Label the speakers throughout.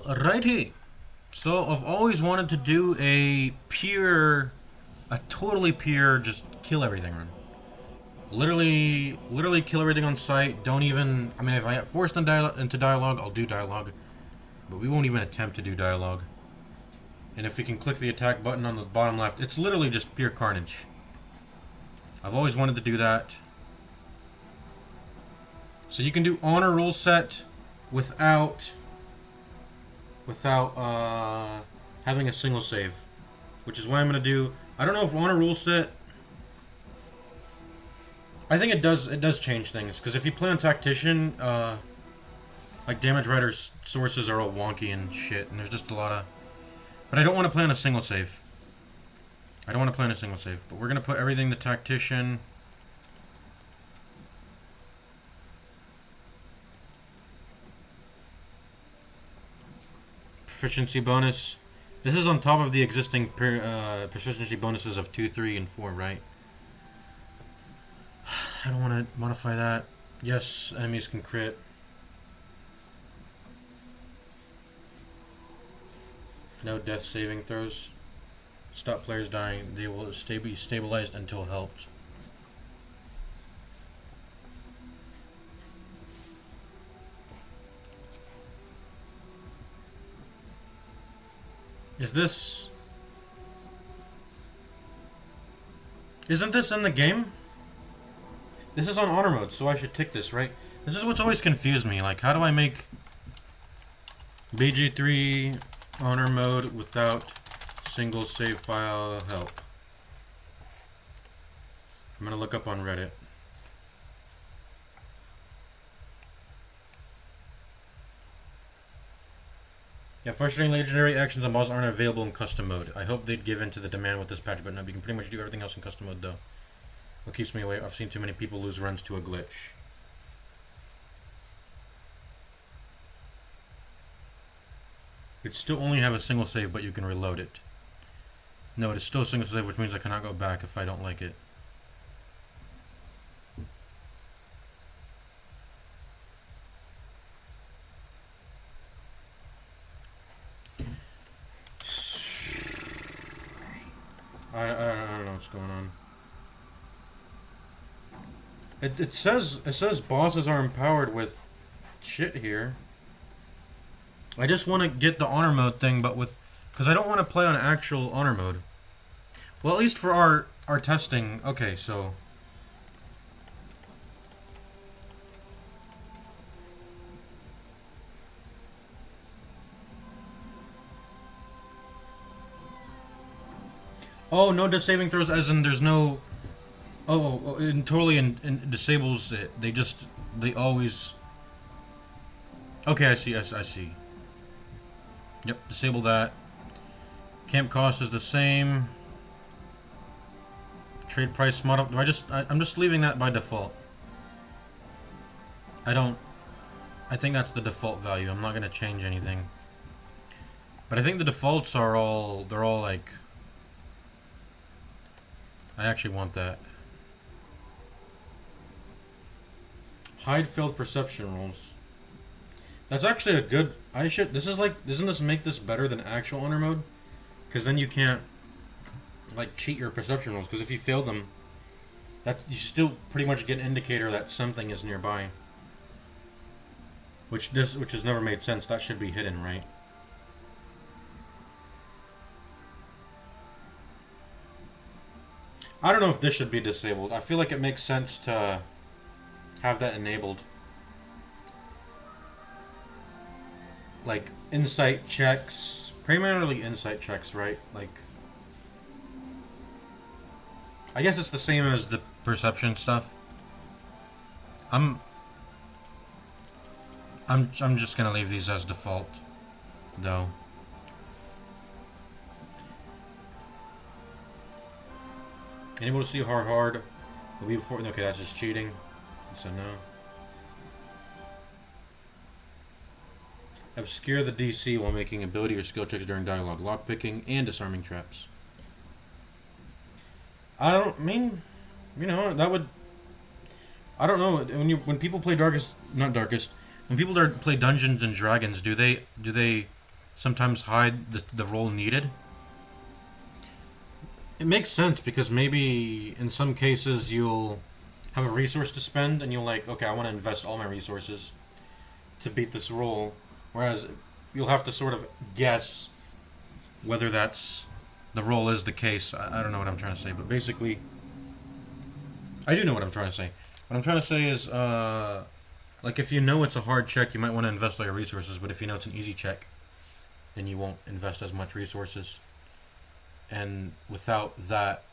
Speaker 1: Alrighty. So I've always wanted to do a totally pure, just kill everything run. Literally kill everything on sight. Don't even, I mean, if I get forced into dialogue, I'll do dialogue. But we won't even attempt to do dialogue. And if we can click the attack button on the bottom left, it's literally just pure carnage. I've always wanted to do that. So you can do honor roll set without having a single save, which is what I'm gonna do. I don't know if honor rule set. I think it does change things, because if you play on tactician, like damage rider's sources are all wonky and shit, and there's just a lot of. But I don't want to play on a single save. But we're gonna put everything to tactician. Proficiency bonus. This is on top of the existing proficiency bonuses of 2, 3, and 4, right? I don't want to modify that. Yes, enemies can crit. No death saving throws. Stop players dying. They will be stabilized until helped. Isn't this in the game? This is on honor mode, so I should tick this, right? This is what's always confused me. Like, how do I make BG3 honor mode without single save file help? I'm gonna look up on Reddit. Yeah, frustrating legendary actions and boss aren't available in custom mode. I hope they'd give in to the demand with this patch, but no, you can pretty much do everything else in custom mode though. What keeps me away? I've seen too many people lose runs to a glitch. You'd still only have a single save, but you can reload it. No, it is still a single save, which means I cannot go back if I don't like it. I don't know what's going on. It says bosses are empowered with shit here. I just want to get the honor mode thing, but because I don't want to play on actual honor mode. Well, at least for our testing. Okay, so. Oh, no death saving throws, as in there's no. Oh, it totally disables it. They always. Okay, I see. Yep, disable that. Camp cost is the same. Trade price model. I'm just leaving that by default. I think that's the default value. I'm not gonna change anything. But I think the defaults they're all like. I actually want that. Hide failed perception rolls. That's actually a good. Doesn't this make this better than actual honor mode? Because then you can't like cheat your perception rolls. Because if you fail them, you still pretty much get an indicator that something is nearby. Which has never made sense. That should be hidden, right? I don't know if this should be disabled. I feel like it makes sense to have that enabled. Like insight checks, primarily insight checks, right? Like, I guess it's the same as the perception stuff. I'm just gonna leave these as default, though. Able to see hard. Will be before. Okay, that's just cheating. So no. Obscure the DC while making ability or skill checks during dialogue, lockpicking, and disarming traps. I don't mean, that would. I don't know when people play when people play Dungeons and Dragons, do they sometimes hide the role needed. It makes sense because maybe in some cases you'll have a resource to spend and you'll like, okay, I want to invest all my resources to beat this role, whereas you'll have to sort of guess whether that's the role is the case. I don't know what I'm trying to say, but basically, I do know what I'm trying to say. What I'm trying to say is, like if you know it's a hard check, you might want to invest all your resources, but if you know it's an easy check, then you won't invest as much resources. And without that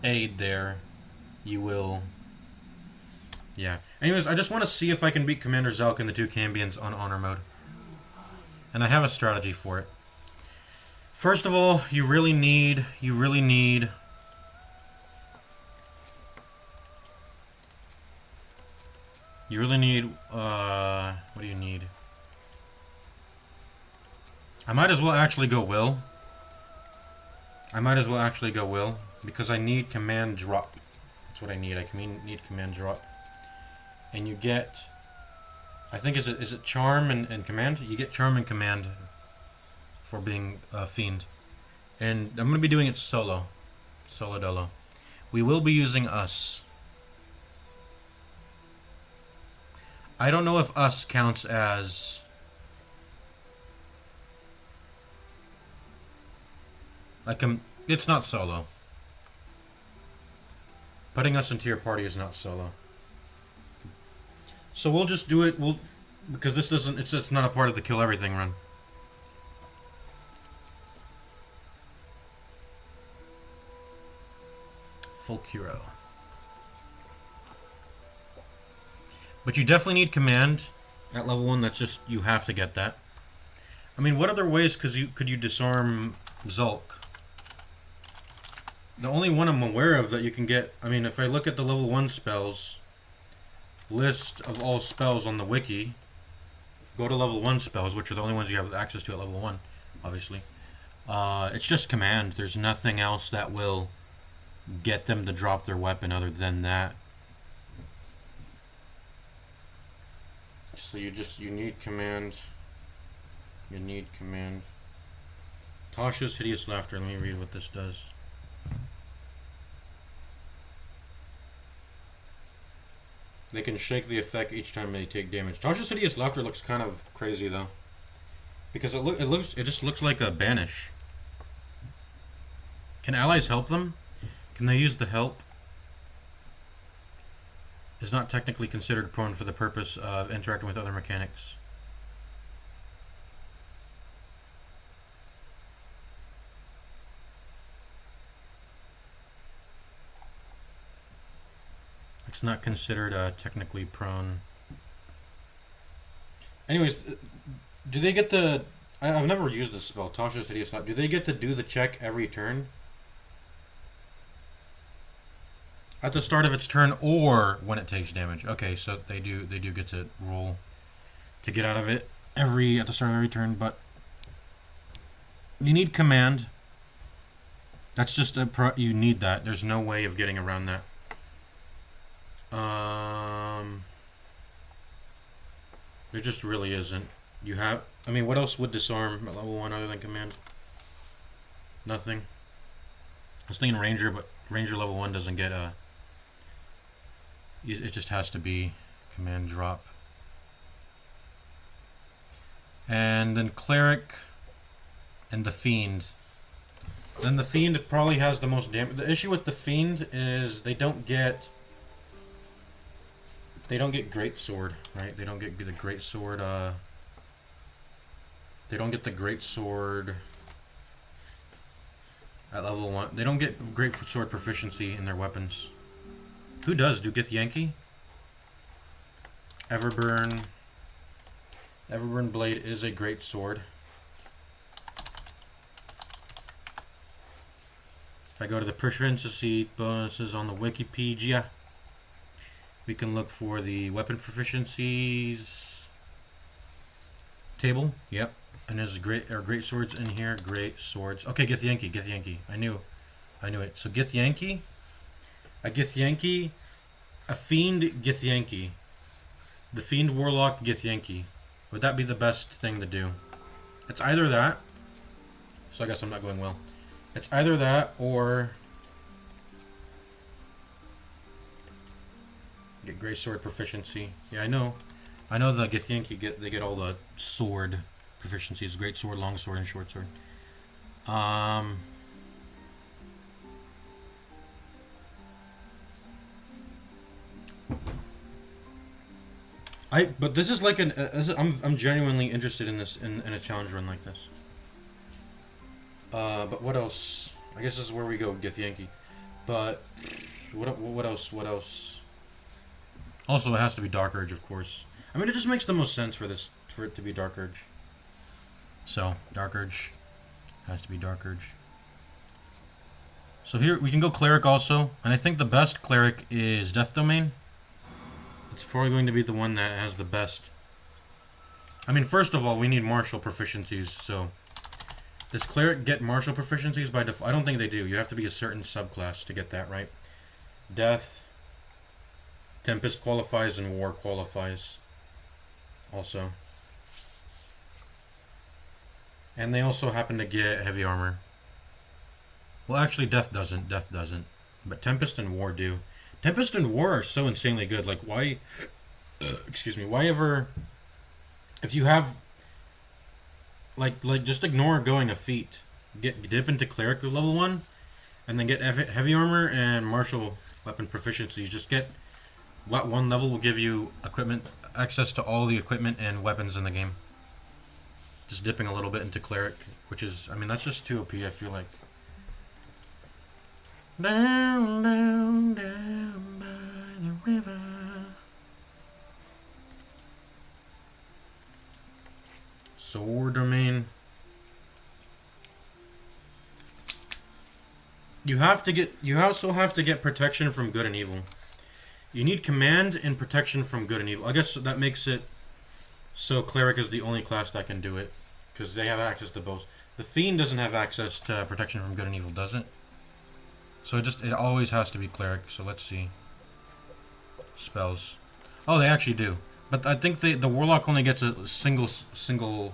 Speaker 1: aid there, you will. Yeah. Anyways, I just want to see if I can beat Commander Zelk and the two Cambions on honor mode. And I have a strategy for it. First of all, you really need what do you need? I might as well actually go Will. Because I need command drop. That's what I need. I need command drop. And you get, I think is it charm and command? You get charm and command for being a fiend. And I'm gonna be doing it solo dolo. We will be using us. I don't know if us counts as like it's not solo. Putting us into your party is not solo. So we'll just do it. Because this doesn't. It's not a part of the kill everything run. Full hero. But you definitely need command at level 1. That's just, you have to get that. I mean, what other ways could you disarm Zulk? The only one I'm aware of that you can get, I mean, if I look at the level 1 spells, list of all spells on the wiki, go to level 1 spells, which are the only ones you have access to at level 1, obviously. It's just command. There's nothing else that will get them to drop their weapon other than that. So you need command. You need command. Tasha's Hideous Laughter. Let me read what this does. They can shake the effect each time they take damage. Tasha's Hideous Laughter looks kind of crazy though, because it just looks like a banish. Can allies help them? Can they use the help? Is not technically considered prone for the purpose of interacting with other mechanics. It's not considered technically prone. Anyways, do they get the... I've never used this spell, Tasha's Hideous Laughter. Do they get to do the check every turn? At the start of its turn or when it takes damage. Okay, so they do get to roll to get out of it at the start of every turn, but you need command. That's just you need that. There's no way of getting around that. There just really isn't. You have, I mean, what else would disarm at level 1 other than command? Nothing. I was thinking Ranger, but Ranger level 1 doesn't get a... It just has to be command drop. And then Cleric and the Fiend. Then the Fiend probably has the most damage. The issue with the Fiend is they don't get Great Sword, right? They don't get the Great Sword, they don't get the Great Sword at level 1. They don't get Great Sword proficiency in their weapons. Who does? Do Githyanki? Everburn. Everburn Blade is a Great Sword. If I go to the proficiency bonuses on the Wikipedia, we can look for the weapon proficiencies table. Yep. And there's great swords in here. Great swords. Okay, Githyanki. I knew it. So Githyanki, a Fiend Githyanki, the Fiend Warlock Githyanki. Would that be the best thing to do? It's either that. So I guess I'm not going well. It's either that or get Grey Sword proficiency. Yeah, I know. I know the Githyanki they get all the sword proficiencies: Great Sword, Long Sword, and Short Sword. But this is like I'm genuinely interested in this in a challenge run like this. But what else? I guess this is where we go, Githyanki. But what else? What else? Also, it has to be Dark Urge, of course. I mean, it just makes the most sense for it to be Dark Urge. So, Dark Urge has to be Dark Urge. So here we can go Cleric also, and I think the best Cleric is Death Domain. It's probably going to be the one that has the best. I mean, first of all, we need martial proficiencies. So, does Cleric get martial proficiencies by default? I don't think they do. You have to be a certain subclass to get that, right? Death, Tempest qualifies, and War qualifies. Also. And they also happen to get heavy armor. Well, actually, Death doesn't. Death doesn't. But Tempest and War do. Tempest and War are so insanely good. Like, why... excuse me. Why ever... If you have... Like, just ignore going a feat. Dip into Cleric level 1. And then get heavy armor and martial weapon proficiencies. Just get... What one level will give you equipment... Access to all the equipment and weapons in the game. Just dipping a little bit into Cleric. Which is... I mean, that's just too OP, I feel like. Down, down, down by the river. Sword domain. You also have to get protection from good and evil. You need command and protection from good and evil. I guess that makes it so Cleric is the only class that can do it. Because they have access to both. The Fiend doesn't have access to protection from good and evil, does it? So it always has to be Cleric. So let's see. Spells. Oh, they actually do. But I think the Warlock only gets a single.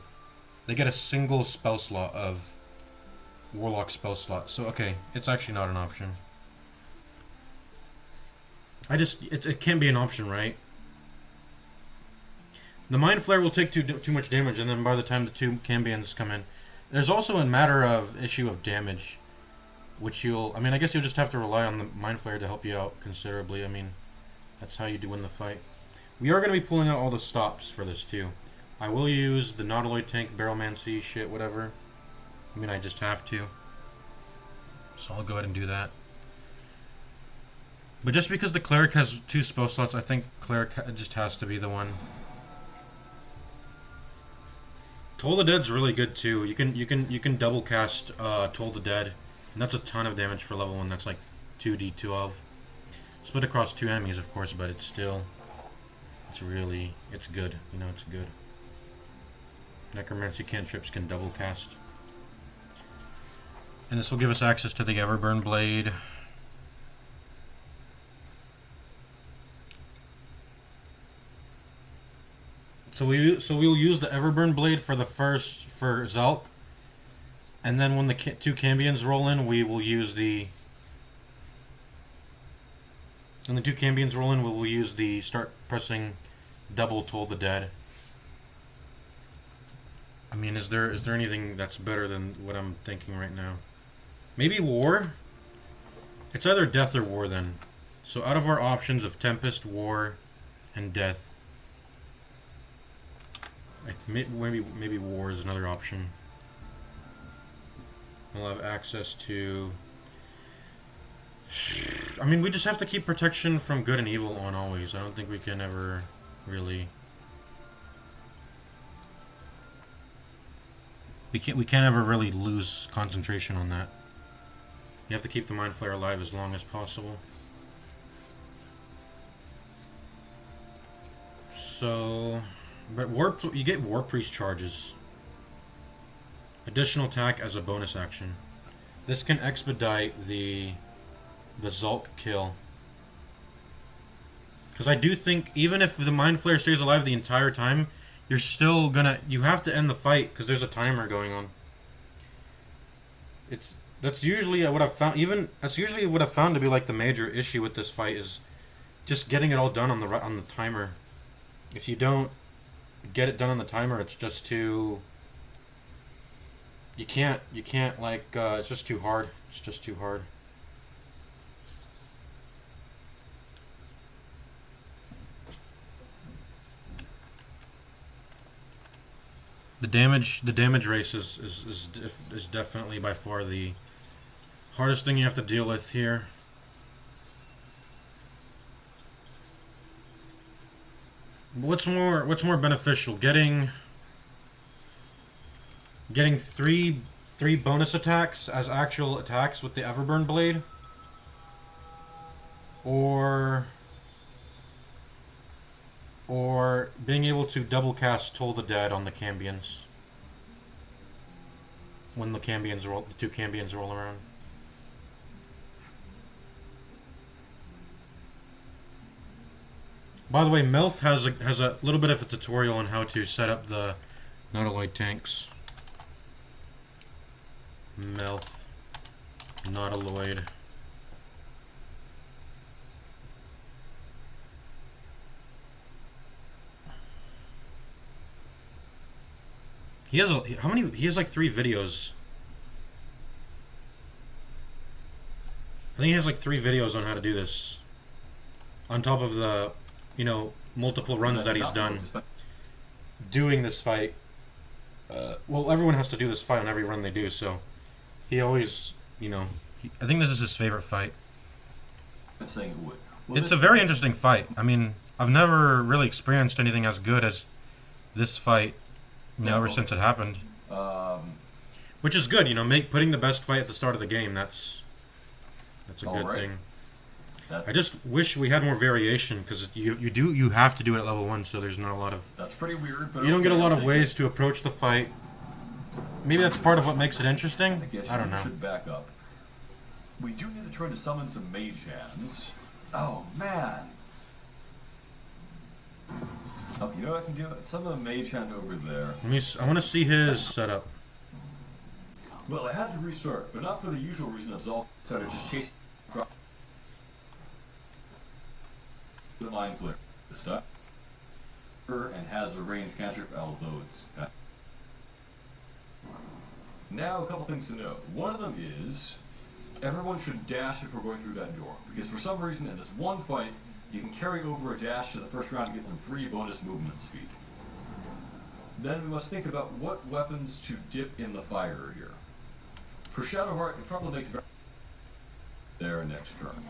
Speaker 1: They get a single spell slot of Warlock spell slot. So okay, it's actually not an option. It can't be an option, right? The Mind Flare will take too much damage, and then by the time the two Cambions come in, there's also a matter of issue of damage. Which I guess you'll just have to rely on the Mind Flare to help you out considerably. I mean, that's how you do win the fight. We are going to be pulling out all the stops for this too. I will use the Nautiloid tank, Barrelmancy, shit, whatever. I mean, I just have to. So I'll go ahead and do that. But just because the Cleric has 2 spell slots, I think Cleric just has to be the one. Toll the Dead's really good too. You can double cast Toll the Dead. And that's a ton of damage for level 1. That's like 2d12. Split across 2 enemies, of course, but it's good. You know, it's good. Necromancy cantrips can double cast. And this will give us access to the Everburn Blade. So we'll use the Everburn Blade for Zalk. And then when the 2 Cambions roll in, we will use the... When the 2 Cambions roll in, we will use the start pressing double Toll the Dead. I mean, is there anything that's better than what I'm thinking right now? Maybe War? It's either Death or War then. So out of our options of Tempest, War, and Death, maybe War is another option. We'll have access to... I mean, we just have to keep protection from good and evil on always. I don't think we can ever really... We can't ever really lose concentration on that. You have to keep the Mind Flare alive as long as possible. So... But you get War Priest charges. Additional attack as a bonus action. This can expedite the Zalk kill. Because I do think, even if the Mind Flare stays alive the entire time, you're still gonna, you have to end the fight because there's a timer going on. That's usually what I've found. Even that's usually what I've found to be like the major issue with this fight is just getting it all done on the timer. If you don't get it done on the timer, it's just too. You can't like it's just too hard. It's just too hard. The damage race is definitely by far the hardest thing you have to deal with here. What's more beneficial? Getting three bonus attacks as actual attacks with the Everburn blade, or being able to double cast Toll the Dead on the Cambions when the two Cambions roll around. By the way, Melth has a little bit of a tutorial on how to set up the nautiloid tanks. Melth, nautiloid. He has how many? He has like 3 videos. I think he has like 3 videos on how to do this. On top of the, multiple runs that he's done doing this fight. Well, everyone has to do this fight on every run they do, so he always, I think this is his favorite fight. It's a very interesting fight. I mean, I've never really experienced anything as good as this fight, ever since it happened. Which is good, putting the best fight at the start of the game. That's a good thing. I just wish we had more variation because you have to do it at level 1, so there's not a lot of.
Speaker 2: That's pretty weird, but
Speaker 1: you don't get a lot of ways to approach the fight. Maybe that's part of what makes it interesting. I don't know.
Speaker 2: Should back up. We do need to try to summon some mage hands. Oh man. Oh, you know what I can do? Summon a mage hand over there.
Speaker 1: I want to see his setup.
Speaker 2: Well, I had to restart, but not for the usual reason of Zolk started just chasing the mind flare. The stuff and has a ranged cantrip, although it's now a couple things to know. One of them is everyone should dash before going through that door, because for some reason in this one fight you can carry over a dash to the first round to get some free bonus movement speed. Then we must think about what weapons to dip in the fire here. For Shadowheart, it probably makes there next turn.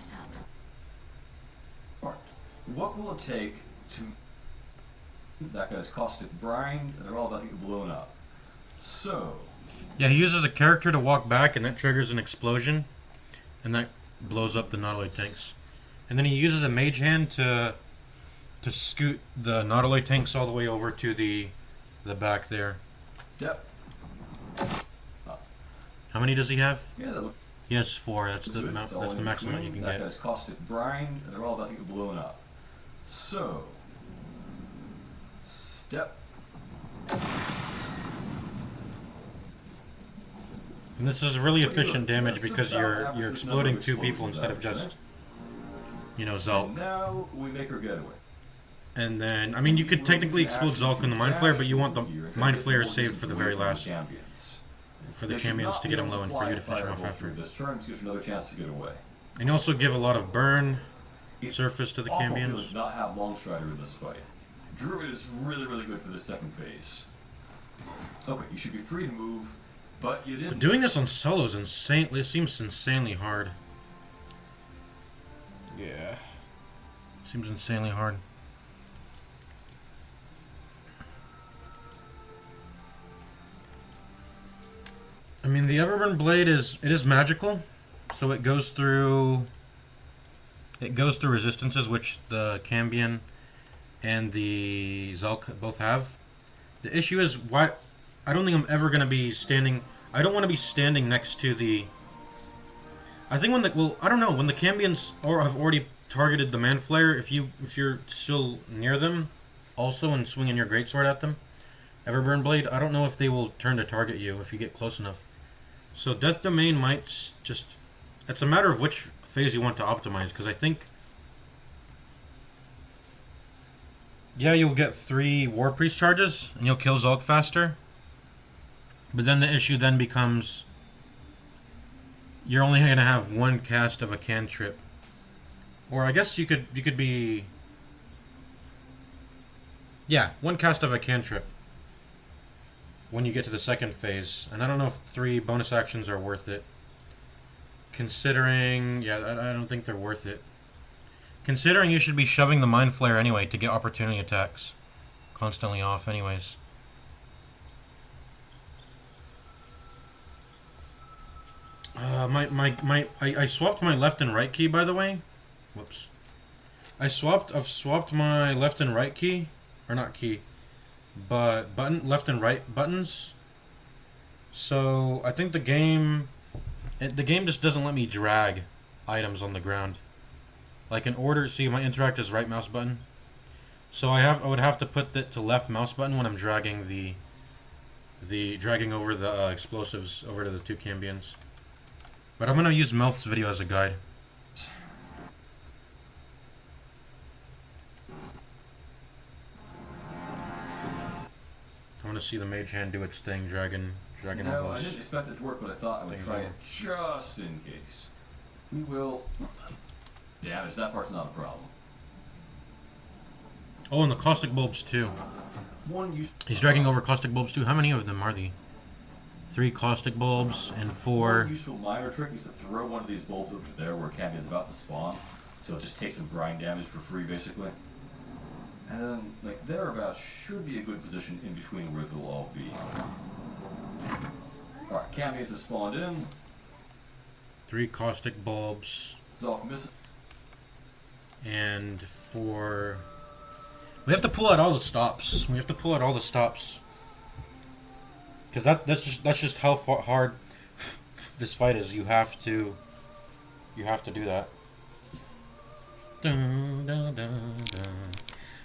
Speaker 2: Alright, what will it take to that guy's caustic brine, and they're all about to get blown up. So
Speaker 1: yeah, he uses a character to walk back, and that triggers an explosion, and that blows up the nautiloid tanks. And then he uses a mage hand to scoot the nautiloid tanks all the way over to the back there.
Speaker 2: Yep.
Speaker 1: How many does he have?
Speaker 2: Yeah,
Speaker 1: he has 4. That's the maximum you can
Speaker 2: that
Speaker 1: get.
Speaker 2: guy's caustic brine, and they're all about to get blown up. So step.
Speaker 1: And this is really efficient damage because you're exploding 2 people instead of just Zulk.
Speaker 2: Now we make her getaway.
Speaker 1: And then, I mean, you could technically explode Zulk in the Mind Flare, but you want the Mind Flare saved for the very last. For the champions to get him low and for you to finish him off after.
Speaker 2: This turn gives another chance to get away.
Speaker 1: And you also give a lot of burn surface to the champions.
Speaker 2: Does not have Longstrider in this fight. Druid is really, really good for the second phase. Okay, you should be free to move, but you didn't.
Speaker 1: But doing this on solo is insane. It seems insanely hard. Yeah. Seems insanely hard. I mean, the Everburn Blade is magical, so it goes through resistances, which the Cambion and the Zulk both have. The issue is why I don't think I'm ever gonna be standing. I don't want to be standing next to the. I think I don't know, when the Cambions have already targeted the Man Flayer, if you're still near them, also, and swinging your greatsword at them, Everburn Blade, I don't know if they will turn to target you if you get close enough. So Death Domain might just... It's a matter of which phase you want to optimize, because I think... Yeah, you'll get 3 War Priest charges, and you'll kill Zulk faster. But then the issue then becomes... You're only going to have 1 cast of a cantrip. Or I guess you could be... Yeah, 1 cast of a cantrip when you get to the second phase. And I don't know if 3 bonus actions are worth it. Considering... Yeah, I don't think they're worth it. Considering you should be shoving the Mind Flare anyway to get opportunity attacks. Constantly off anyways. I swapped my left and right key, by the way. Whoops. I've swapped my left and right key. Or not key. But left and right buttons. So I think the game just doesn't let me drag items on the ground. Like in order, see my interact is right mouse button. So I would have to put that to left mouse button when I'm dragging dragging over the explosives over to the 2 Cambions. But I'm gonna use Melth's video as a guide. I want to see the mage hand do its thing, dragging
Speaker 2: No,
Speaker 1: all
Speaker 2: I
Speaker 1: those.
Speaker 2: didn't expect it to work, but I thought I would try it just in case. We will... Damage, that part's not a problem.
Speaker 1: Oh, and the caustic bulbs too. He's dragging over caustic bulbs too. How many of them are there? 3 caustic bulbs and 4.
Speaker 2: One useful minor trick is to throw one of these bulbs over there where Camp is about to spawn, so it just takes some grind damage for free, basically. And then, like, thereabouts should be a good position in between where they'll all be. Alright, Cambions have spawned in.
Speaker 1: 3 caustic bulbs.
Speaker 2: Zolk misses.
Speaker 1: And 4... We have to pull out all the stops. We have to pull out all the stops. Because that's just how hard this fight is. You have to do that. Dun, dun, dun, dun.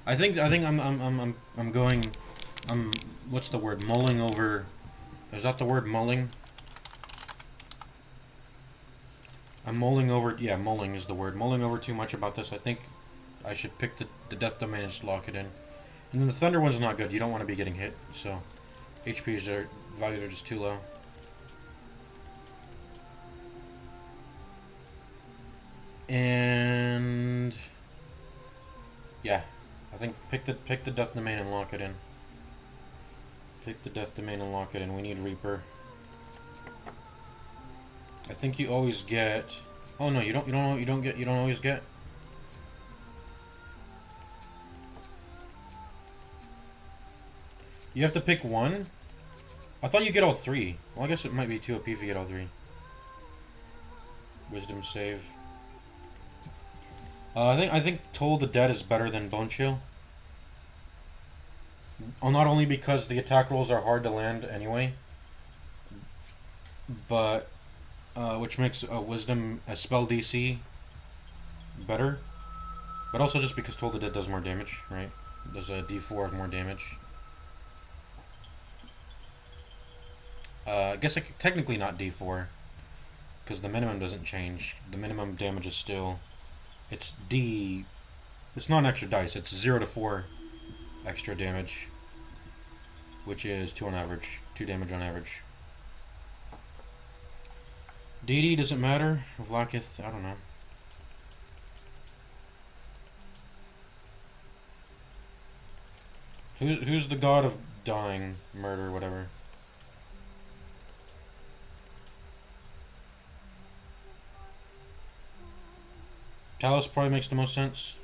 Speaker 1: I think I'm going. What's the word? Mulling over. Is that the word mulling? I'm mulling over. Yeah, mulling is the word. Mulling over too much about this. I think I should pick the Death Domain and just lock it in. And then the Thunder one's not good. You don't want to be getting hit. So HP's values are just too low. And yeah, I think pick the Death Domain and lock it in. Pick the Death Domain and lock it in. We need Reaper. I think you always get. Oh no, you don't always get. You have to pick one. I thought you get all 3. Well, I guess it might be 2 OP if you get all 3. Wisdom save. I think Toll the Dead is better than Bone Chill. Not only because the attack rolls are hard to land anyway, but which makes Wisdom a spell DC better, but also just because Toll the Dead does more damage, right? Does a D4 of more damage. I guess technically not D4, because the minimum doesn't change. The minimum damage is still, it's D. It's not an extra dice. It's 0 to 4 extra damage, which is 2 on average. 2 damage on average. DD doesn't matter. Vlakith, I don't know. Who's the god of dying, murder, whatever? Talos probably makes the most sense.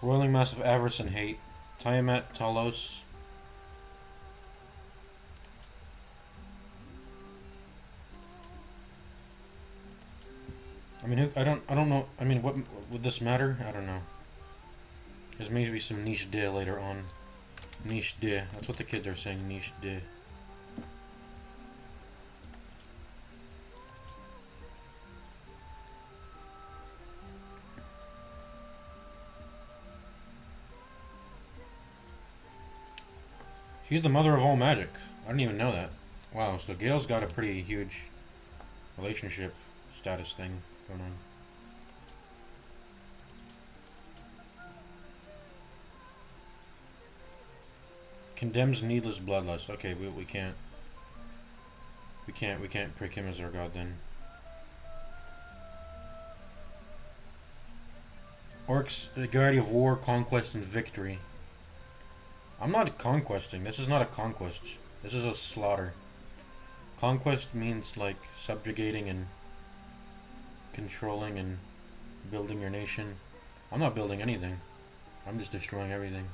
Speaker 1: Roiling Mass of Avarice and Hate. Tiamat, Talos. I mean, I don't know. I mean, what would this matter? I don't know. There's maybe some niche de later on. Niche de. That's what the kids are saying. Niche de. She's the mother of all magic. I didn't even know that. Wow, so Gale's got a pretty huge relationship status thing going on. Condemns needless bloodlust. Okay, we can't. We can't prick him as our god then. Orcs, the guardian of war, conquest, and victory. I'm not conquesting. This is not a conquest. This is a slaughter. Conquest means like subjugating and controlling and building your nation. I'm not building anything. I'm just destroying everything.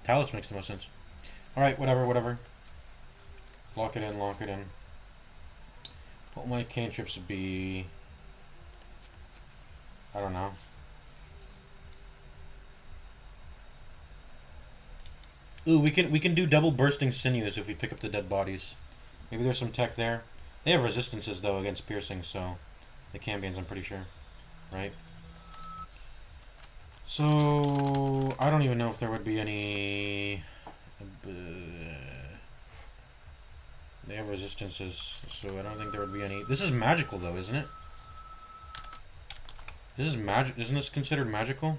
Speaker 1: Talus makes the most sense. Alright, whatever. Lock it in. What might cantrips be? I don't know. Ooh, we can do double bursting sinews if we pick up the dead bodies. Maybe there's some tech there. They have resistances though against piercing, so the Cambions, I'm pretty sure, right? So I don't even know if there would be any. They have resistances, so I don't think there would be any. This is magical though, isn't it? This is magic. Isn't this considered magical?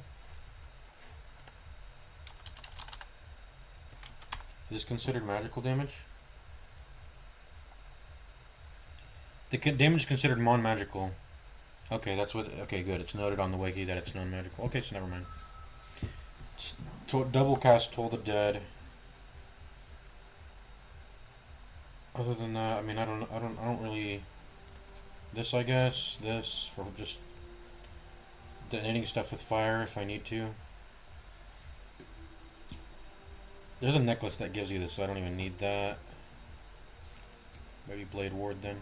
Speaker 1: Is this considered magical damage? The damage is considered non-magical. Okay, that's what. Okay, good. It's noted on the wiki that it's non-magical. Okay, so never mind. Double cast Toll the Dead. Other than that, I mean, I don't really. This, I guess. This for just detonating stuff with fire if I need to. There's a necklace that gives you this, so I don't even need that. Maybe Blade Ward then.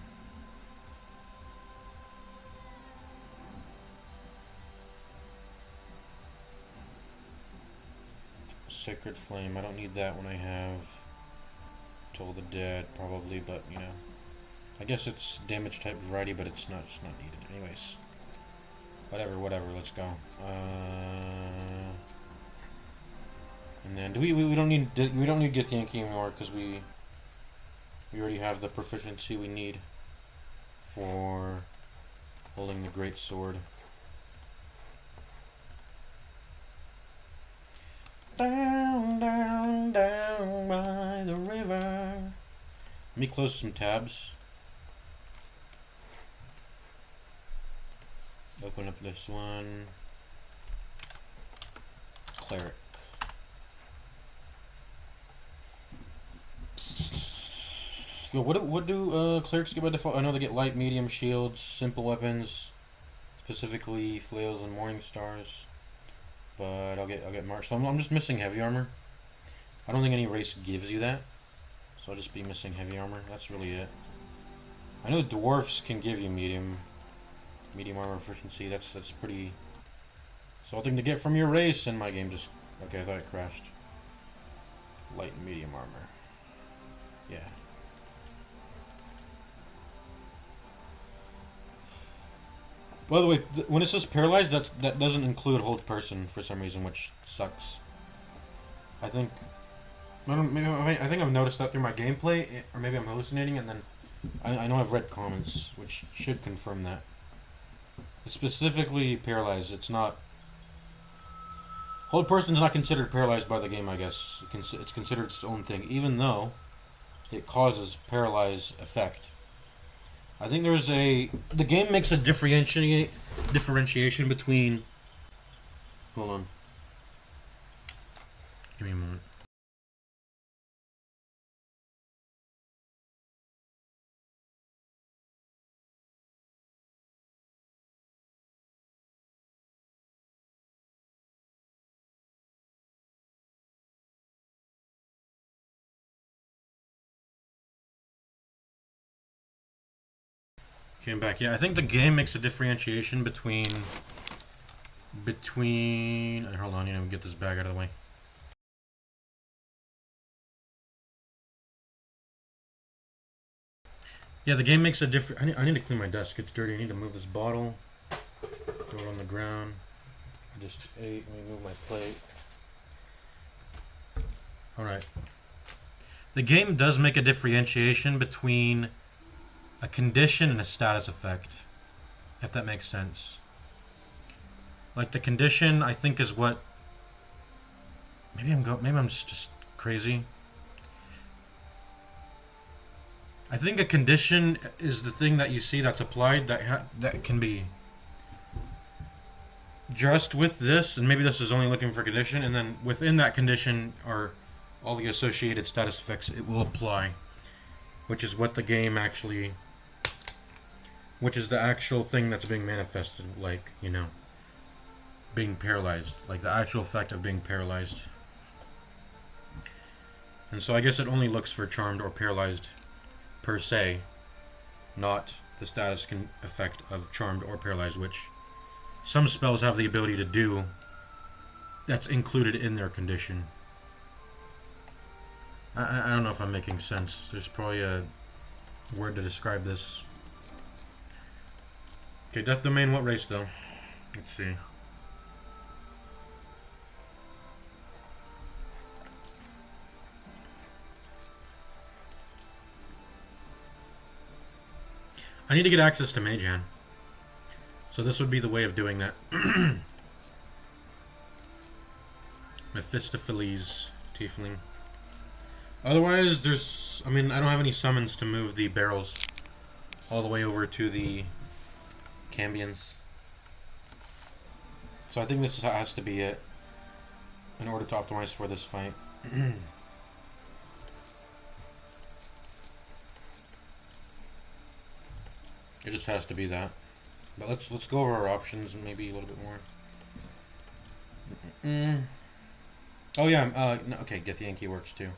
Speaker 1: Sacred Flame. I don't need that when I have Toll the Dead, probably, but you know, I guess it's damage type variety, but it's not needed. Anyways, whatever. Let's go. And then we don't need to get Yankee anymore because we already have the proficiency we need for holding the great sword. Down by the river. Let me close some tabs. Open up this one. Cleric. Yo, what do clerics get by default? I know they get light, medium shields, simple weapons, specifically flails and morning stars. But I'll get march. So I'm just missing heavy armor. I don't think any race gives you that, so I'll just be missing heavy armor. That's really it. I know dwarfs can give you medium armor efficiency. That's pretty something to get from your race. And my game just okay. I thought it crashed. Light and medium armor. Yeah. By the way, when it says paralyzed, that doesn't include hold person for some reason, which sucks. I think I think I've noticed that through my gameplay, or maybe I'm hallucinating, and then I know I've read comments which should confirm that. It's specifically paralyzed. It's not. Hold person's not considered paralyzed by the game, I guess. It's considered its own thing, even though it causes paralyze effect. I think the game makes a differentiation between. Hold on. Give me a moment. Came back. Yeah, I think the game makes a differentiation between. Hold on, let me get this bag out of the way. Yeah, the game makes a different. I need to clean my desk. It's dirty. I need to move this bottle. Throw it on the ground. I just ate. Let me move my plate. Alright. The game does make a differentiation between a condition and a status effect, if that makes sense. Like the condition, I think is what. Maybe I'm just crazy. I think a condition is the thing that you see that's applied that can be just with this, and maybe this is only looking for condition, and then within that condition are all the associated status effects it will apply, which is what the game actually, which is the actual thing that's being manifested, like, you know, being paralyzed, like the actual effect of being paralyzed. And so I guess it only looks for charmed or paralyzed per se, not the status effect of charmed or paralyzed, which some spells have the ability to do. That's included in their condition. I don't know if I'm making sense. There's probably a word to describe this. Okay, Death Domain, what race though? Let's see. I need to get access to Mage Hand. So this would be the way of doing that. Mephistopheles, Tiefling. Otherwise, there's... I mean, I don't have any summons to move the barrels all the way over to the Cambions. So I think this has to be it in order to optimize for this fight. It just has to be that. But let's go over our options and maybe a little bit more. Oh yeah, no, okay, Githyanki works too.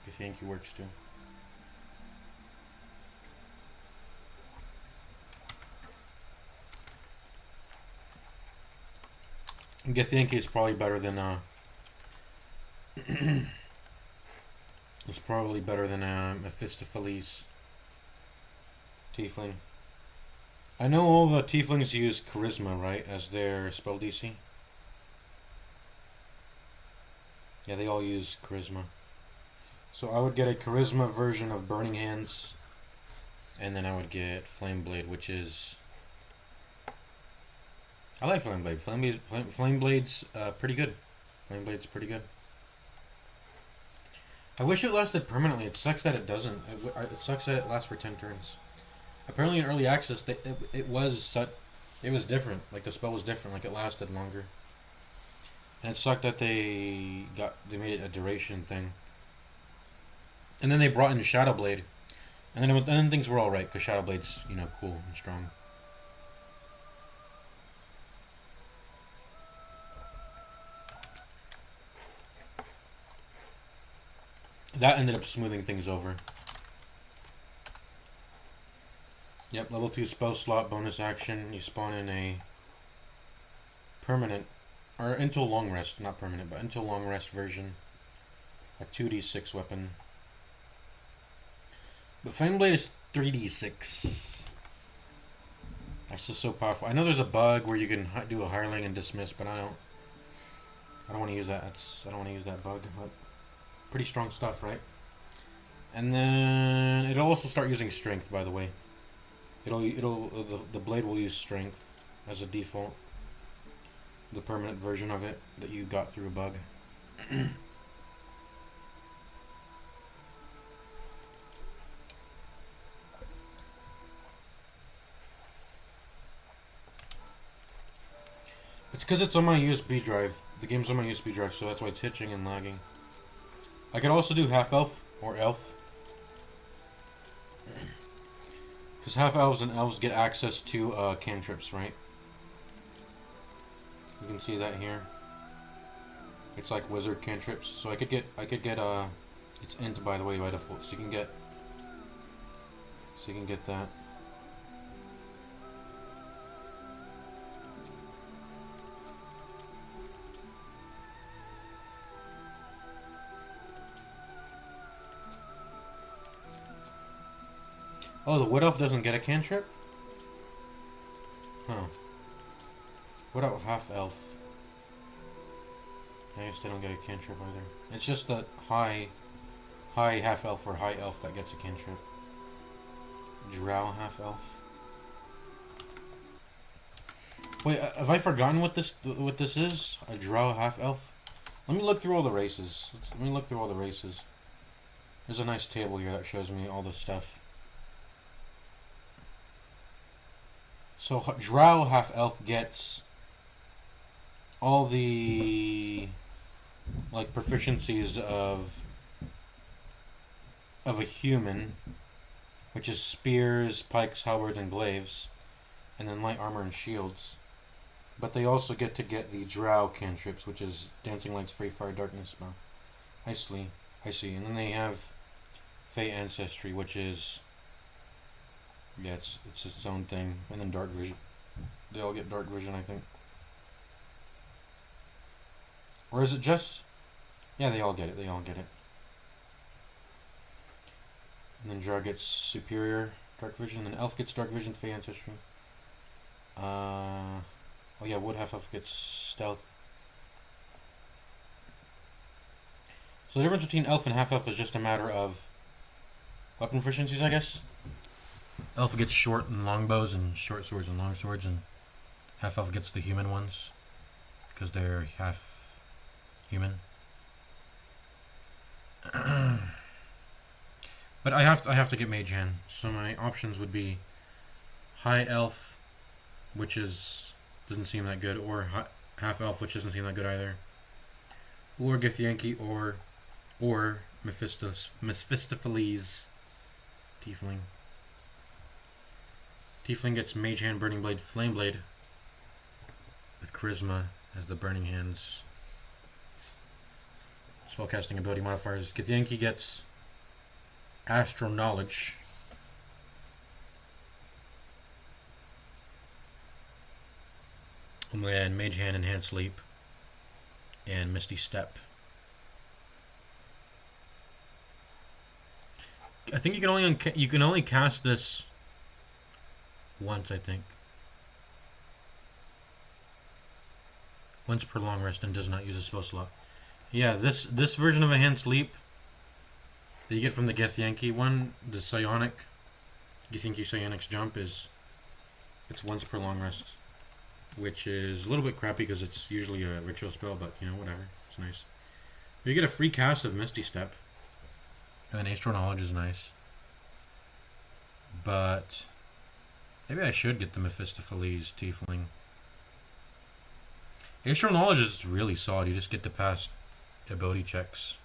Speaker 1: Githyanki works too. Githyanki is probably better than it's probably better than Mephistopheles Tiefling. I know all the Tieflings use Charisma, right, as their spell DC. Yeah, they all use Charisma. So I would get a Charisma version of Burning Hands, and then I would get Flame Blade, which is... I like Flame Blade. Flame Blade's pretty good. Flame Blade's pretty good. I wish it lasted permanently. It sucks that it doesn't. It sucks that it lasts for 10 turns. Apparently in early access, it was different. Like the spell was different. Like it lasted longer. And it sucked that they made it a duration thing. And then they brought in Shadow Blade, and then things were all right because Shadow Blade's, you know, cool and strong. That ended up smoothing things over. Yep, level 2 spell slot, bonus action. You spawn in a permanent, or into long rest, not permanent, but into long rest version. A 2d6 weapon. But Flame Blade is 3d6. That's just so powerful. I know there's a bug where you can do a hireling and dismiss, but I don't want to use that. I don't want to use that bug. But pretty strong stuff, right? And then it'll also start using strength, by the way. The blade will use strength as a default. The permanent version of it that you got through a bug. It's because it's on my USB drive. The game's on my USB drive, so that's why it's hitching and lagging. I could also do half elf or elf. Because half elves and elves get access to cantrips, right? You can see that here. It's like wizard cantrips. So I could get it's int, by the way, by default. So you can get that. Oh, the Wood Elf doesn't get a cantrip? Huh. What about half elf? I guess they don't get a cantrip either. It's just that high half elf or high elf that gets a cantrip. Drow half elf. Wait, have I forgotten what this is? A drow half elf? Let me look through all the races. Let me look through all the races. There's a nice table here that shows me all the stuff. So drow half elf gets all the like proficiencies of a human, which is spears, pikes, halberds, and glaives, and then light armor and shields. But they also get to get the drow cantrips, which is dancing lights, free fire, darkness spell. I see. And then they have Fey ancestry, which is it's its own thing, and then dark vision. They all get dark vision, I think. Or is it just? Yeah, they all get it. And then drow gets superior dark vision, and then elf gets dark vision, Fey ancestry. Oh yeah, wood half elf gets stealth. So the difference between elf and half elf is just a matter of weapon proficiencies, I guess. Elf gets short and long bows and short swords and long swords, and half elf gets the human ones because they're half human. But I have to get mage hand. So my options would be high elf, which doesn't seem that good, or half elf, which doesn't seem that good either, or Githyanki, or Mephistopheles tiefling. Tiefling gets mage hand, burning blade, flame blade, with charisma as the burning hands. Spellcasting ability modifiers. Githyanki gets astral knowledge. And then Mage Hand, Enhanced Sleep, and Misty Step. I think you can only cast this once. I think once per long rest, and does not use a spell slot. Yeah, this version of Enhanced Sleep that you get from the Githyanki one, the Psionic Githyanki Psionic's jump it's once per long rest, which is a little bit crappy because it's usually a ritual spell, but whatever, it's nice. You get a free cast of Misty Step, and then Astral Knowledge is nice, but maybe I should get the Mephistopheles Tiefling. Astral Knowledge is really solid. You just get to pass ability checks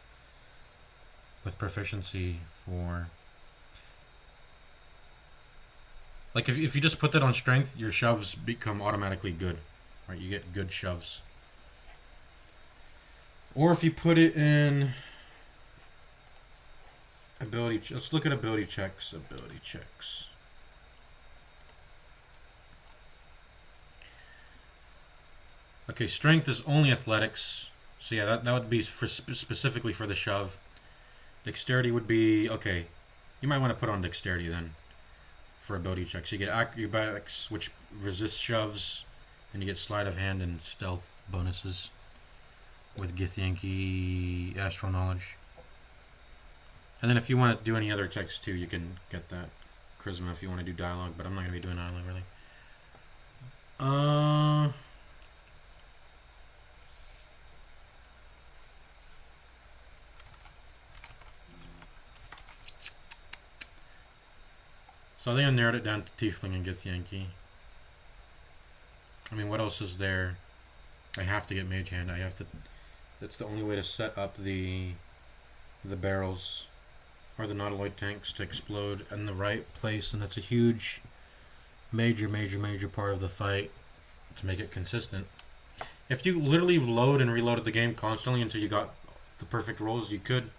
Speaker 1: with proficiency for, like, if you just put that on strength, your shoves become automatically good, right? You get good shoves. Or if you put it in ability, let's look at ability checks. Okay, strength is only athletics. So yeah, that would be specifically for the shove. Dexterity would be, okay, you might want to put on dexterity then for ability checks. You get acrobatics, which resists shoves, and you get sleight of hand and stealth bonuses with Githyanki Astral Knowledge. And then if you want to do any other checks too, you can get that. Charisma if you want to do dialogue, but I'm not going to be doing dialogue really. So I think I narrowed it down to Tiefling and Githyanki. I mean, what else is there? I have to get Mage Hand. That's the only way to set up the barrels or the nautiloid tanks to explode in the right place, and that's a huge, major part of the fight to make it consistent. If you literally load and reloaded the game constantly until you got the perfect rolls, you could.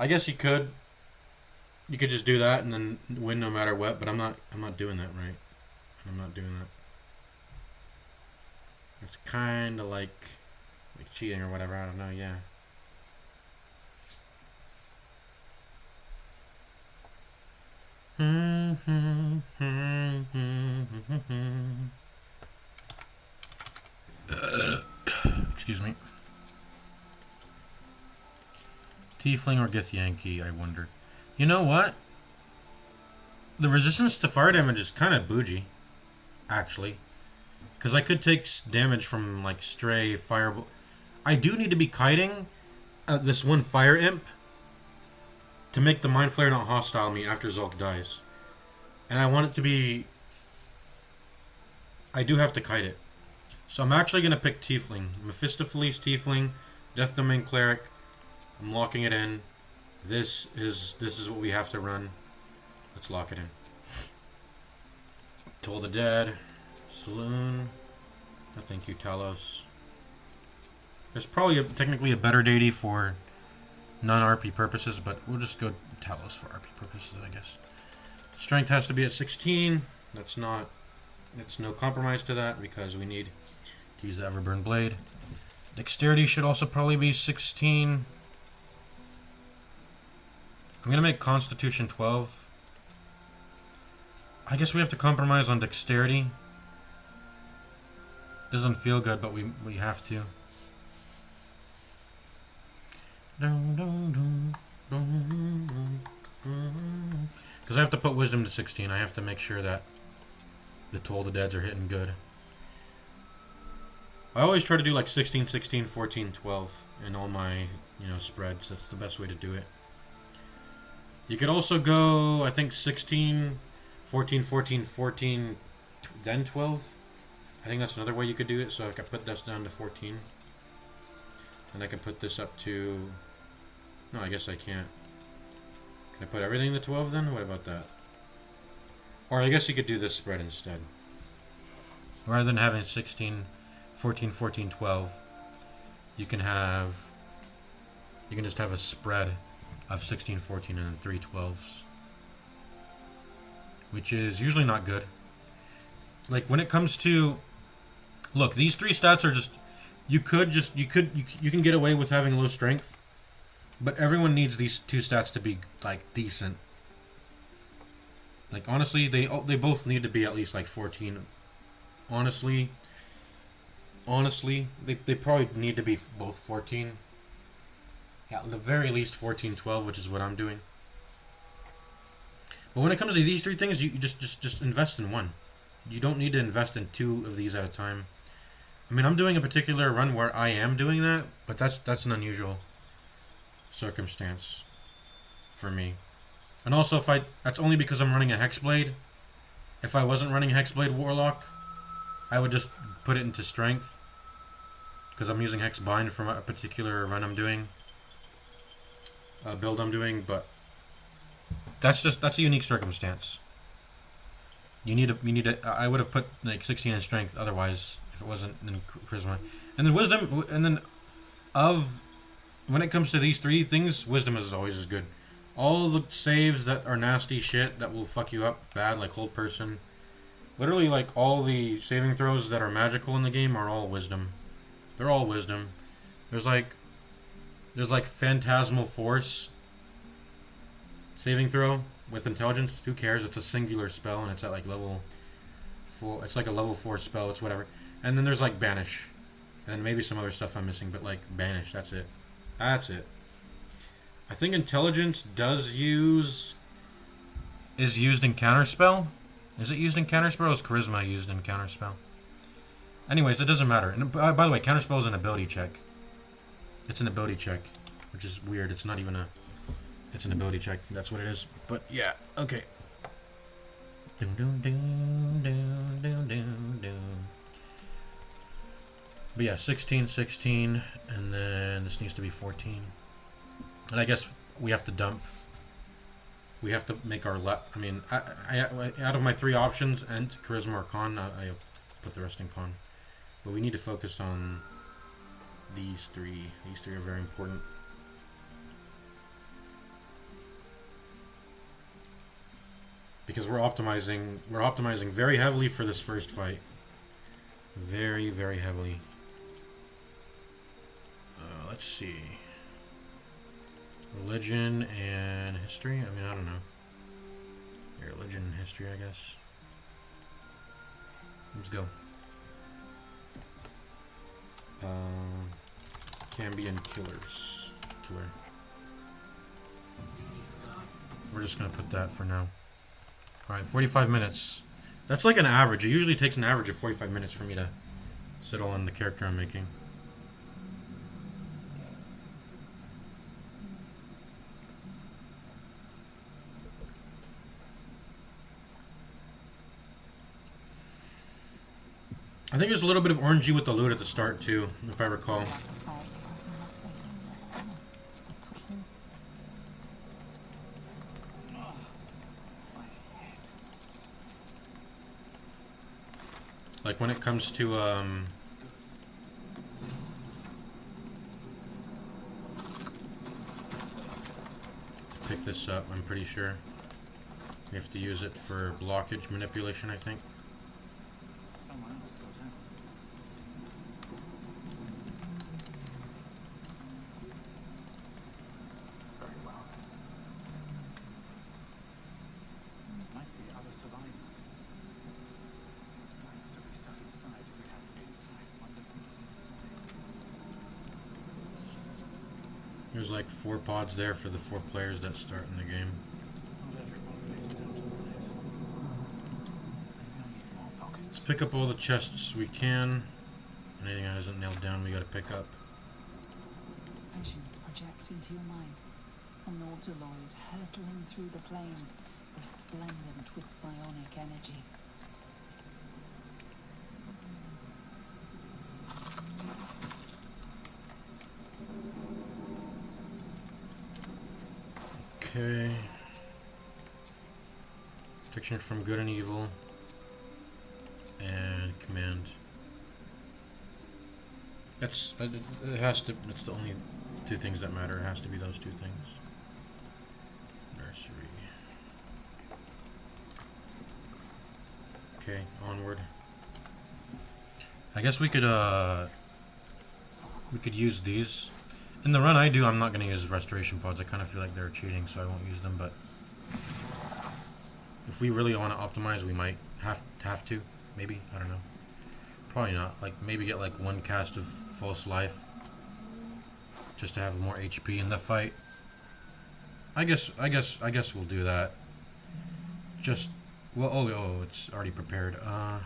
Speaker 1: I guess you could. You could just do that and then win no matter what, but I'm not doing that, right? I'm not doing that. It's kind of like cheating or whatever, I don't know, yeah. Tiefling or Githyanki, I wonder. You know what? The resistance to fire damage is kind of bougie, actually. Because I could take damage from, like, stray fire... I do need to be kiting this one fire imp to make the Mind Flare not hostile me after Zulk dies. And I want it to be... I do have to kite it. So I'm actually going to pick Tiefling. Mephistopheles Tiefling, Death Domain Cleric. I'm locking it in. This is what we have to run. Let's lock it in. Toll the Dead. Saloon. No, thank you, Talos. There's probably technically a better deity for non-RP purposes, but we'll just go Talos for RP purposes, I guess. Strength has to be at 16. That's no compromise to that because we need to use the Everburn Blade. Dexterity should also probably be 16. I'm going to make Constitution 12. I guess we have to compromise on Dexterity. Doesn't feel good, but we have to. Because I have to put Wisdom to 16. I have to make sure that the Toll the Deads are hitting good. I always try to do like 16, 16, 14, 12 in all my, spreads. That's the best way to do it. You could also go, I think, 16, 14, 14, 14, then 12. I think that's another way you could do it. So I could put this down to 14. And I can put this up to... No, I guess I can't. Can I put everything to 12 then? What about that? Or I guess you could do this spread instead. Rather than having 16, 14, 14, 12, you can just have a spread of 16, 14, and then 3 12s. Which is usually not good. Like when it comes to... Look, these 3 stats are just... You can get away with having low strength. But everyone needs these 2 stats to be, like, decent. Like, honestly, they both need to be at least, like, 14. Honestly, they probably need to be both 14. Yeah, at the very least 14, 12, which is what I'm doing. But when it comes to these 3 things, you just invest in one. You don't need to invest in 2 of these at a time. I mean, I'm doing a particular run where I am doing that, but that's an unusual circumstance for me. And also, that's only because I'm running a Hexblade. If I wasn't running Hexblade Warlock, I would just put it into Strength, because I'm using Hexbind from a particular run I'm doing, build I'm doing. But that's a unique circumstance. You need to. I would have put like 16 in Strength otherwise if it wasn't in Charisma, and then Wisdom, and then when it comes to these 3 things, Wisdom is always as good. All the saves that are nasty shit that will fuck you up bad, like Hold Person. Literally, like, all the saving throws that are magical in the game are all Wisdom. They're all Wisdom. There's like Phantasmal Force saving throw with Intelligence. Who cares? It's a singular spell, and it's at, like, level 4. It's like a level 4 spell. It's whatever. And then there's, like, Banish. And maybe some other stuff I'm missing, but, like, Banish. That's it. That's it. I think Intelligence is used in Counterspell. Is it used in Counterspell or is Charisma used in Counterspell? Anyways, it doesn't matter. And by the way, Counterspell is an ability check. It's an ability check, which is weird. It's not even it's an ability check. That's what it is. But yeah, okay. But yeah, 16, 16, and then this needs to be 14. And I guess we have to dump. We have to make our I mean, I out of my 3 options, Ent, Charisma, or Con, I put the rest in Con. But we need to focus on these 3. These 3 are very important. Because we're optimizing very heavily for this first fight. Very, very heavily. Let's see. Religion and history? I mean, I don't know. Yeah, religion and history, I guess. Let's go. Cambion Killer. we're just gonna put that for now. Alright, 45 minutes. That's like an average. It usually takes an average of 45 minutes for me to settle on the character I'm making. I think there's a little bit of orangey with the loot at the start too, if I recall. Like when it comes to pick this up, I'm pretty sure we have to use it for blockage manipulation, I think. There's like 4 pods there for the 4 players that start in the game. Let's pick up all the chests we can. Anything that isn't nailed down we gotta pick up.
Speaker 3: Visions project into your mind. A nautiloid hurtling through the plains, resplendent with psionic energy.
Speaker 1: Okay. Protection from good and evil. And command. That's it has to. It's the only 2 things that matter. It has to be those 2 things. Nursery. Okay, onward. I guess we could use these. In the run I do, I'm not gonna use restoration pods. I kind of feel like they're cheating, so I won't use them. But if we really want to optimize, we might have to. Maybe, I don't know. Probably not. Like maybe get like 1 cast of false life, just to have more HP in the fight. I guess we'll do that. Just well, oh, it's already prepared. I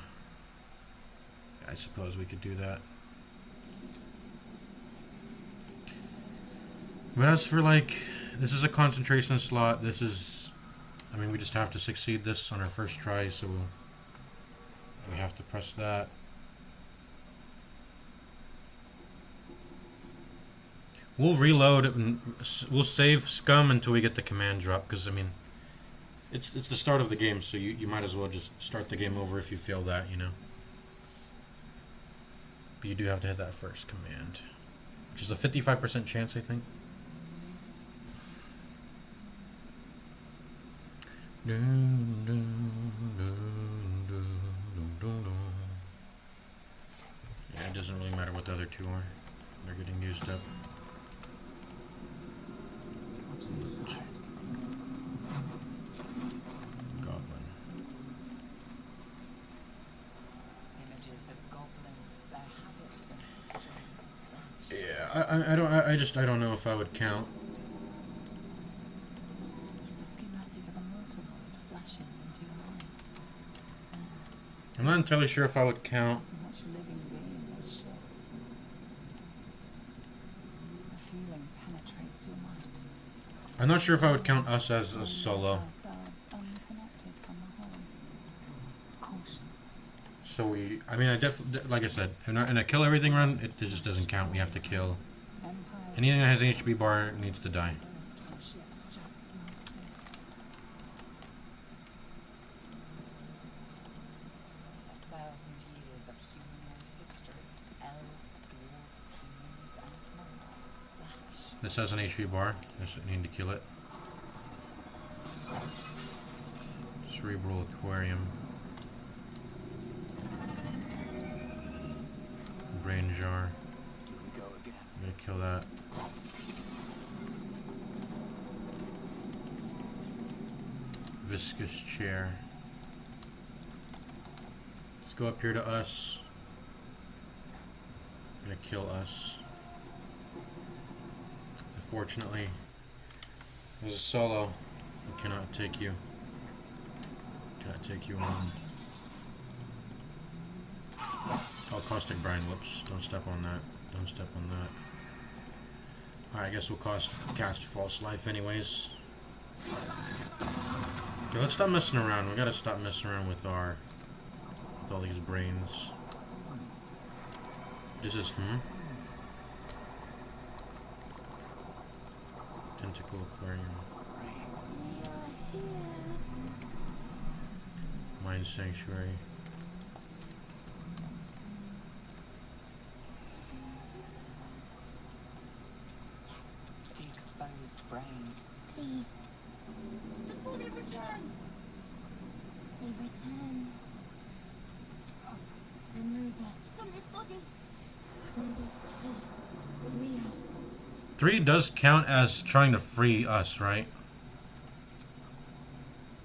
Speaker 1: suppose we could do that. But as for like, this is a concentration slot. This is, I mean, we just have to succeed this on our first try, so we have to press that. We'll reload it and we'll save scum until we get the command drop, because I mean, it's the start of the game, so you might as well just start the game over if you fail that, you know. But you do have to hit that first command, which is a 55% chance, I think. Yeah, it doesn't really matter what the other 2 are. They're getting used up. Goblin.
Speaker 3: Images of goblins, their habits and histories.
Speaker 1: I don't know if I would count.
Speaker 3: The schematic of a nautiloid flashes into your mind.
Speaker 1: I'm not entirely sure if I would count.
Speaker 3: As much living being as ship. A feeling penetrates your mind.
Speaker 1: I'm not sure if I would count us as a solo.
Speaker 3: Ourselves unconnected from the whole. Caution.
Speaker 1: So I mean, I definitely, like I said, in a kill everything run, it just doesn't count. We have to kill.
Speaker 3: Empires
Speaker 1: Anything that has an HP bar needs to die.
Speaker 3: burst by ships just like this. A 1,000 years of humanoid history. Elves, dwarves, humans, and more. Flash.
Speaker 1: This has an HP bar. Just need to kill it. Cerebral aquarium. Brain jar.
Speaker 4: Go again.
Speaker 1: I'm gonna kill that. Viscous chair. Let's go up here to us. I'm gonna kill us. Unfortunately, there's a solo. I cannot take you. Cannot take you on. Oh, caustic brine. Whoops. Don't step on that. Don't step on that. Alright, I guess we'll cast false life anyways. Okay, let's stop messing around. We gotta stop messing around with all these brains. This is Tentacle Aquarium. Mind Sanctuary.
Speaker 3: The exposed brain.
Speaker 4: Please. Before they return. They return. Remove us from this body. From this case. Free us.
Speaker 1: 3 does count as trying to free us, right?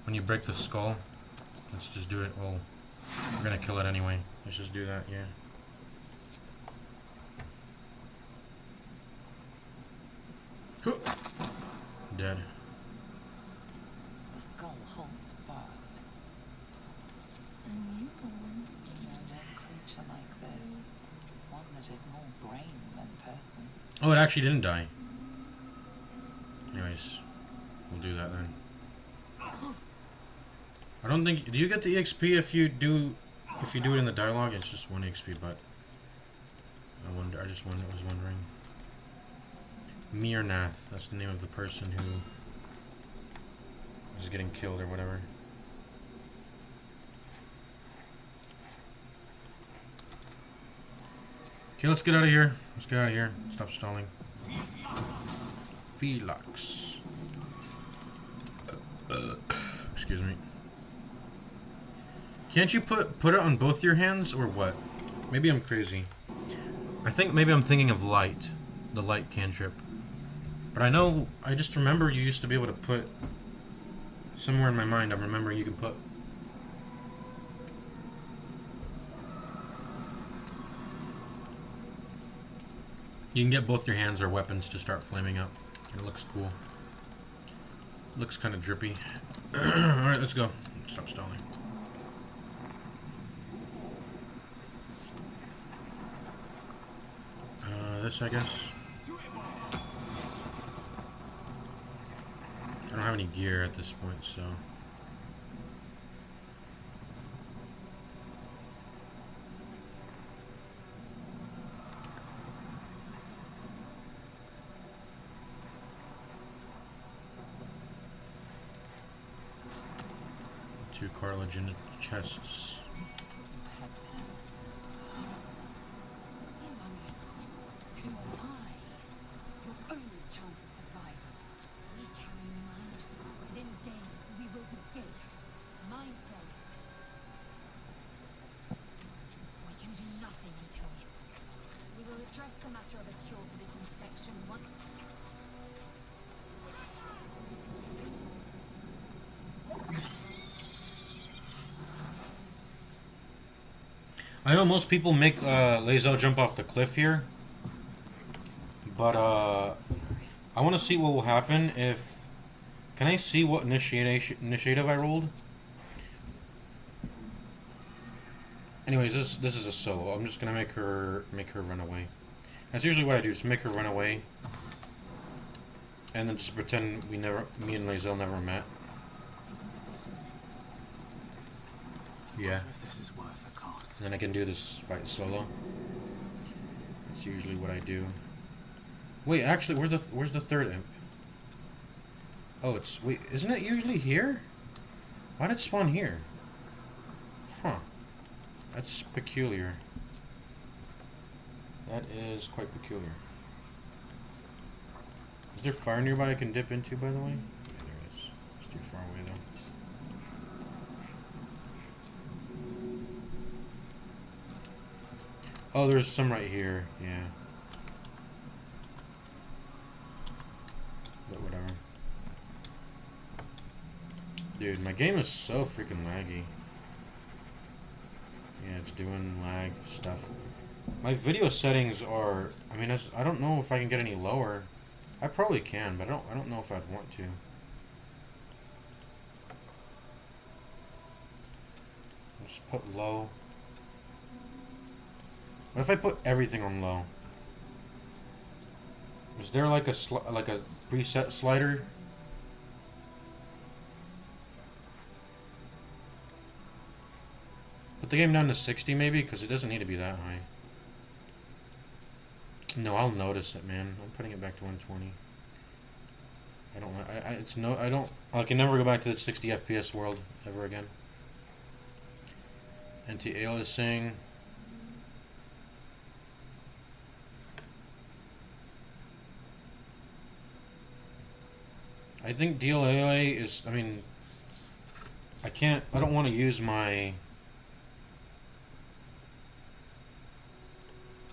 Speaker 1: When you break the skull. Let's just do it. Well, we're gonna kill it anyway. Let's just do that, yeah. Dead.
Speaker 3: The skull holds fast.
Speaker 4: A newborn.
Speaker 3: No creature like this. One that is more brain than person.
Speaker 1: Oh, it actually didn't die. Anyways, we'll do that then. I don't think. Do you get the XP if you do it in the dialogue? It's just 1 XP, but I wonder. I just was wondering. Mirnath. That's the name of the person who is getting killed or whatever. Okay, let's get out of here. Let's get out of here. Stop stalling. Felix. Excuse me. Can't you put it on both your hands or what? Maybe I'm crazy. I think maybe I'm thinking of light. The light cantrip. But I just remember you used to be able to put somewhere in my mind. I remember you can put. You can get both your hands or weapons to start flaming up. It looks cool. Looks kind of drippy. Alright, let's go. Stop stalling. This, I guess. I don't have any gear at this point, so. Two cartilage in the chests. I know most people make Lae'zel jump off the cliff here, but I want to see what will happen if. Can I see what initiative I rolled? Anyways, this is a solo. I'm just gonna make her run away. That's usually what I do. Just make her run away, and then just pretend me and Lae'zel never met. Yeah. Then I can do this fight solo. That's usually what I do. Wait, actually, where's the third imp? Oh, wait, isn't it usually here? Why did it spawn here? Huh. That's peculiar. That is quite peculiar. Is there fire nearby I can dip into, by the way? Yeah, there is. It's too far away, though. Oh, there's some right here, yeah. But whatever. Dude, my game is so freaking laggy. Yeah, it's doing lag stuff. My video settings are, I mean, I don't know if I can get any lower. I probably can, but I don't know if I'd want to. Just put low. What if I put everything on low? Is there like a preset slider? Put the game down to 60 maybe, because it doesn't need to be that high. No, I'll notice it, man. I'm putting it back to 120. I can never go back to the 60 FPS world ever again. Anti-aliasing. I think DLA is, I don't want to use my...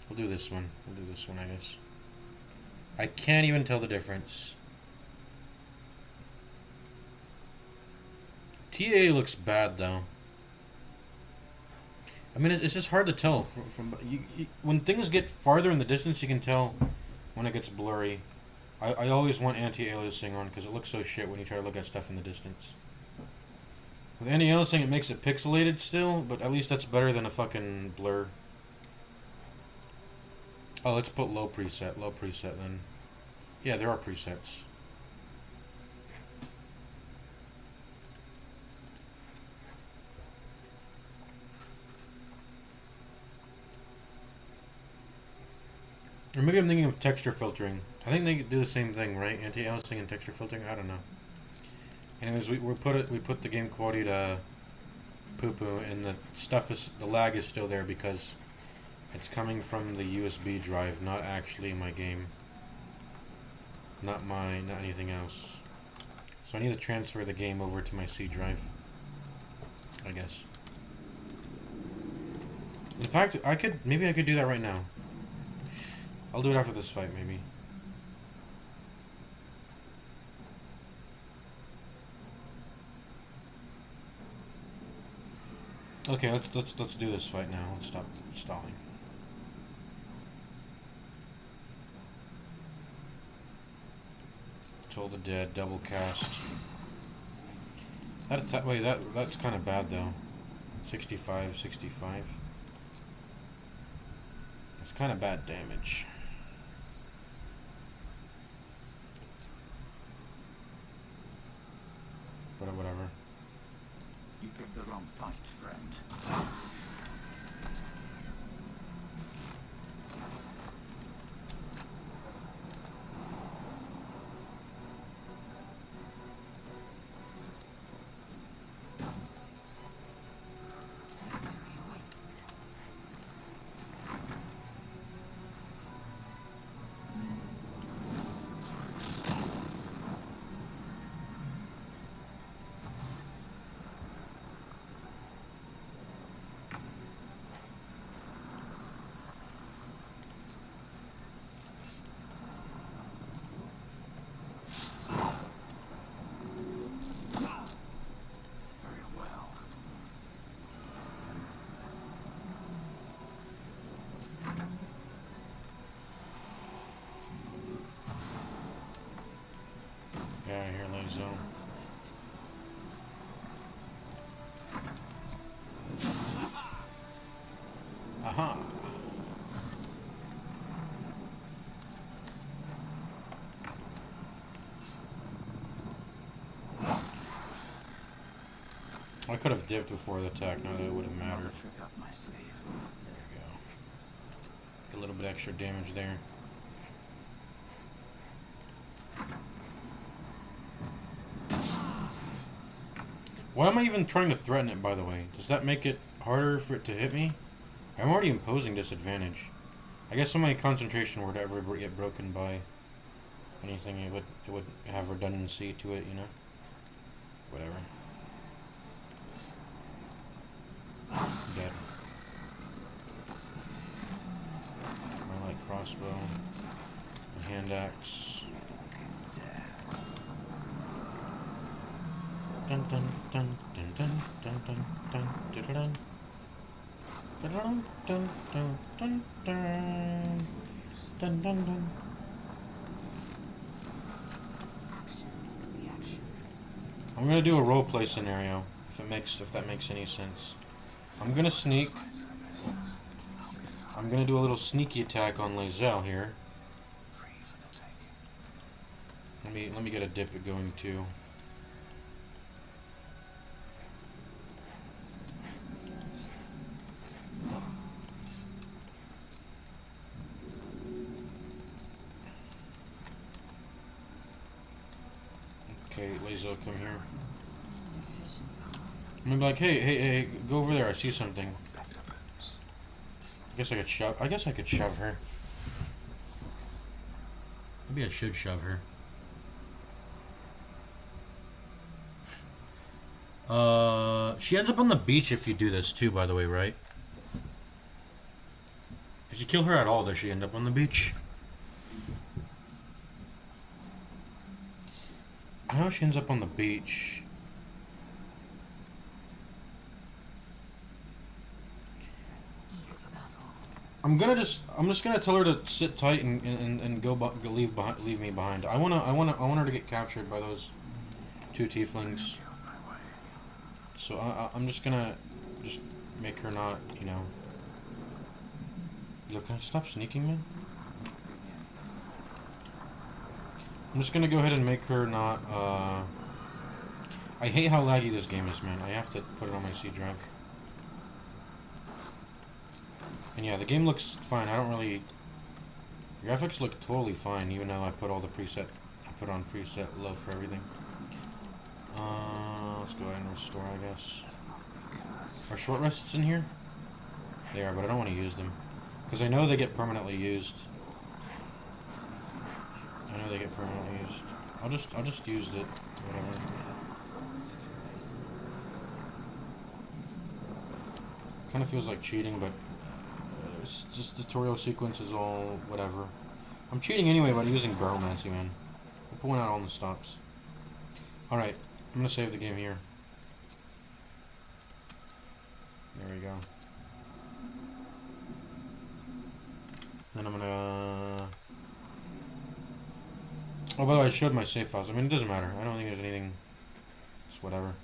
Speaker 1: We'll do this one. I guess. I can't even tell the difference. TA looks bad, though. I mean, it's just hard to tell. When things get farther in the distance, you can tell when it gets blurry. I always want anti-aliasing on because it looks so shit when you try to look at stuff in the distance. With anti-aliasing, it makes it pixelated still, but at least that's better than a fucking blur. Oh, let's put low preset then. Yeah, there are presets. Or maybe I'm thinking of texture filtering. I think they do the same thing, right? Anti-aliasing and texture filtering. I don't know. Anyways, we put the game quality to poo-poo, and the lag is still there because it's coming from the USB drive, not actually my game. Not anything else. So I need to transfer the game over to my C drive, I guess. In fact, maybe I could do that right now. I'll do it after this fight, maybe. Okay, let's do this fight now. Let's stop stalling. Toll the Dead, double cast. That's kind of bad though. 65. That's kind of bad damage. But whatever.
Speaker 5: You picked the wrong fight, friend.
Speaker 1: Yeah, here, Lazo. Aha! I could have dipped before the attack, now that it would have mattered.
Speaker 5: Trick up my sleeve.
Speaker 1: There we go. A little bit extra damage there. Why am I even trying to threaten it, by the way? Does that make it harder for it to hit me? I'm already imposing disadvantage. I guess if my concentration were to ever get broken by anything, it would have redundancy to it, you know? Whatever. Dead. My light crossbow. My hand axe. Dun dun dun dun dun dun dun dun dun dun dun dun dun dun dun dun dun. I'm gonna do a roleplay scenario if that makes any sense. I'm gonna sneak. I'm gonna do a little sneaky attack on Lae'zel here.
Speaker 5: Free for the taking.
Speaker 1: Let me get a dip going too. Okay, Lae'zel, come here. I'm gonna be like, hey, go over there. I see something. I guess I could shove her. Maybe I should shove her. She ends up on the beach if you do this too, by the way, right? If you kill her at all, does she end up on the beach? I know she ends up on the beach. I'm just gonna tell her to sit tight and leave me behind. I want her to get captured by those two tieflings. So I'm just gonna make her not, you know. Yo, can I stop sneaking, man? I'm just gonna go ahead and make her not. I hate how laggy this game is, man. I have to put it on my C drive. And yeah, the game looks fine. I don't really. Graphics look totally fine, even though I put on preset low for everything. Let's go ahead and restore, I guess. Are short rests in here? They are, but I don't want to use them. Because I know they get permanently used. I'll just use it. Whatever. Kind of feels like cheating, but it's just tutorial sequence is all whatever. I'm cheating anyway by using Baromancy, man. I'm pulling out all the stops. Alright, I'm gonna save the game here. There we go. Then I'm gonna... Oh, by the way, I showed my save files. I mean, it doesn't matter. I don't think there's anything... It's whatever.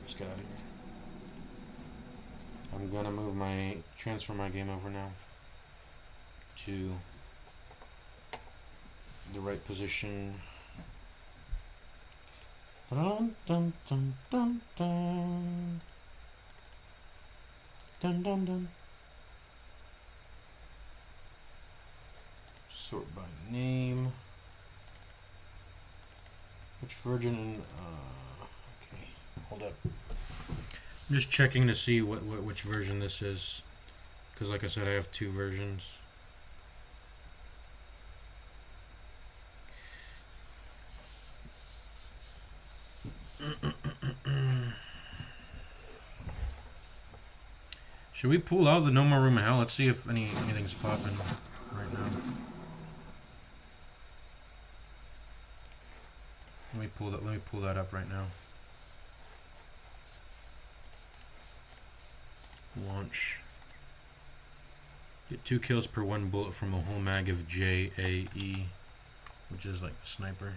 Speaker 1: Let's get out of here. I'm gonna transfer my game over now to the right position. Dun dun dun dun dun dun dun dun. Sort by name. Which version? Okay, hold up. I'm just checking to see which version this is, because like I said, I have two versions. Should we pull out the No More Room in Hell? Let's see if anything's popping right now. Let me pull that up right now. Launch. Get 2 kills per 1 bullet from a whole mag of JAE, which is like the sniper.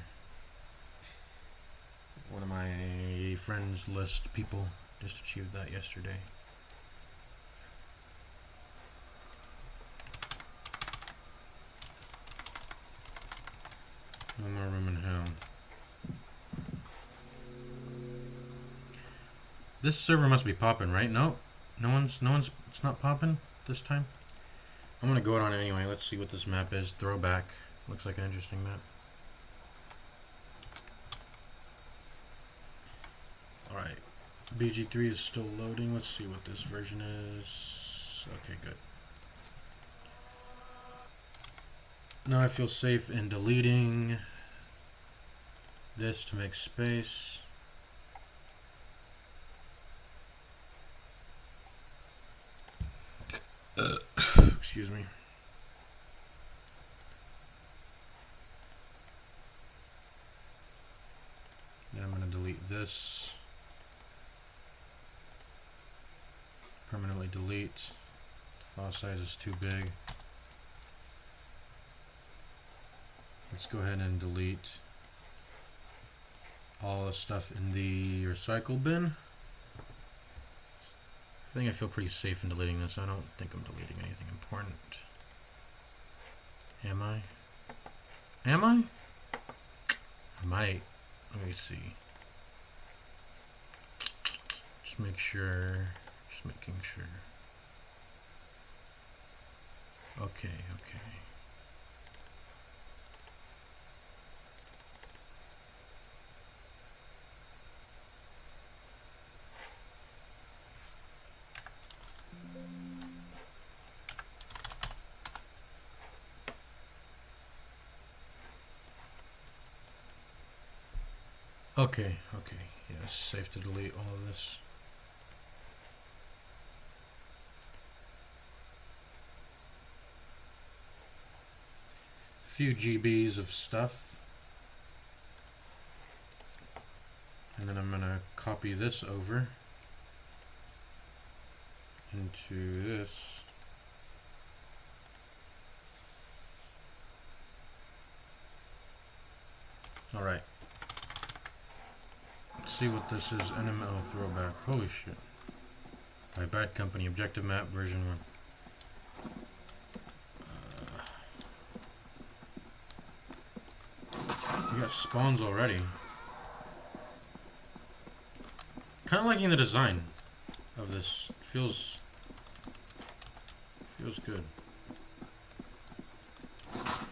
Speaker 1: One of my friends list people just achieved that yesterday. No More Room in Hell. This server must be popping, right? No one's, it's not popping this time. I'm gonna go on it anyway. Let's see what this map is. Throwback. Looks like an interesting map. Alright. BG3 is still loading. Let's see what this version is. Okay, good. Now I feel safe in deleting this to make space. Excuse me. Then I'm going to delete this. Permanently delete. The file size is too big. Let's go ahead and delete all the stuff in the recycle bin. I think I feel pretty safe in deleting this. I don't think I'm deleting anything important. Am I? Am I? I might. Let me see. Just make sure. Just making sure. Okay, okay. Okay, okay. Yes, safe to delete all of this. Few GBs of stuff. And then I'm gonna copy this over into this. All right. Let's see what this is. NML throwback. Holy shit. By Bad Company. Objective map version 1. We got spawns already. Kind of liking the design of this. Feels good.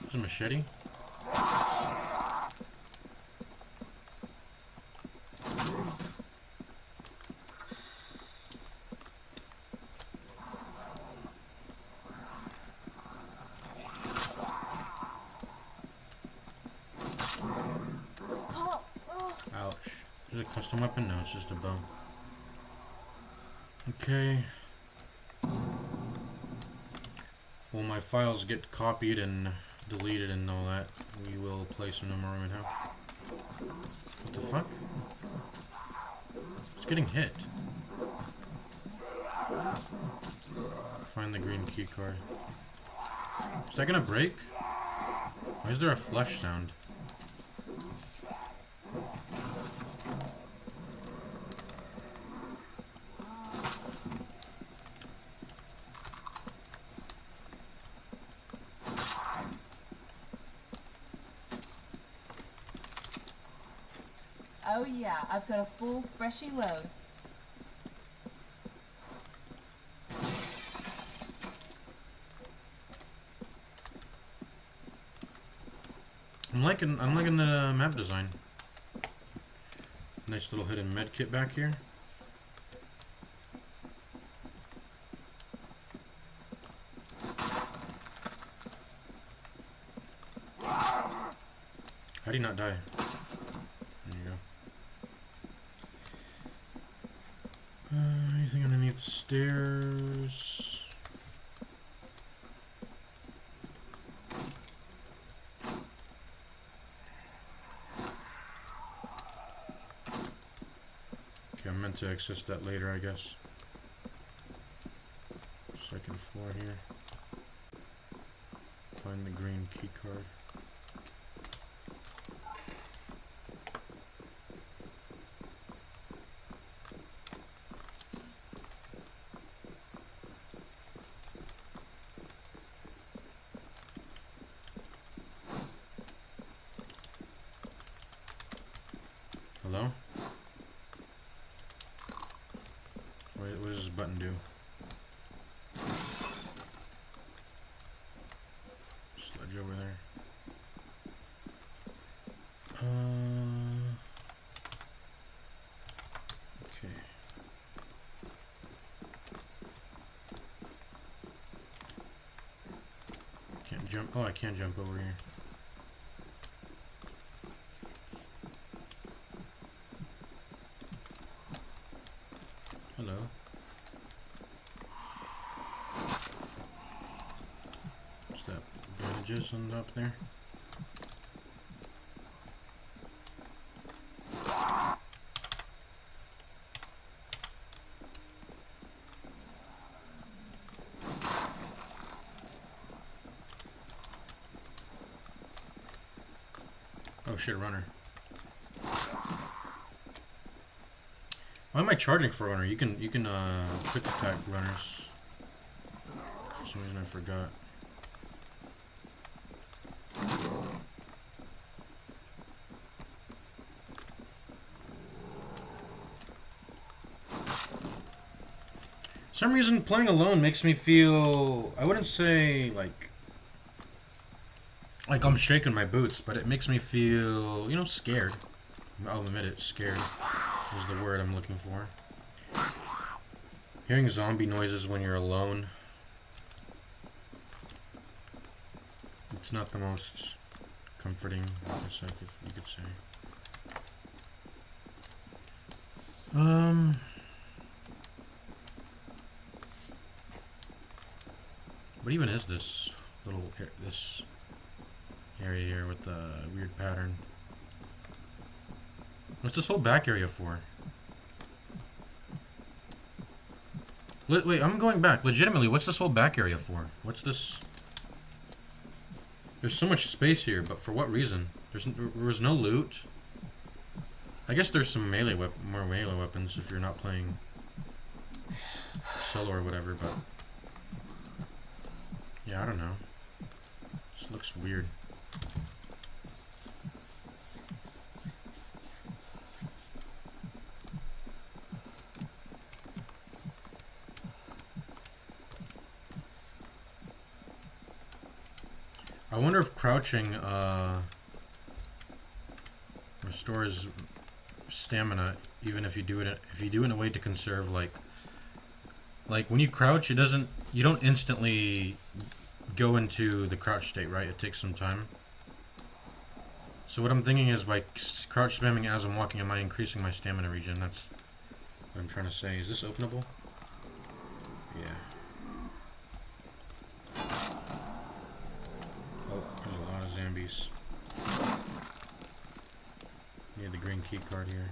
Speaker 1: There's a machete. Ouch. Is it a custom weapon? No, it's just a bow. Okay. Well, my files get copied and deleted and all that. We will play some No More Room in Hell. What the fuck? It's getting hit. Find the green key card. Is that gonna break? Why is there a flesh sound?
Speaker 6: Oh yeah, I've got a full freshy load.
Speaker 1: I'm liking the map design. Nice little hidden med kit back here. How do you not die? There you go. Anything underneath the stairs? Okay, I'm meant to access that later, I guess. Second floor here. Find the green key card. Hello? Wait, what does this button do? Sledge over there. Okay. Can't jump. Oh, I can jump over here. Hello. What's that? Bandages on up there? Oh shit, runner. Why am I charging for runner? You can quick attack runners. For some reason I forgot. For some reason playing alone makes me feel, I wouldn't say like I'm shaking my boots, but it makes me feel, you know, scared. I'll admit it, scared is the word I'm looking for. Hearing zombie noises when you're alone, it's not the most comforting, I guess you could say. What even is this this area here with the weird pattern? What's this whole back area for? Wait, I'm going back. Legitimately, what's this whole back area for? What's this? There's so much space here, but for what reason? There was no loot. I guess there's some more melee weapons if you're not playing solo or whatever, but yeah, I don't know. This looks weird. I wonder if crouching restores stamina, even if you do it in a way to conserve, like when you crouch, you don't instantly go into the crouch state, right? It takes some time. So what I'm thinking is by crouch spamming as I'm walking, am I increasing my stamina regen? That's what I'm trying to say. Is this openable? Yeah. Oh, there's a lot of zombies. Need the green key card here.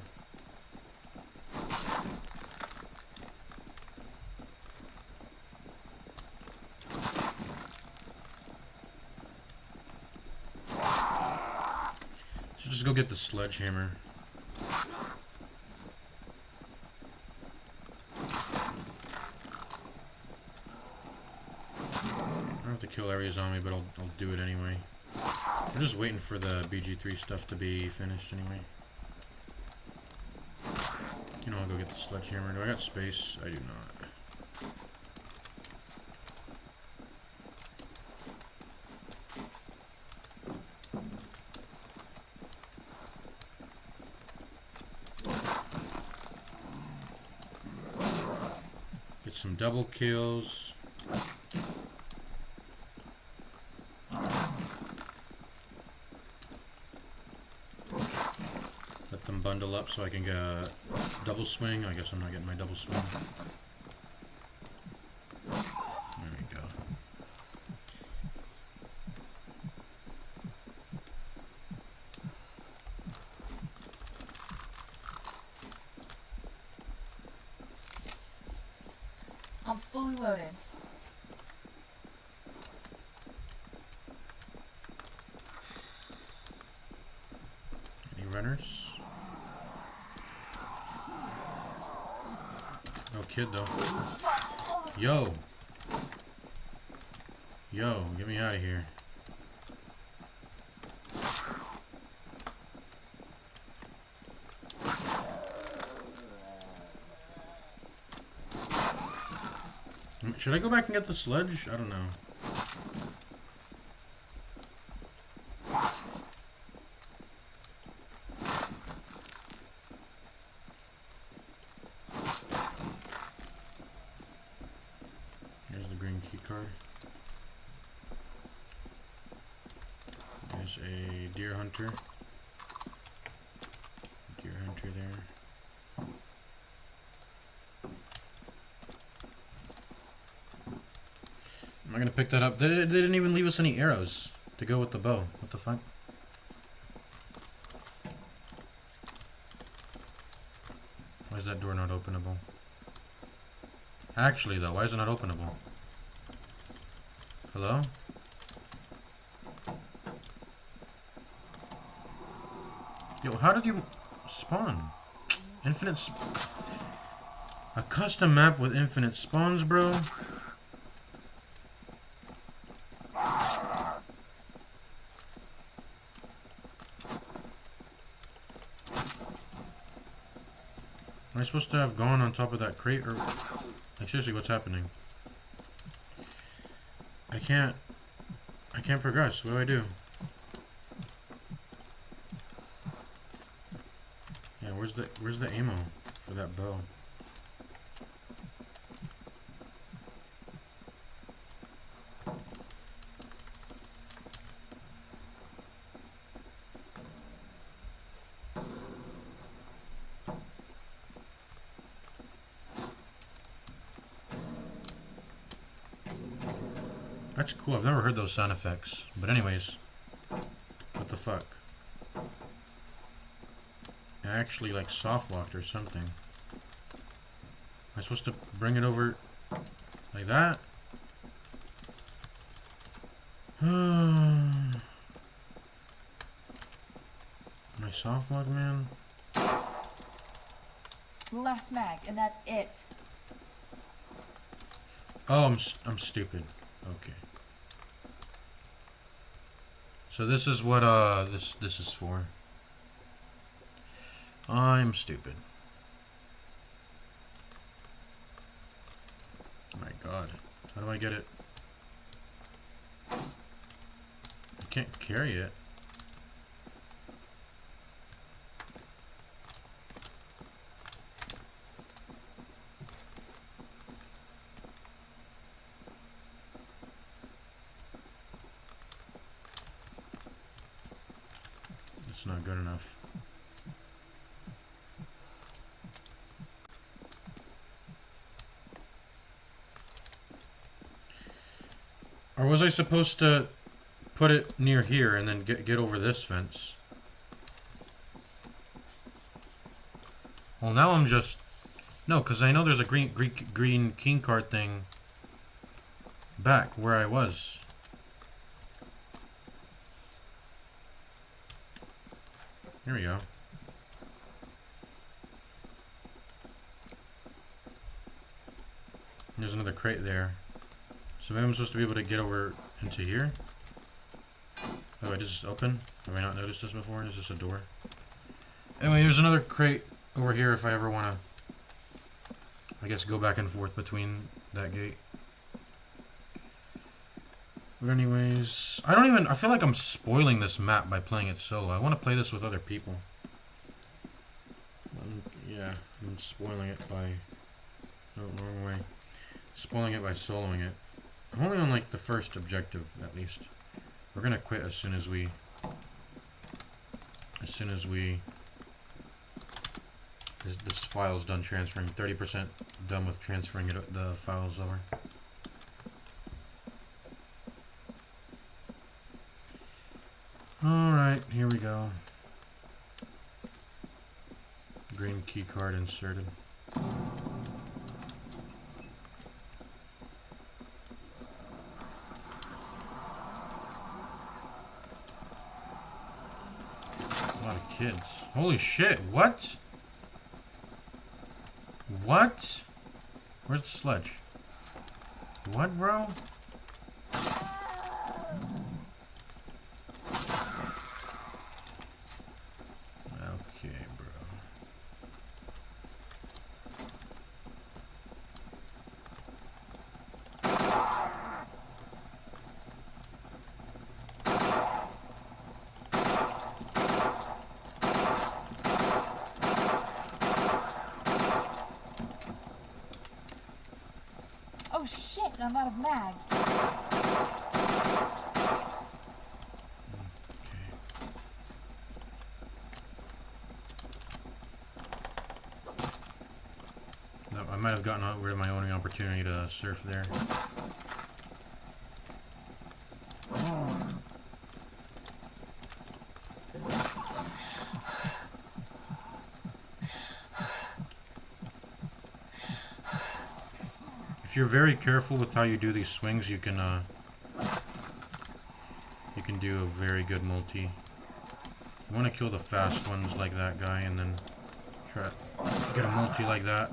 Speaker 1: So just go get the sledgehammer. I don't have to kill every zombie, but I'll do it anyway. I'm just waiting for the BG3 stuff to be finished anyway. You know, I'll go get the sledgehammer. Do I got space? I do not. Get some double kills. Let them bundle up so I can get a double swing. I guess I'm not getting my double swing. There we go.
Speaker 6: I'm fully loaded.
Speaker 1: Any runners? No kid though. Yo! Yo, get me out of here. Should I go back and get the sledge? I don't know. Here's the green key card. There's a deer hunter. Deer hunter there. Am I gonna pick that up? They didn't even leave us any arrows to go with the bow. What the fuck? Why is that door not openable? Actually though, why is it not openable? Hello? Yo, how did you spawn? Infinite A custom map with infinite spawns, bro? Am I supposed to have gone on top of that crate, or... Like, seriously, what's happening? I can't progress. What do I do? Yeah, where's the ammo for that bow? That's cool. I've never heard those sound effects. But anyways, what the fuck? I actually like soft locked or something. Am I supposed to bring it over like that? My soft lock, man.
Speaker 6: Last mag, and that's it.
Speaker 1: Oh, I'm stupid. Okay. So this is what this is for. I'm stupid. Oh my god. How do I get it? I can't carry it. It's not good enough. Or was I supposed to put it near here and then get over this fence? Well, now I'm just... No, because I know there's a green king card thing back where I was. Here we go. There's another crate there. So maybe I'm supposed to be able to get over into here? Oh, I just open? Have I not noticed this before? Is this a door? Anyway, there's another crate over here if I ever want to, I guess, go back and forth between that gate. But anyways, I feel like I'm spoiling this map by playing it solo. I want to play this with other people. Yeah, I'm spoiling it by, no, wrong way. Spoiling it by soloing it. I'm only on like the first objective at least. We're gonna quit as soon as we this file's done transferring. 30% done with transferring the files over. Alright, here we go. Green key card inserted. A lot of kids. Holy shit, what? What? Where's the sledge? What, bro? Okay, bro.
Speaker 6: Oh shit, I'm out of mags. I might have gotten rid of my only opportunity to surf there. If you're very careful with how you do these swings, you can do a very good multi. You want to kill the fast ones like that guy, and then try to get a multi like that.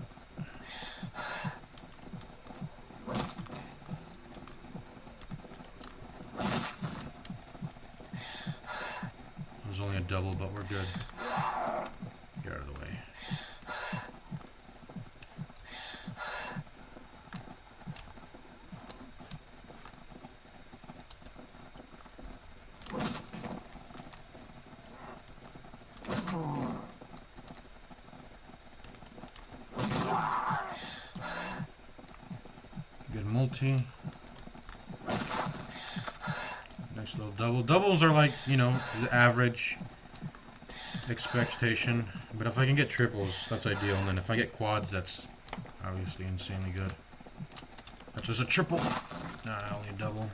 Speaker 6: It was only a double, but we're good. Get out of the way. Good multi. Nice little double. Doubles are like, you know, the average expectation. But if I can get triples, that's ideal. And then if I get quads, that's obviously insanely good. That's just a triple. Nah, only a double.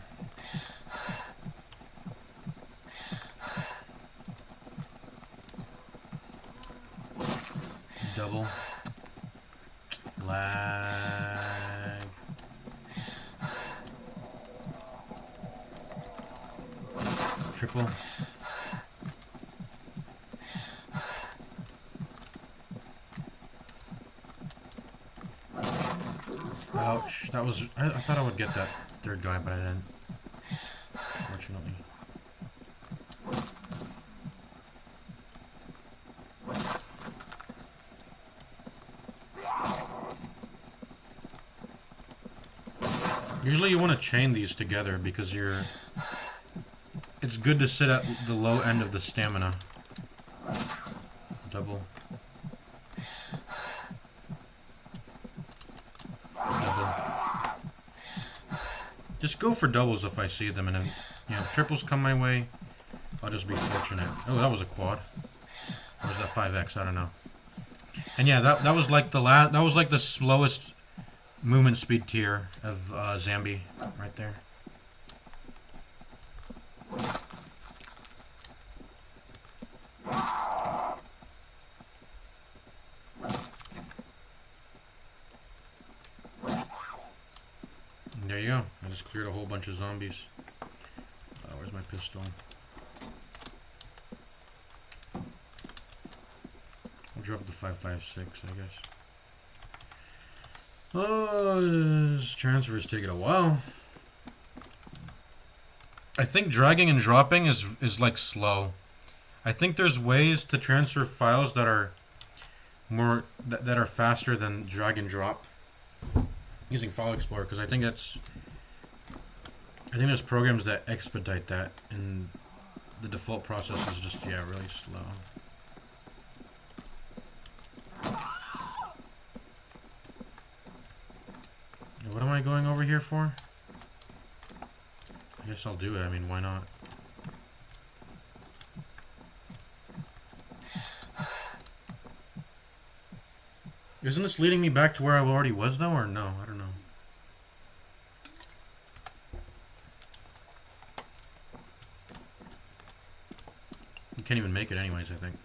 Speaker 6: Double. Lag. Triple. Ouch. That was... I thought I would get that third guy, but I didn't. Fortunately. Usually you want to chain these together because you're... It's good to sit at the low end of the stamina. Double. Double. Just go for doubles if I see them, and if, you know, if triples come my way, I'll just be fortunate. Oh, that was a quad. Or was that 5x? I don't know. And yeah, that was like the that was like the slowest movement speed tier of Zambi right there. And there you go. I just cleared a whole bunch of zombies. Where's my pistol? I'll drop the 5.56, I guess. Oh, this transfer is taking a while. I think dragging and dropping is like slow. I think there's ways to transfer files that are more that are faster than drag and drop using File Explorer, because I think there's programs that expedite that, and the default process is just, yeah, really slow. What am I going over here for? I guess I'll do it. I mean, why not? Isn't this leading me back to where I already was, though, or no? I don't know. You can't even make it anyways, I think.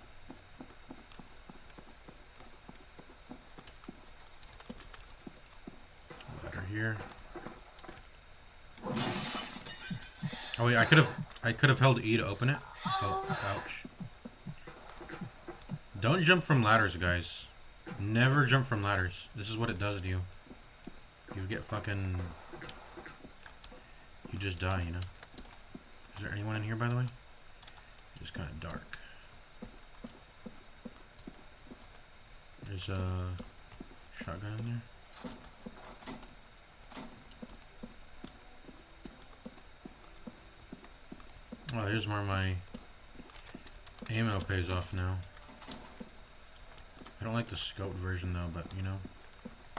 Speaker 6: Ladder here. Oh wait, I could have held E to open it. Oh, ouch. Don't jump from ladders, guys. Never jump from ladders. This is what it does to you. You get fucking... You just die, you know? Is there anyone in here, by the way? It's kind of dark. There's a shotgun in there. Oh, here's where my ammo pays off now. I don't like the scoped version though, but you know,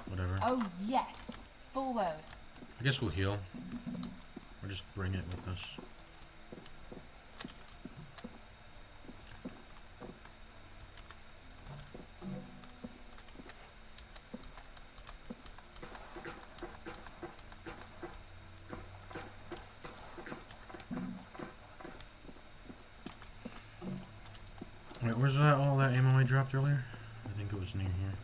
Speaker 6: whatever.
Speaker 3: Oh yes, full load.
Speaker 6: I guess we'll heal. Or just bring it with us. Wait, where's that, all that ammo I dropped earlier? I think it was near here.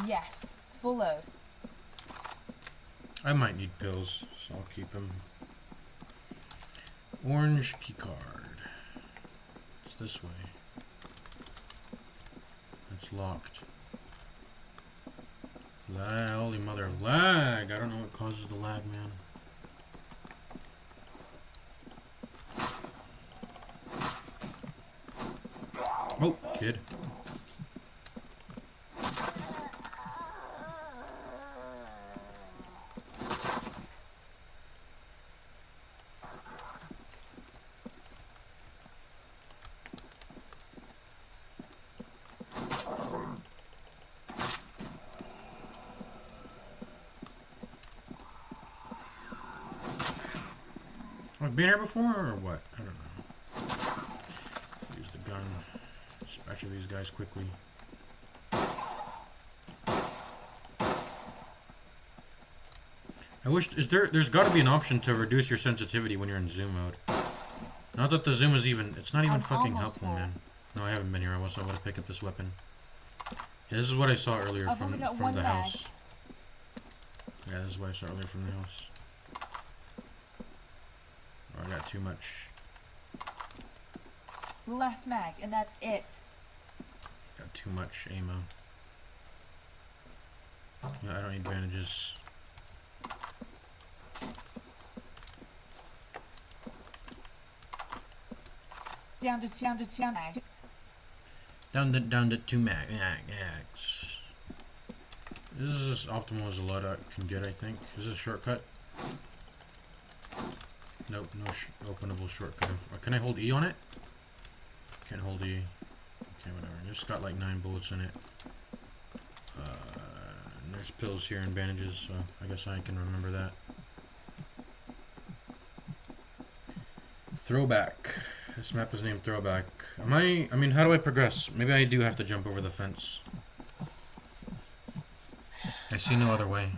Speaker 3: Yes, full load.
Speaker 6: I might need pills, so I'll keep them. Orange key card. It's this way. It's locked. Lag, holy mother of lag. I don't know what causes the lag, man. Oh, kid. I've been here before or what? I don't know. Use the gun. Dispatch these guys quickly. I wish there's got to be an option to reduce your sensitivity when you're in zoom mode. Not that the zoom is even, it's not even fucking helpful, man. No, I haven't been here. I was able to pick up this weapon. Yeah, this is what I saw earlier from the house. Yeah, this is what I saw earlier from the house. Oh, I got too much.
Speaker 7: Last mag, and that's it.
Speaker 6: Got too much ammo. Yeah, I don't need bandages.
Speaker 7: Down to two mags.
Speaker 6: Down to 2 mags. This is as optimal as a loadout can get, I think. Is this a shortcut? Nope, no openable shortcut. Can I hold E on it? Can't hold E. Okay, whatever. Just got like 9 bullets in it. And there's pills here and bandages, so I guess I can remember that. Throwback. This map is named Throwback. I mean, how do I progress? Maybe I do have to jump over the fence. I see no other way.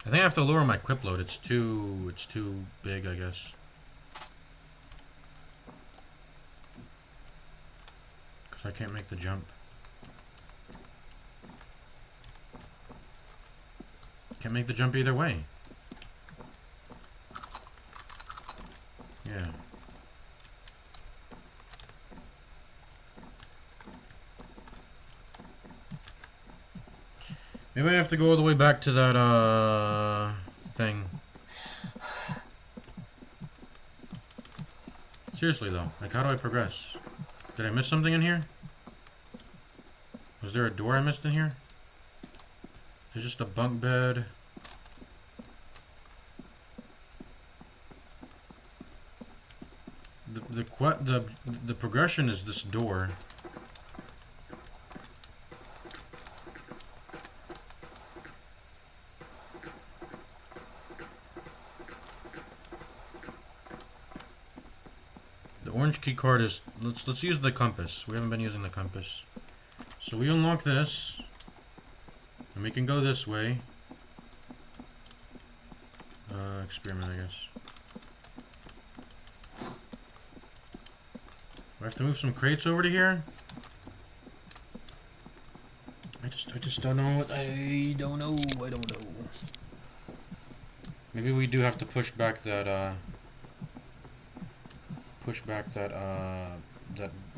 Speaker 6: I think I have to lower my clip load. It's too big, I guess. Because I can't make the jump. Can't make the jump either way. Yeah. Maybe I have to go all the way back to that, thing. Seriously, though. Like, how do I progress? Did I miss something in here? Was there a door I missed in here? There's just a bunk bed. The progression is this door. The orange key card is let's use the compass. We haven't been using the compass. So we unlock this. And we can go this way. Experiment, I guess. Do I have to move some crates over to here? I just don't know what I don't know. Maybe we do have to push back that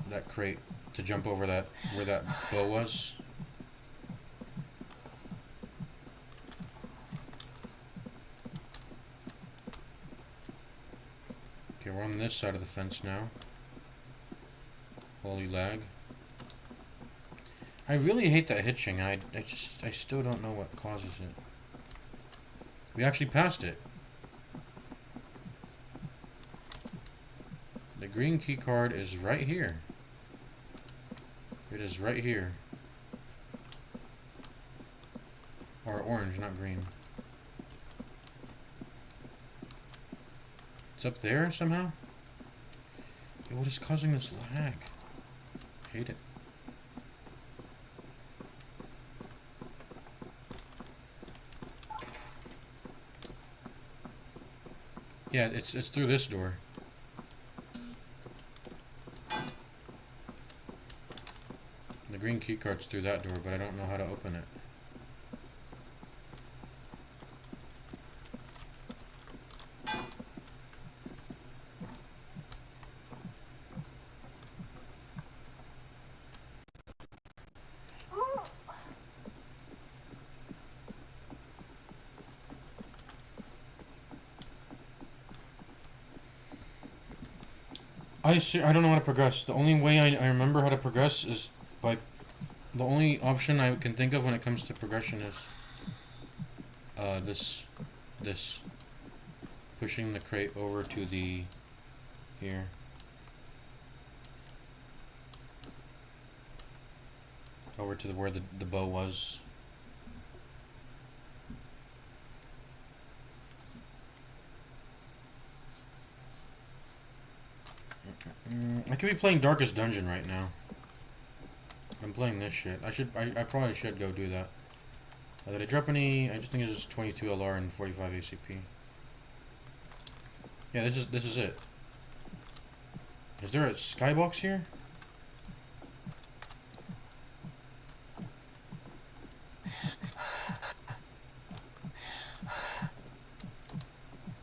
Speaker 6: that crate to jump over that where that bow was. Okay, we're on this side of the fence now. Holy lag. I really hate that hitching. I still don't know what causes it. We actually passed it. The green key card is right here. It is right here. Or orange, not green. It's up there somehow? Yo, what is causing this lag? Hate it. Yeah, it's through this door. The green key card's through that door, but I don't know how to open it.
Speaker 1: I don't know how to progress. The only way I remember how to progress is by the only option I can think of when it comes to progression is this pushing the crate over to the here. Over to where the bow was. I could be playing Darkest Dungeon right now. I'm playing this shit. I probably should go do that. Did I drop any? I just think it's just 22 LR and 45 ACP. Yeah, this is it. Is there a skybox here?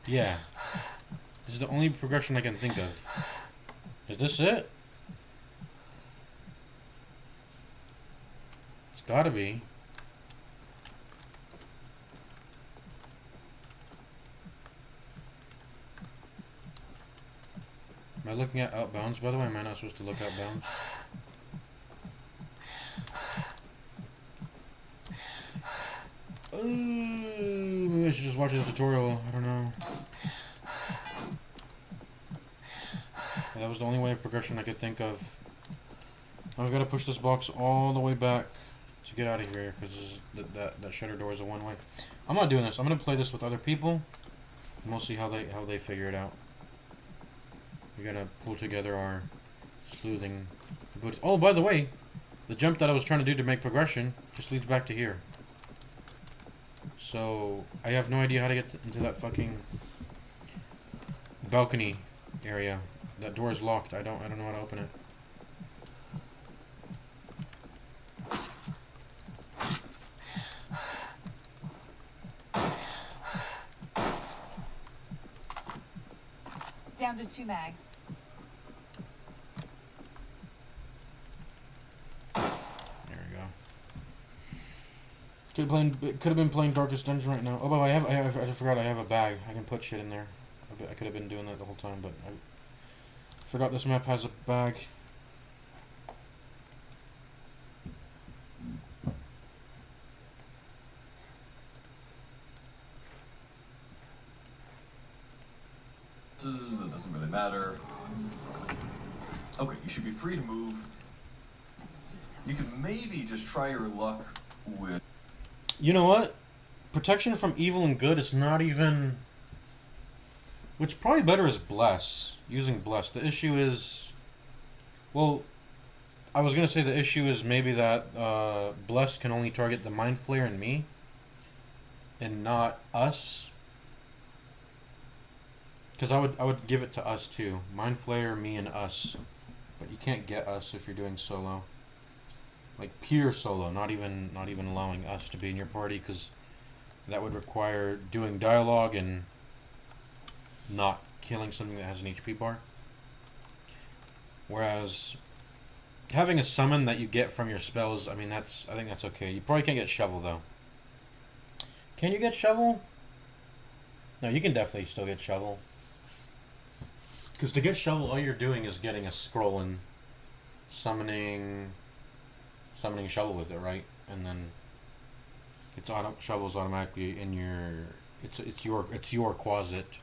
Speaker 1: Yeah. This is the only progression I can think of. Is this it? It's gotta be. Am I looking at outbounds, by the way? Am I not supposed to look outbounds? Maybe I should just watch the tutorial. I don't know. That was the only way of progression I could think of. I've got to push this box all the way back to get out of here because that shutter door is a one-way. I'm not doing this. I'm gonna play this with other people, and we'll see how they figure it out. We gotta pull together our sleuthing boots. Oh, by the way, the jump that I was trying to do to make progression just leads back to here. So I have no idea how to get into that fucking balcony area. That door is locked. I don't know how to open it.
Speaker 7: Down to 2 mags.
Speaker 1: There we go. Could have been playing Darkest Dungeon right now. Oh, but I forgot I have a bag. I can put shit in there. I could have been doing that the whole time, but I forgot this map has a bag.
Speaker 2: It doesn't really matter. Okay, you should be free to move. You could maybe just try your luck with...
Speaker 1: You know what? Protection from evil and good is not even... What's probably better is Bless. Using Bless. The issue is... Well, I was going to say the issue is maybe that Bless can only target the Mind Flayer and me. And not us. Because I would give it to us too. Mind Flayer, me, and us. But you can't get us if you're doing solo. Like pure solo, not even allowing us to be in your party, because that would require doing dialogue and not killing something that has an HP bar. Whereas having a summon that you get from your spells, I mean I think that's okay. You probably can't get Shovel though. Can you get Shovel? No, you can definitely still get Shovel. Because to get Shovel, all you're doing is getting a scroll and summoning Shovel with it, right? And then Shovel's automatically in your it's your closet.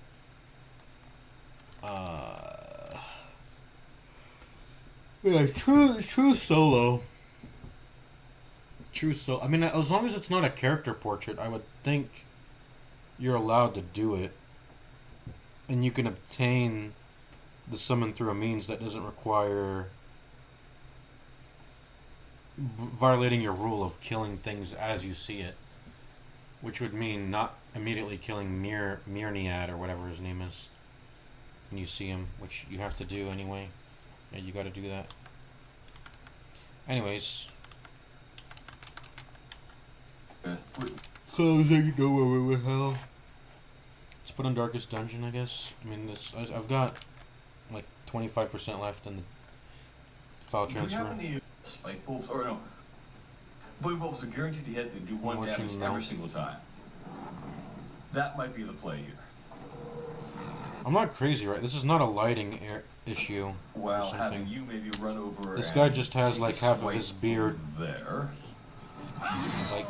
Speaker 1: Yeah, true solo. True solo. I mean, as long as it's not a character portrait, I would think you're allowed to do it, and you can obtain the summon through a means that doesn't require violating your rule of killing things as you see it, which would mean not immediately killing Mirniad or whatever his name is when you see him, which you have to do anyway. Yeah, you got to do that. Anyways, so I was like, no, what the hell? Let's put on Darkest Dungeon, I guess. I mean, I've got like 25% left in the file transfer.
Speaker 2: Do you have any spike bulbs? Or no, blue bulbs are guaranteed to hit and do one damage every single time. That might be the play here.
Speaker 1: I'm not crazy, right? This is not a lighting issue. or
Speaker 2: While
Speaker 1: something.
Speaker 2: having you maybe run over.
Speaker 1: This
Speaker 2: and
Speaker 1: guy just has,
Speaker 2: take
Speaker 1: like,
Speaker 2: a
Speaker 1: half of
Speaker 2: swipe
Speaker 1: his beard.
Speaker 2: there.
Speaker 1: Like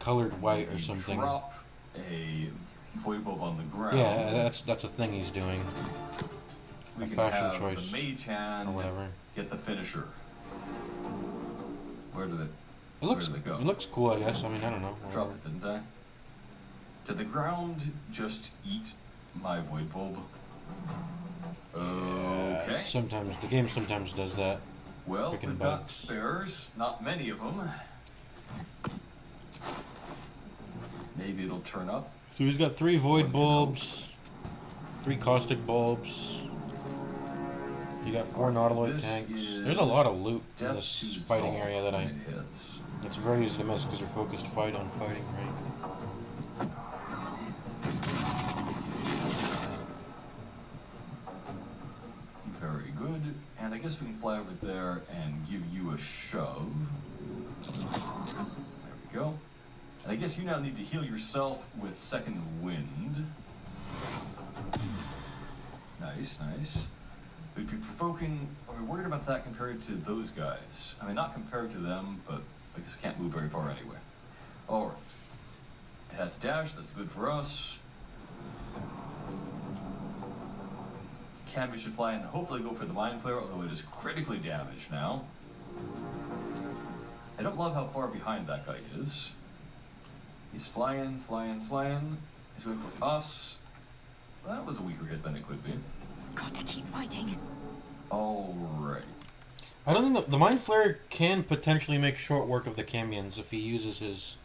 Speaker 1: colored white or
Speaker 2: You
Speaker 1: something.
Speaker 2: drop a void bulb on the ground.
Speaker 1: Yeah, that's a thing he's doing.
Speaker 2: we
Speaker 1: a
Speaker 2: can
Speaker 1: fashion
Speaker 2: have
Speaker 1: choice
Speaker 2: the mage hand
Speaker 1: or whatever.
Speaker 2: get the finisher. Where did it?
Speaker 1: It looks
Speaker 2: Where did it go?
Speaker 1: it looks cool, I guess. I mean, I don't know.
Speaker 2: Drop it, didn't I? Did the ground just eat my void bulb? Okay.
Speaker 1: Sometimes the game sometimes does that.
Speaker 2: Well,
Speaker 1: Freaking
Speaker 2: we've got
Speaker 1: bugs.
Speaker 2: spares. Not many of them. Maybe it'll turn up.
Speaker 1: So he's got 3 void bulbs, 3 caustic bulbs. You got 4 nautiloid
Speaker 2: This
Speaker 1: tanks.
Speaker 2: is
Speaker 1: There's a lot of loot in
Speaker 2: Death
Speaker 1: this
Speaker 2: to
Speaker 1: fighting
Speaker 2: Zol
Speaker 1: area that
Speaker 2: when it hits.
Speaker 1: it's very easy to miss because you're focused fight on fighting, right?
Speaker 2: Very good. And I guess we can fly over there and give you a shove. There we go. And I guess you now need to heal yourself with second wind. Nice, nice. We'd be provoking. Are we worried about that compared to those guys? I mean, not compared to them, but I guess we can't move very far anyway. Alright. It has dash, that's good for us. Canvas should fly and hopefully go for the mind flare, although it is critically damaged now. I don't love how far behind that guy is. He's flying, flying, flying. He's waiting for us. That was a weaker hit than it could be.
Speaker 4: Got to keep fighting.
Speaker 2: Alright.
Speaker 1: I don't think the mind flare can potentially make short work of the Camions if he uses his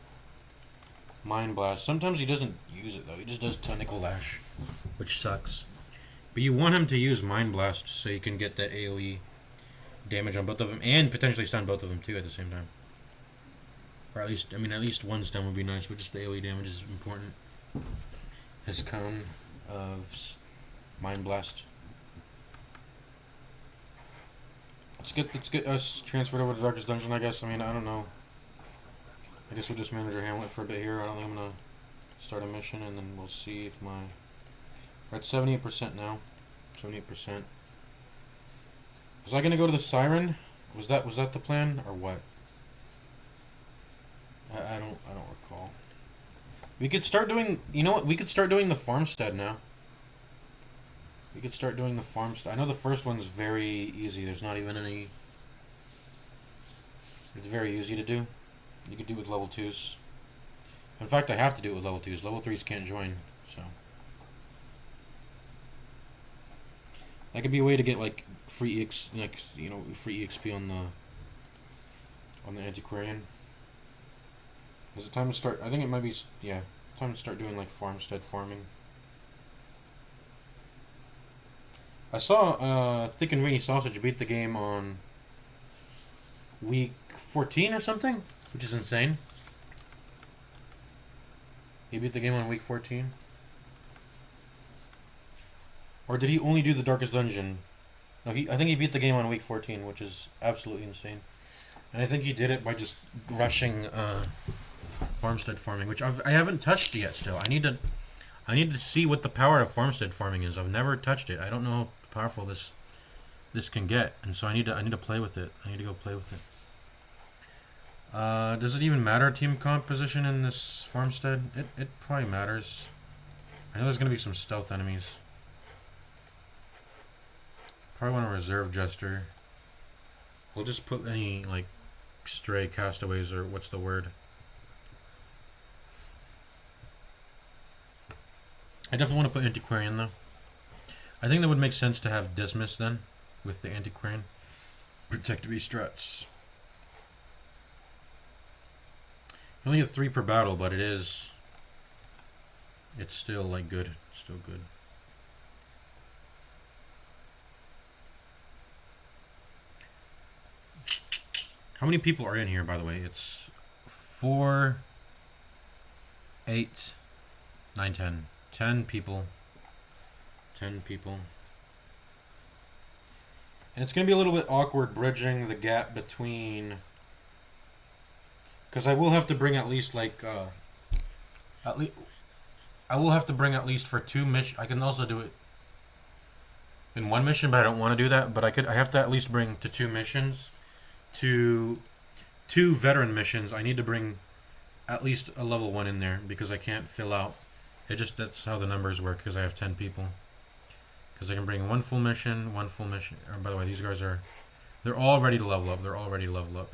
Speaker 1: mind blast. Sometimes he doesn't use it though. He just does tentacle lash, which sucks. But you want him to use mind blast so you can get that AOE damage on both of them and potentially stun both of them too at the same time. Or at least, I mean, at least one stun would be nice, but just the AOE damage is important. His cone of mind blast. Let's get us transferred over to Darkest Dungeon, I guess. I mean, I don't know. I guess we'll just manage our Hamlet for a bit here. I don't think I'm gonna start a mission, and then we'll see if my... We're at 78% now. 78%. Was I gonna go to the Siren? Was that the plan, or what? I don't recall. We could start doing... You know what? We could start doing the farmstead now. We could start doing the farmstead. I know the first one's very easy. There's not even any... It's very easy to do. You could do it with level 2s. In fact, I have to do it with level 2s. Level 3s can't join, so... That could be a way to get, like, free free EXP on the antiquarian. Is it time to start? I think it might be, yeah, time to start doing, like, farmstead farming. I saw Thick and Rainy Sausage beat the game on week 14 or something, which is insane. He beat the game on week 14. Or did he only do the Darkest Dungeon? No, I think he beat the game on week 14, which is absolutely insane. And I think he did it by just rushing farmstead farming, which I haven't touched yet still. I need to see what the power of farmstead farming is. I've never touched it. I don't know how powerful this can get, and so I need to play with it. I need to go play with it. Does it even matter team composition in this farmstead? It probably matters. I know there's gonna be some stealth enemies. Probably want to reserve Jester. We'll just put any, like, stray castaways, or what's the word? I definitely want to put Antiquarian, though. I think that would make sense to have Dismiss, then, with the Antiquarian. Protect B struts. You only get 3 per battle, but it's still, like, good. It's still good. How many people are in here, by the way? It's 4, 8, 9, 10. 10 people. 10 people. And it's going to be a little bit awkward bridging the gap between... Because I will have to bring at least, like, I will have to bring at least for 2 missions. I can also do it
Speaker 6: in one mission, but I don't want to do that. But I have to at least bring to 2 missions, to 2 veteran missions. I need to bring at least a level 1 in there because I can't fill out. That's how the numbers work because I have 10 people. Because I can bring one full mission. Or by the way, these guys they're all ready to level up. They're all ready to level up.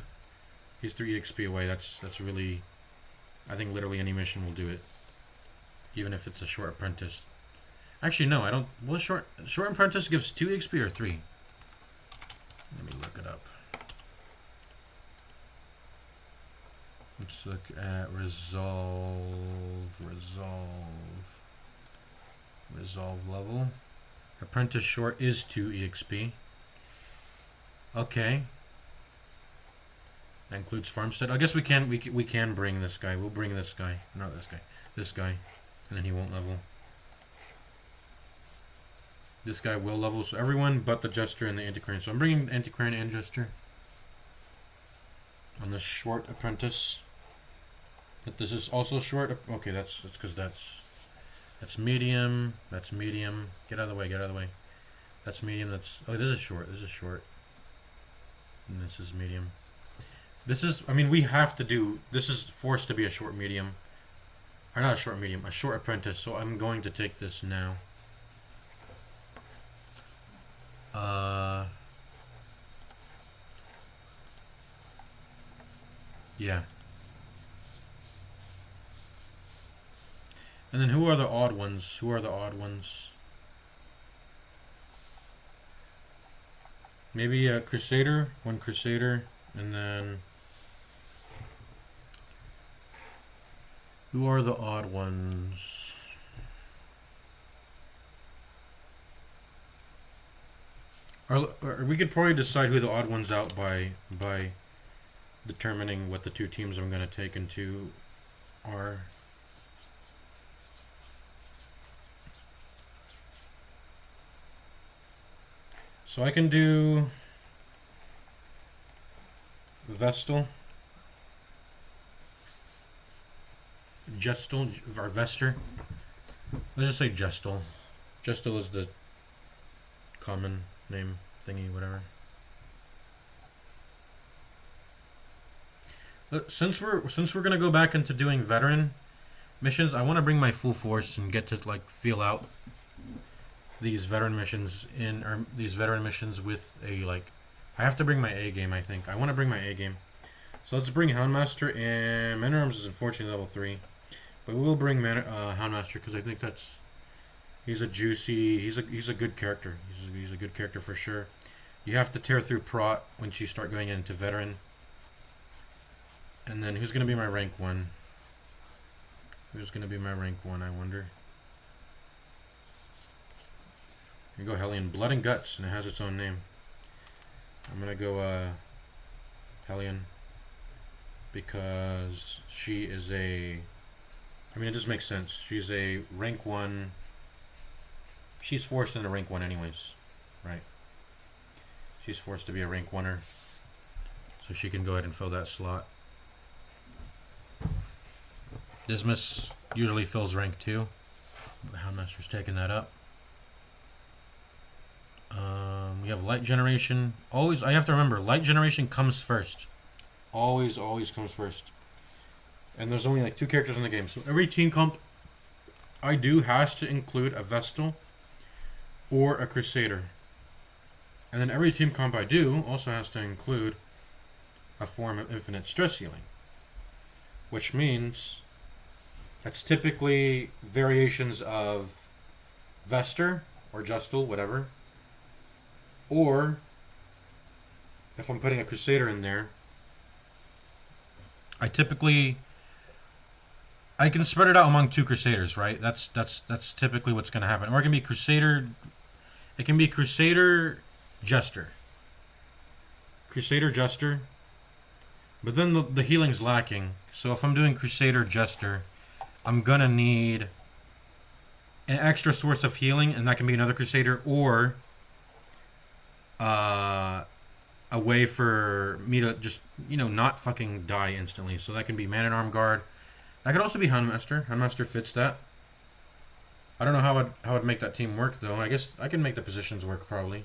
Speaker 6: He's 3 EXP away. That's really, I think literally any mission will do it. Even if it's a short apprentice. Actually, no, I don't. Well, short apprentice gives 2 EXP or 3. Let me look it up. Let's look at resolve level. Apprentice short is 2 EXP. Okay. That includes farmstead. I guess we can bring this guy. We'll bring this guy. Not this guy. This guy. And then he won't level. This guy will level, so everyone but the Jester and the Antiquarian. So I'm bringing Antiquarian and Jester on this short apprentice. But this is also short. Okay, that's because that's medium. That's medium. Get out of the way. Get out of the way. That's medium. This is short. This is short. And this is medium. This is. I mean, we have to do. This is forced to be a short medium. Or not a short medium. A short apprentice. So I'm going to take this now. Yeah. And then who are the odd ones? Who are the odd ones? Maybe a Crusader, 1 Crusader, and then who are the odd ones? Or we could probably decide who the odd ones out by determining what the 2 teams I'm going to take into are. So I can do Vestal, Gestal, or Vester. Let's just say Gestal. Gestal is the common name thingy, whatever. Since we're gonna go back into doing veteran missions, I want to bring my full force and get to like feel out these veteran missions with a like. I have to bring my A game. I think I want to bring my A game. So let's bring Houndmaster, and Man at Arms is unfortunately level 3, but we will bring Houndmaster because I think he's a juicy. He's a good character. He's a good character for sure. You have to tear through Prot once you start going into veteran. And then who's going to be my rank 1? Who's going to be my rank 1, I wonder? Here you go, Hellion. Blood and Guts, and it has its own name. I'm going to go Hellion. Because she is a... I mean, it just makes sense. She's a rank 1... She's forced into rank 1 anyways. Right? She's forced to be a rank 1er. So she can go ahead and fill that slot. Dismas usually fills rank 2. But Houndmaster's taking that up. We have Light Generation. Always, I have to remember, Light Generation comes first. Always comes first. And there's only like 2 characters in the game. So every team comp I do has to include a Vestal or a Crusader. And then every team comp I do also has to include a form of infinite stress healing. Which means that's typically variations of Vester or Justal, whatever. Or if I'm putting a Crusader in there, I can spread it out among 2 Crusaders, right? That's typically what's going to happen. Or it can be Crusader. It can be Crusader Jester. Crusader Jester. But then the healing's lacking. So if I'm doing Crusader Jester, I'm gonna need an extra source of healing, and that can be another Crusader, or a way for me to just, not fucking die instantly. So that can be Man at Arm Guard. That could also be Houndmaster. Houndmaster fits that. I don't know how I'd make that team work though. I guess I can make the positions work probably.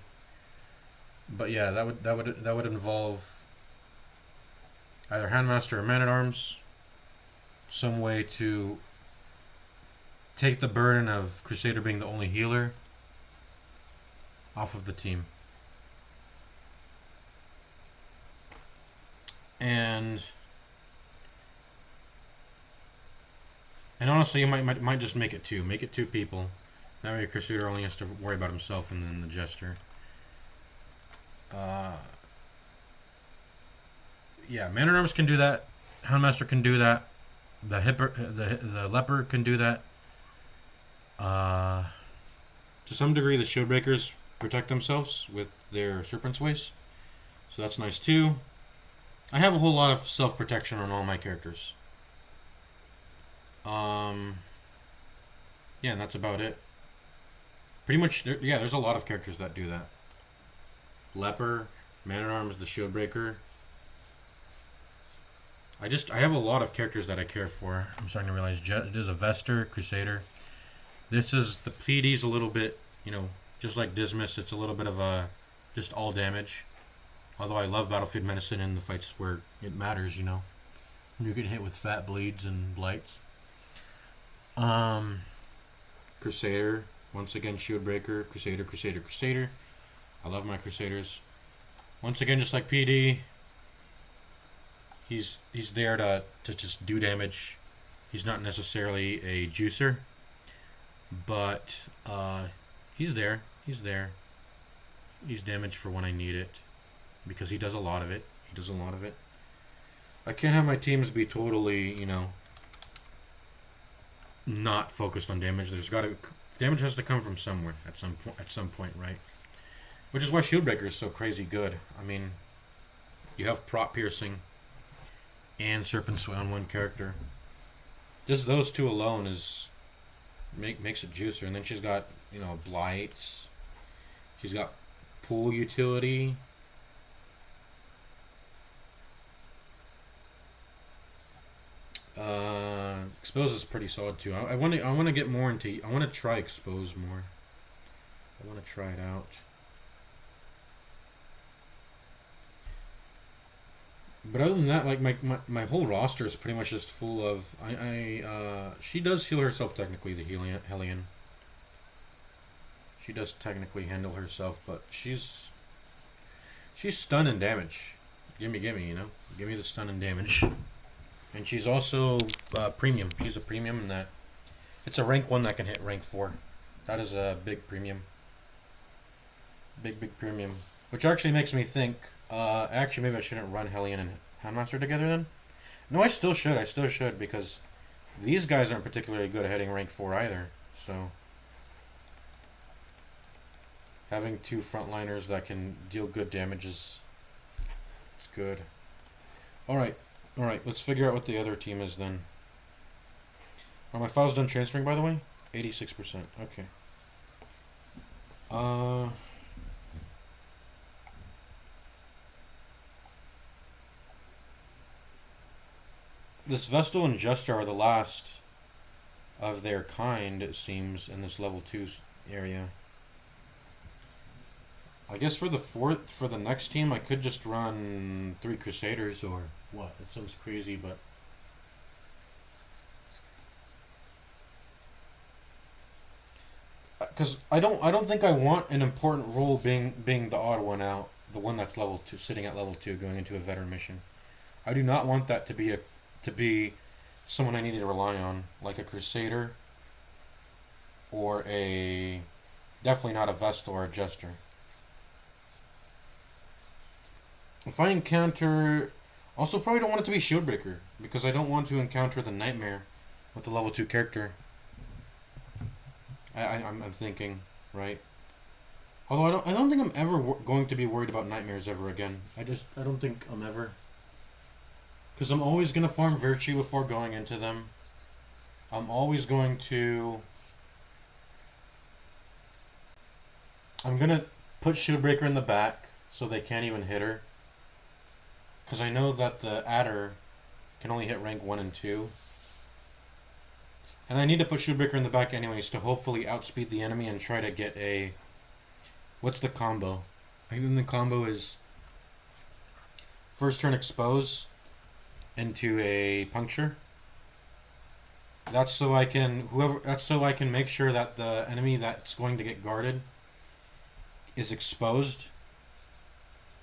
Speaker 6: But yeah, that would involve either Handmaster or Man at Arms. Some way to take the burden of Crusader being the only healer off of the team. And honestly, you might just make it two. Make it two people. That way, Crusader only has to worry about himself and then the Jester. Yeah, Man at Arms can do that. Houndmaster can do that. The Leper can do that. To some degree, the Shieldbreakers protect themselves with their Serpent's Waste, so that's nice too. I have a whole lot of self-protection on all my characters. Yeah, and that's about it. Pretty much, there's a lot of characters that do that. Leper, Man at Arms, the Shieldbreaker. I have a lot of characters that I care for. I'm starting to realize there's a Vester, Crusader. This is the PD's a little bit, just like Dismas. It's a little bit of a just all damage. Although I love Battlefield Medicine in the fights where it matters, You get hit with fat bleeds and blights. Crusader, once again Shieldbreaker, Crusader. I love my Crusaders. Once again, just like PD, he's there to just do damage. He's not necessarily a juicer, but he's there. He's damage for when I need it, because he does a lot of it. I can't have my teams be totally, not focused on damage. Damage has to come from somewhere at some point, right? Which is why Shieldbreaker is so crazy good. I mean, you have prop piercing and Serpent Sway on one character. Just those two alone makes it juicer. And then she's got, blights. She's got pool utility. Expose is pretty solid too. I want to get more into. I want to try expose more. I want to try it out. But other than that, like my whole roster is pretty much just full of. She does heal herself technically, the Hellion. She does technically handle herself, but she's stun and damage. Gimme, Give me the stun and damage. And she's also premium. She's a premium in that it's a rank 1 that can hit rank 4. That is a big premium. Big premium. Which actually makes me think, actually maybe I shouldn't run Hellion and Handmaster together then. No, I still should, because these guys aren't particularly good at hitting rank 4 either. So having two frontliners that can deal good damage is good. Alright, let's figure out what the other team is then. Are my files done transferring, by the way? 86%. Okay. This Vestal and Juster are the last of their kind, it seems, in this level 2 area. I guess for the next team, I could just run 3 Crusaders or what? That sounds crazy, but because I don't think I want an important role being the odd one out, the one that's level 2, sitting at level 2, going into a veteran mission. I do not want that to be someone I need to rely on, like a Crusader or definitely not a Vestal or a Jester. If I encounter... Also, probably don't want it to be Shieldbreaker, because I don't want to encounter the Nightmare with the level 2 character. I'm thinking, right? Although I don't think I'm ever going to be worried about Nightmares ever again. I don't think I'm ever... Because I'm always going to farm Virtue before going into them. I'm always going to... I'm going to put Shieldbreaker in the back so they can't even hit her. Because I know that the Adder can only hit rank 1 and 2.
Speaker 1: And I need to put Shieldbreaker in the back anyways to hopefully outspeed the enemy and try to get a... What's the combo? I think the combo is first turn expose into a puncture. That's so I can make sure that the enemy that's going to get guarded is exposed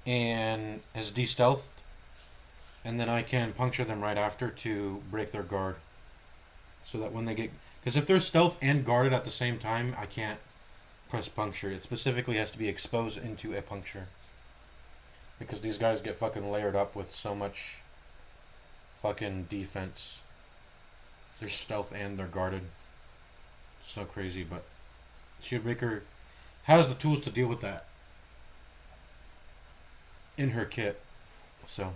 Speaker 1: and is de-stealthed, and then I can puncture them right after to break their guard. So that when they get... Because if they're stealth and guarded at the same time, I can't press puncture. It specifically has to be exposed into a puncture. Because these guys get fucking layered up with so much fucking defense. They're stealth and they're guarded. So crazy, but Shieldbreaker has the tools to deal with that in her kit. So,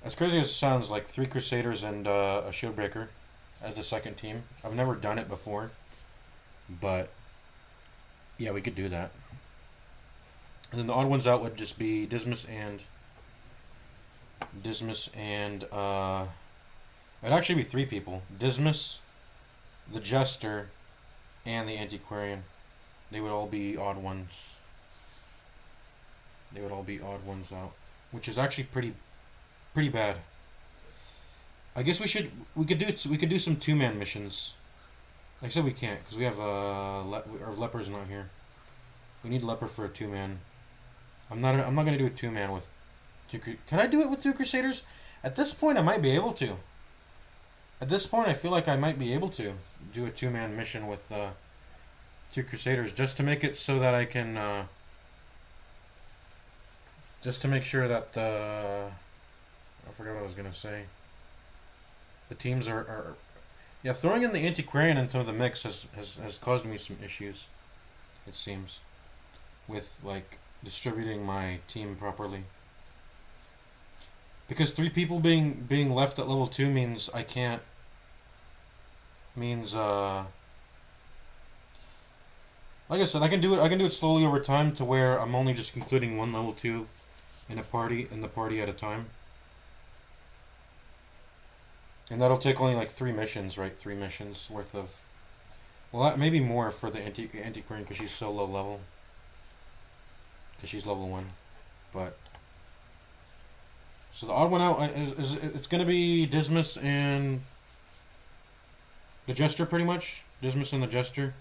Speaker 1: as crazy as it sounds, like 3 Crusaders and a Shieldbreaker as the second team. I've never done it before, but yeah, we could do that. And then the odd ones out would just be Dismas and it'd actually be 3 people. Dismas, the Jester, and the Antiquarian. They would all be odd ones. They would all be odd ones out, which is actually pretty bad. I guess we could do some 2-man missions. Like I said, we can't because we have our Leper's not here. We need Leper for a 2-man. I'm not gonna do a 2-man with 2. Can I do it with 2 Crusaders? At this point, I might be able to. At this point, I feel like I might be able to do a 2-man mission with 2 Crusaders just to make it so that I can just to make sure that I forgot what I was gonna say. The teams are yeah, throwing in the Antiquarian into the mix has caused me some issues, it seems, with like distributing my team properly. Because 3 people being left at level 2 means I can't like I said, I can do it slowly over time to where I'm only just including 1 level 2 in the party at a time. And that'll take only like 3 missions, right? 3 missions worth of... Well, that maybe more for the Antiquarian because she's so low level. Because she's level 1. But... So the odd one out is it's going to be Dismas and... the Jester, pretty much. Dismas and the Jester.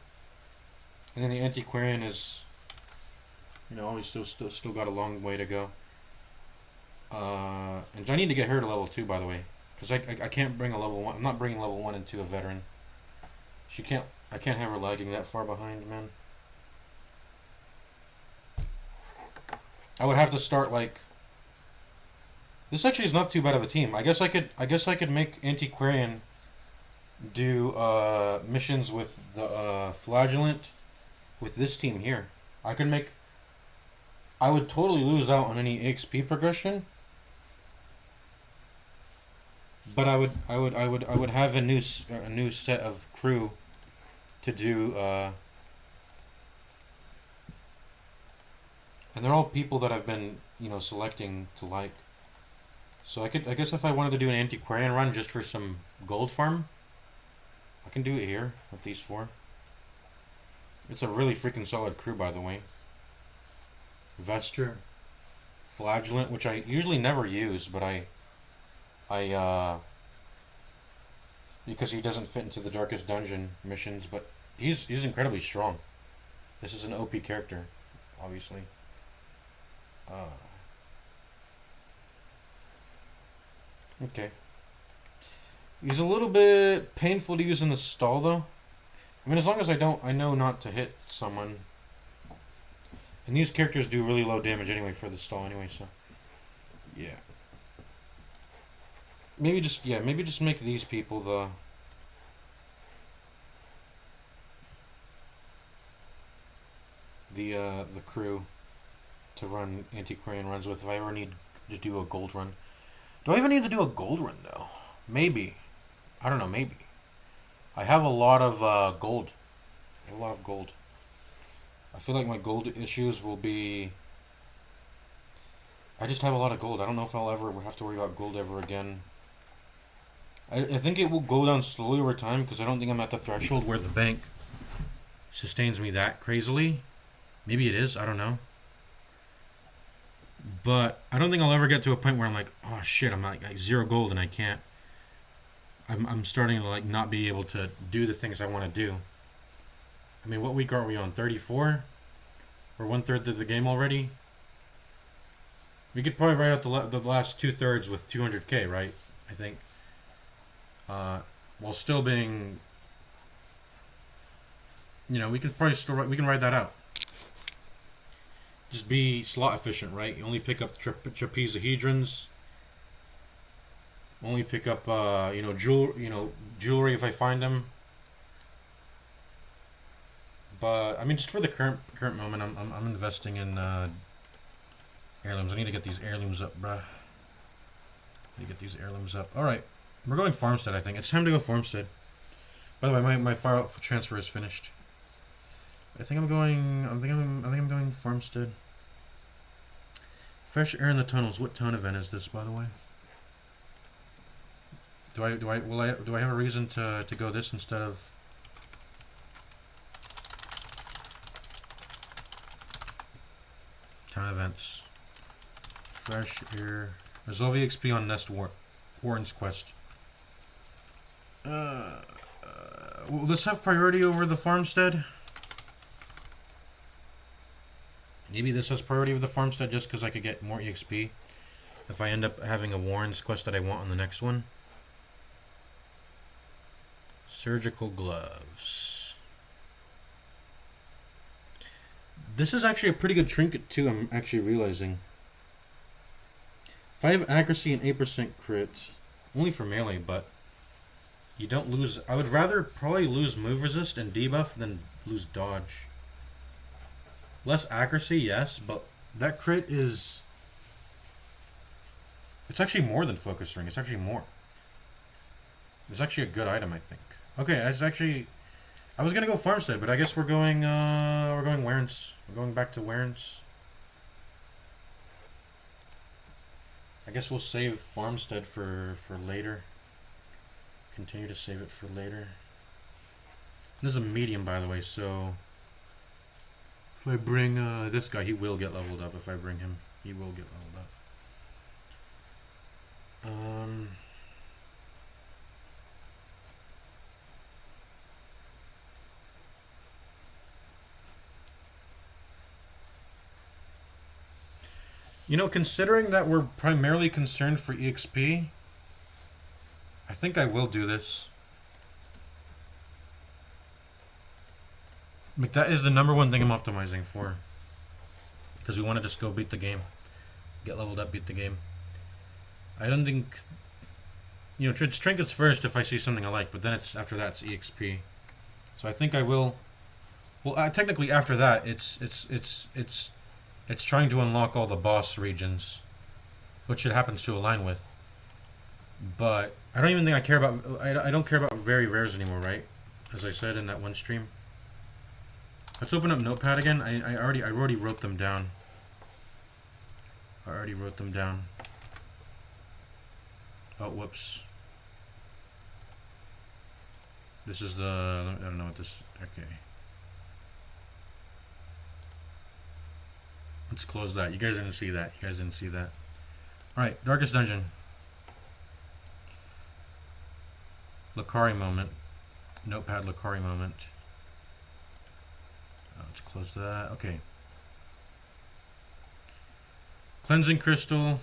Speaker 1: And then the Antiquarian is... You know, always still got a long way to go. And I need to get her to level 2, by the way. Because I can't bring a level 1. I'm not bringing level 1 into a veteran. I can't have her lagging that far behind, man. I would have to start like... This actually is not too bad of a team. I guess I could make Antiquarian do missions with the Flagellant with this team here. I would totally lose out on any XP progression. But I would have a new set of crew to do and they're all people that I've been, you know, selecting to like. So I guess if I wanted to do an Antiquarian run just for some gold farm, I can do it here with these 4. It's a really freaking solid crew, by the way. Vesture, Flagellant, which I usually never use, but I because he doesn't fit into the Darkest Dungeon missions, but he's incredibly strong. This is an OP character, obviously. Okay. He's a little bit painful to use in the stall, though. I mean, as long as I know not to hit someone. And these characters do really low damage anyway for the stall anyway, so... Yeah. Maybe just make these people the crew to run Antiquarian runs with if I ever need to do a gold run. Do I even need to do a gold run though? Maybe. I don't know, maybe. I have a lot of gold. I have a lot of gold. I feel like my gold issues will be... I just have a lot of gold. I don't know if I'll ever have to worry about gold ever again.
Speaker 6: I think it will go down slowly over time because I don't think I'm at the threshold where the bank sustains me that crazily. Maybe it is, I don't know. But I don't think I'll ever get to a point where I'm like, oh shit, I'm like 0 gold and I can't. I'm starting to like not be able to do the things I want to do. I mean, what week are we on? 34? We're 1/3 of the game already. We could probably write out the last 2/3 with 200k, right? I think. While still being, we could probably still we can write that out. Just be slot efficient, right? You only pick up trapezohedrons. Only pick up, jewelry if I find them. But I mean, just for the current moment, I'm investing in heirlooms. I need to get these heirlooms up, bruh. I need to get these heirlooms up. All right, we're going farmstead. I think it's time to go farmstead. By the way, my file transfer is finished. I think I'm going farmstead. Fresh air in the tunnels. What town event is this, by the way? Do I have a reason to go this instead of? Town events. Fresh air. Resolve EXP on Nest Warren's quest. Will this have priority over the farmstead? Maybe this has priority over the farmstead just because I could get more EXP if I end up having a Warren's quest that I want on the next one. Surgical gloves. This is actually a pretty good trinket too, I'm actually realizing. 5 accuracy and 8% crit. Only for melee, but you don't lose. I would rather probably lose move resist and debuff than lose dodge. Less accuracy, yes, but that crit is... It's actually more than focus ring. It's actually more. It's actually a good item, I think. Okay, it's actually... I was gonna go farmstead, but I guess we're going Warrens. We're going back to Warrens. I guess we'll save farmstead for later. Continue to save it for later. This is a medium, by the way, so if I bring this guy, he will get leveled up. If I bring him, he will get leveled up. Considering that we're primarily concerned for EXP, I think I will do this. Like, that is the #1 thing I'm optimizing for. Because we want to just go beat the game. Get leveled up, beat the game. I don't think... it's trinkets first if I see something I like, but then after that it's EXP. So I think I will... Well, technically after that, it's trying to unlock all the boss regions, which it happens to align with. But I don't even think I care about... I don't care about very rares anymore, right? As I said in that one stream. Let's open up Notepad again. I already wrote them down. I already wrote them down. Oh, whoops. This is the... I don't know what this... Okay. Let's close that. You guys didn't see that. You guys didn't see that. Alright, Darkest Dungeon. Lakari moment. Notepad Lakari moment. Let's close that. Okay. Cleansing Crystal.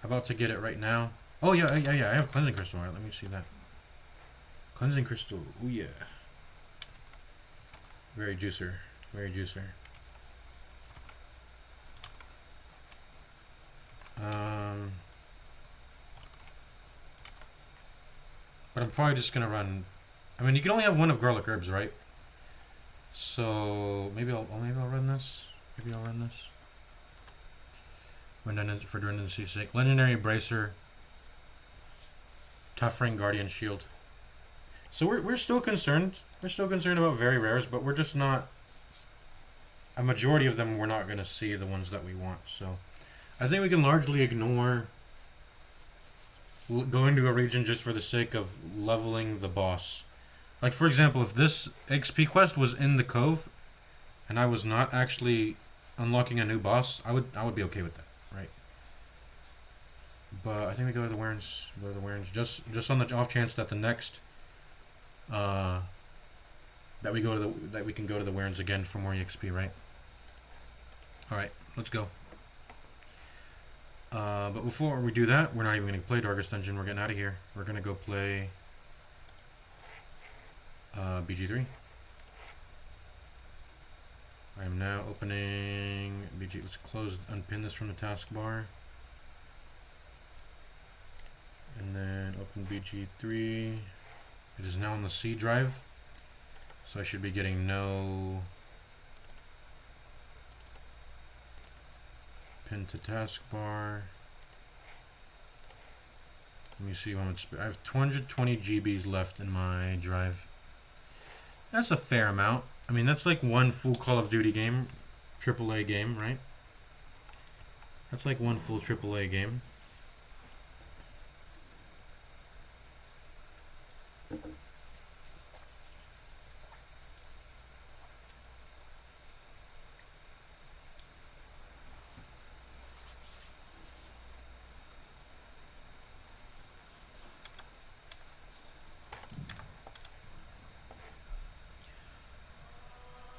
Speaker 6: About to get it right now. Oh, yeah. I have Cleansing Crystal. Alright, let me see that. Cleansing Crystal. Oh, yeah. Very juicer. Very juicer. But I'm probably just gonna run. I mean, you can only have one of garlic herbs, right? So maybe I'll run this. Maybe I'll run this. For redundancy's sake, legendary bracer, tough ring, guardian shield. So we're still concerned. We're still concerned about very rares, but we're just not. A majority of them we're not gonna see the ones that we want. So I think we can largely ignore going to a region just for the sake of leveling the boss. Like, for example, if this XP quest was in the cove, and I was not actually unlocking a new boss, I would be okay with that, right? But I think we go to the Warrens. Go to the Warrens just on the off chance that the next, that we can go to the Warrens again for more EXP, right? All right, let's go. But before we do that, we're not even going to play Darkest Dungeon. We're getting out of here. We're going to go play BG3. I am now opening BG. Let's close, unpin this from the taskbar. And then open BG3. It is now on the C drive. So I should be getting no pin to taskbar. Let me see how much. I have 220 GBs left in my drive. That's a fair amount. I mean, that's like one full Call of Duty game, AAA game, right? That's like one full AAA game.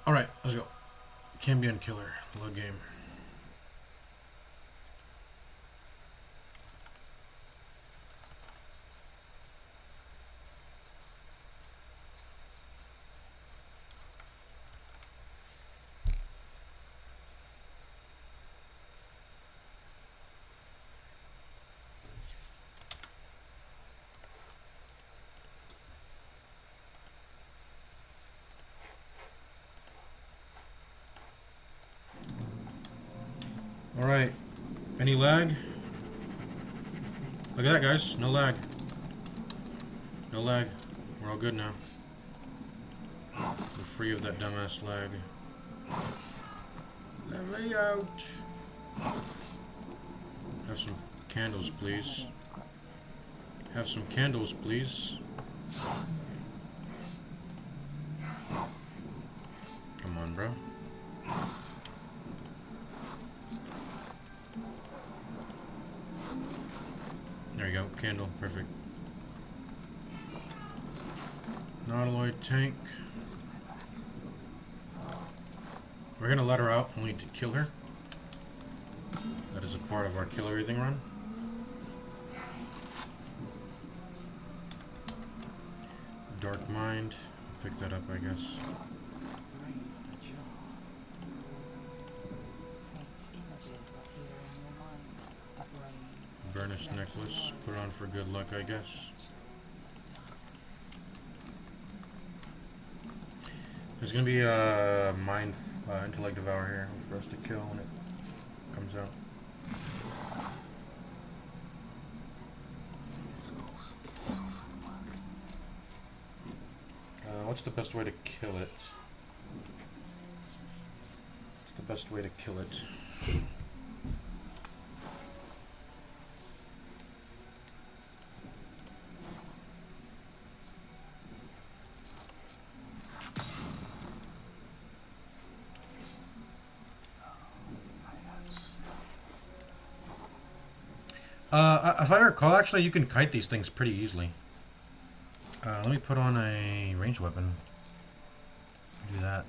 Speaker 6: Alright, let's go. Cambion Killer, load game. Alright, any lag? Look at that, guys, no lag. No lag. We're all good now. We're free of that dumbass lag. Let me out. Have some candles, please. Have some candles, please. Come on, bro. There you go, candle, perfect. Nautiloid tank. We're gonna let her out only to kill her. That is a part of our kill everything run. Dark Mind. I'll pick that up, I guess. Burnished necklace. Put on for good luck, I guess. There's gonna be a mind intellect devour here for us to kill when it comes out. What's the best way to kill it? What's the best way to kill it? If I recall, actually, you can kite these things pretty easily. Let me put on a ranged weapon. Do that.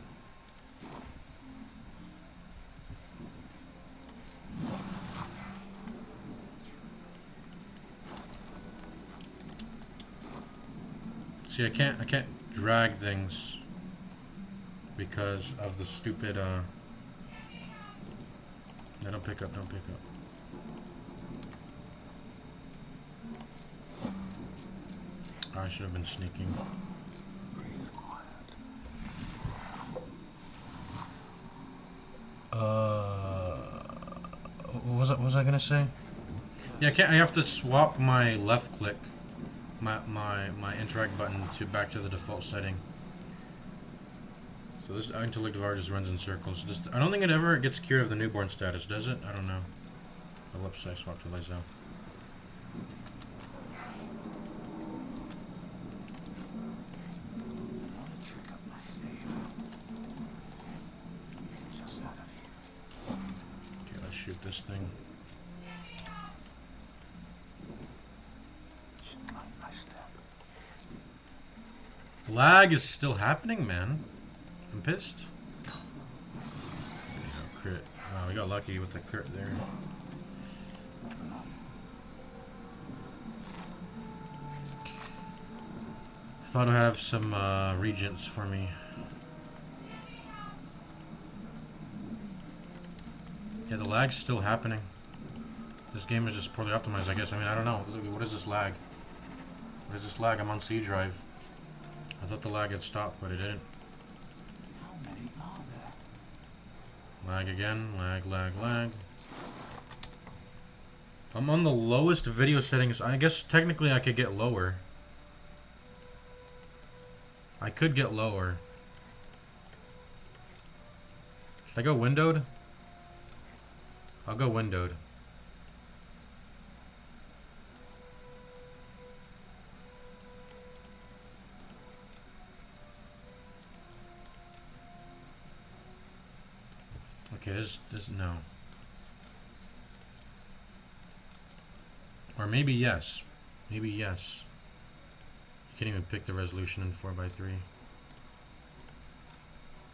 Speaker 6: See, I can't drag things because of the stupid no, don't pick up, don't pick up. I should have been sneaking. What was I gonna say? Yeah, I have to swap my left click, my interact button to back to the default setting. So this intellect devour just runs in circles. I don't think it ever gets cured of the newborn status, does it? I don't know. Oh, whoops, I swapped to Lizo. shoot this thing.
Speaker 5: Shouldn't mind my step.
Speaker 6: Lag is still happening, man. I'm pissed. Crit. Wow, we got lucky with the crit there. Thought I'd have some regents for me. Yeah, the lag's still happening. This game is just poorly optimized, I guess. I mean, I don't know. What is this lag? What is this lag? I'm on C drive. I thought the lag had stopped, but it didn't.
Speaker 5: How many are there?
Speaker 6: Lag again. Lag, lag, lag. I'm on the lowest video settings. I guess technically I could get lower. I could get lower. Should I go windowed? I'll go windowed. Okay, this no. Or maybe yes. Maybe yes. You can't even pick the resolution in 4x3.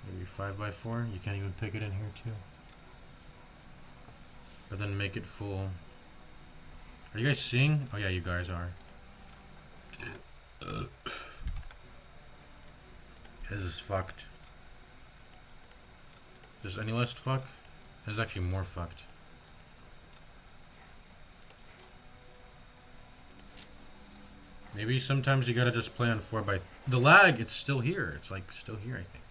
Speaker 6: Maybe 5x4. You can't even pick it in here too. But then make it full. Are you guys seeing? Oh yeah, you guys are. This is fucked. Is any less fuck? This is actually more fucked. Maybe sometimes you gotta just play on 4x. The lag, it's still here. It's like still here, I think.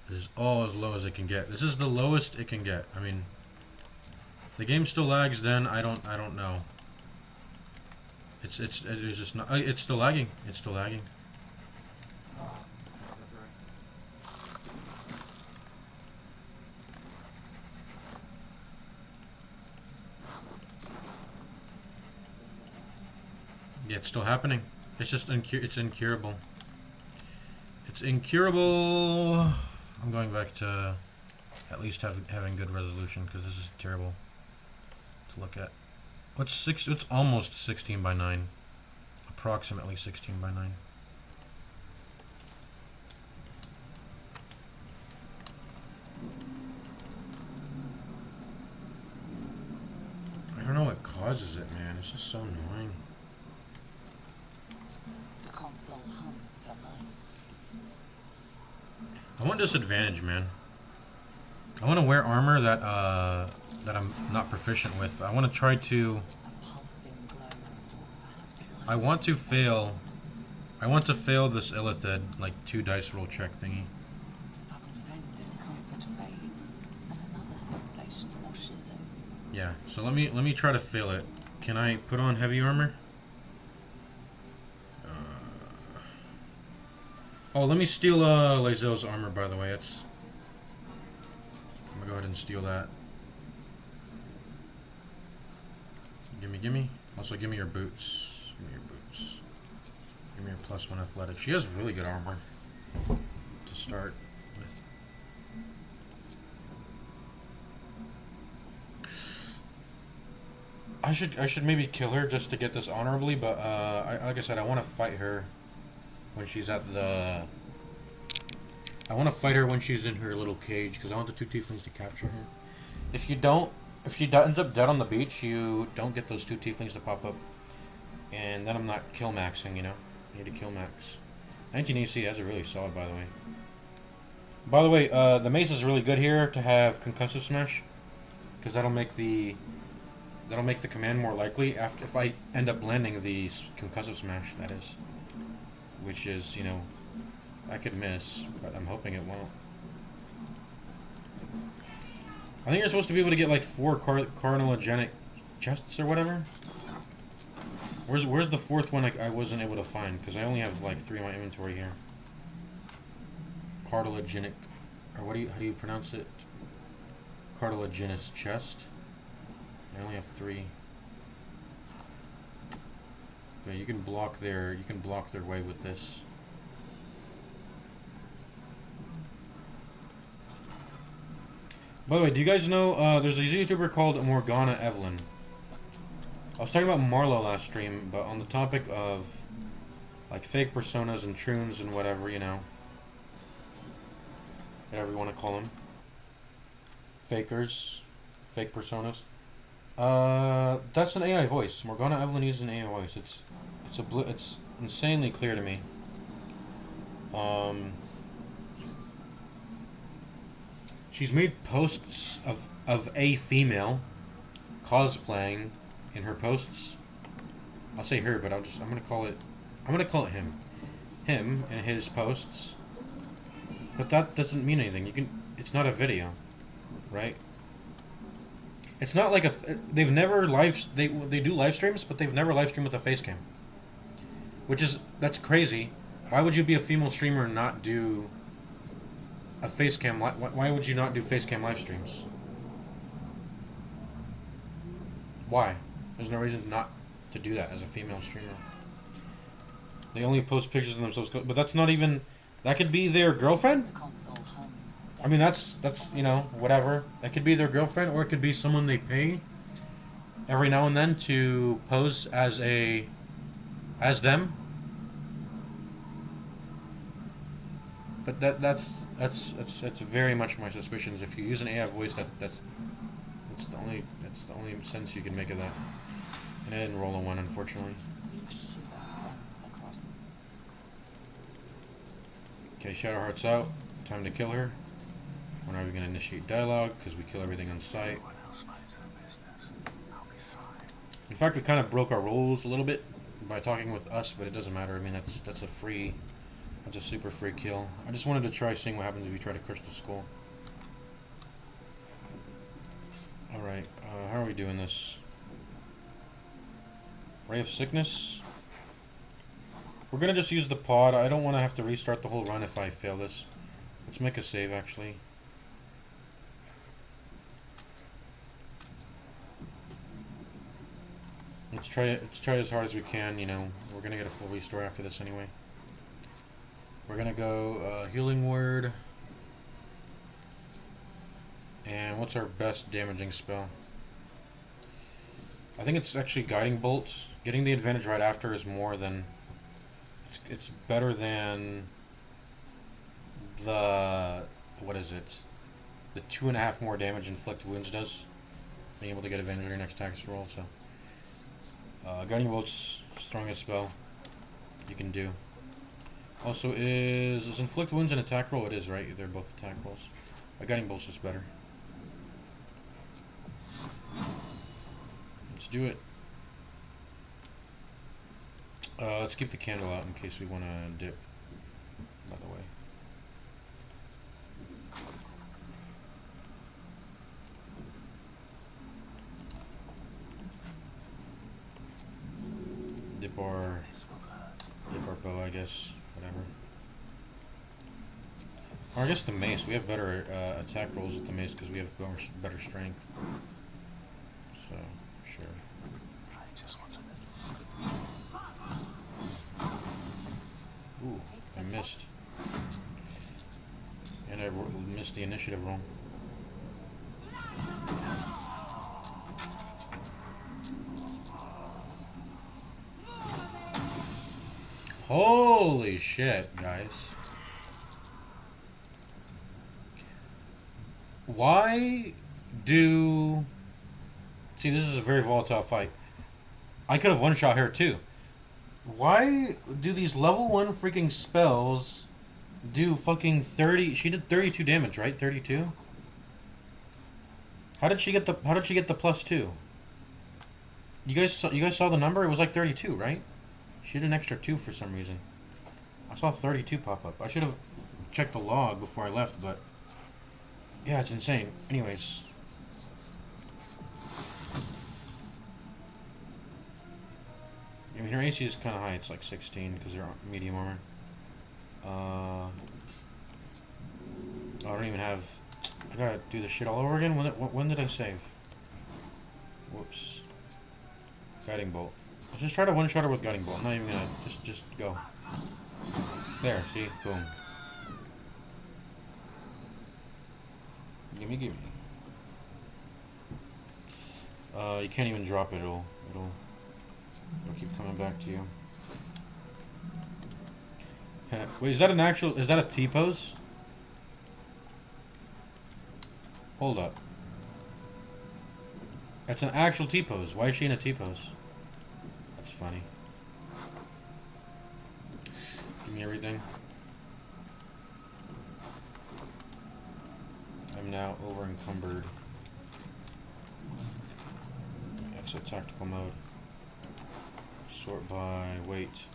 Speaker 6: This is all as low as it can get. This is the lowest it can get. I mean, if the game still lags, then I don't know. It's just not. It's still lagging. It's still lagging. Yeah, it's still happening. It's just it's incurable. It's incurable. I'm going back to at least having good resolution because this is terrible to look at. It's almost 16 by 9. Approximately 16 by 9. I don't know what causes it, man. It's just so annoying.
Speaker 3: The console hums to life.
Speaker 6: I want disadvantage, man. I want to wear armor that that I'm not proficient with. I want to try to.
Speaker 3: A pulsing glow, or perhaps it will
Speaker 6: I want to fail. I want to fail this illithid, like 2 dice roll check thingy.
Speaker 3: Sudden then discomfort fades, and another sensation washes over.
Speaker 6: Yeah. So let me try to fail it. Can I put on heavy armor? Oh, let me steal Lae'zel's armor, by the way. I'm gonna go ahead and steal that. Gimme. Also, give me your boots. Give me your boots. Give me your +1 athletic. She has really good armor to start with. I should maybe kill her just to get this honorably, but like I said, I want to fight her when she's at the. I want to fight her when she's in her little cage because I want the 2 tieflings to capture her. If you don't, if she ends up dead on the beach, you don't get those 2 tieflings to pop up, and then I'm not kill maxing. You know, I need to kill max. 19 AC, that's a really solid, by the way. By the way, the mace is really good here to have concussive smash, because that'll make the command more likely after if I end up landing the concussive smash. That is. Which is, you know, I could miss, but I'm hoping it won't. I think you're supposed to be able to get like 4 carcinogenic chests or whatever. Where's the 4th one I wasn't able to find? Because I only have like 3 in my inventory here. Carcinogenic, or how do you pronounce it? Cartilaginous chest. I only have 3. Yeah, you can block their way with this.
Speaker 1: By the way, do you guys know there's a YouTuber called Morgana Evelyn? I was talking about Marlo last stream, but on the topic of like fake personas and troons and whatever, you know, whatever you want to call them, fakers, fake personas. That's an AI voice. Morgana Evelyn uses an AI voice. It's insanely clear to me. She's made posts of a female cosplaying in her posts. I'll say her, but I'm gonna call it him. Him in his posts. But that doesn't mean anything. It's not a video, right? It's not like they've never they do live streams, but they've never live streamed with a face cam. That's crazy. Why would you be a female streamer and not do a face cam? Why would you not do face cam live streams? Why? There's no reason not to do that as a female streamer. They only post pictures of themselves, but that's not even. That could be their girlfriend.
Speaker 3: The console hums.
Speaker 1: I mean, that's you know, whatever. That could be their girlfriend, or it could be someone they pay every now and then to pose as them. But that's very much my suspicions. If you use an AI voice, that's the only sense you can make of that. And I didn't roll a one, unfortunately.
Speaker 3: A shiver runs across.
Speaker 1: Okay, Shadowheart's out. Time to kill her. We're not even gonna initiate dialogue because we kill everything on sight.
Speaker 5: Everyone else minds their business. I'll be fine.
Speaker 1: In fact, we kind of broke our rules a little bit by talking with us, but it doesn't matter. I mean, that's a super free kill. I just wanted to try seeing what happens if you try to crush the skull. Alright, how are we doing this? Ray of Sickness? We're gonna just use the pod. I don't want to have to restart the whole run if I fail this. Let's make a save, actually. Let's try as hard as we can, you know. We're gonna get a full restore after this anyway. We're gonna go Healing Word. And what's our best damaging spell? I think it's actually Guiding Bolt. Getting the advantage right after is more than... It's better than the... What is it? The 2.5 more damage Inflict Wounds does. Being able to get advantage on your next attack roll, so... Guiding Bolt's strongest spell you can do. Also, is Inflict Wounds an attack roll? It is, right? They're both attack rolls. Guiding Bolt's just better. Let's do it. Let's keep the candle out in case we want to dip, by the way. Dip our bow, I guess. Whatever. Or I guess the mace. We have better attack rolls with the mace because we have better strength. So, sure.
Speaker 5: I just want to
Speaker 1: Ooh, I missed. And I missed the initiative roll. Holy shit, guys. Why do... See, this is a very volatile fight. I could have one-shot her too. Why do these level 1 freaking spells do fucking 30... She did 32 damage, right? 32? How did she get the +2? You guys saw the number? It was like 32, right? She did an extra 2 for some reason. I saw 32 pop up. I should have checked the log before I left, but... Yeah, it's insane. Anyways. I mean, her AC is kind of high. It's like 16 because they're medium armor. I don't even have... I gotta do this shit all over again? When did I save? Whoops. Guiding Bolt. Let's just try to one-shot her with Guiding Bolt. I'm not even gonna... Just go. There, see? Boom. Gimme, gimme. You can't even drop it. It'll keep coming back to you. Wait, is that an actual? Is that a T-pose? Hold up. That's an actual T-pose. Why is she in a T-pose? That's funny. Give me everything. I'm now over encumbered. Exit tactical mode. Sort by weight.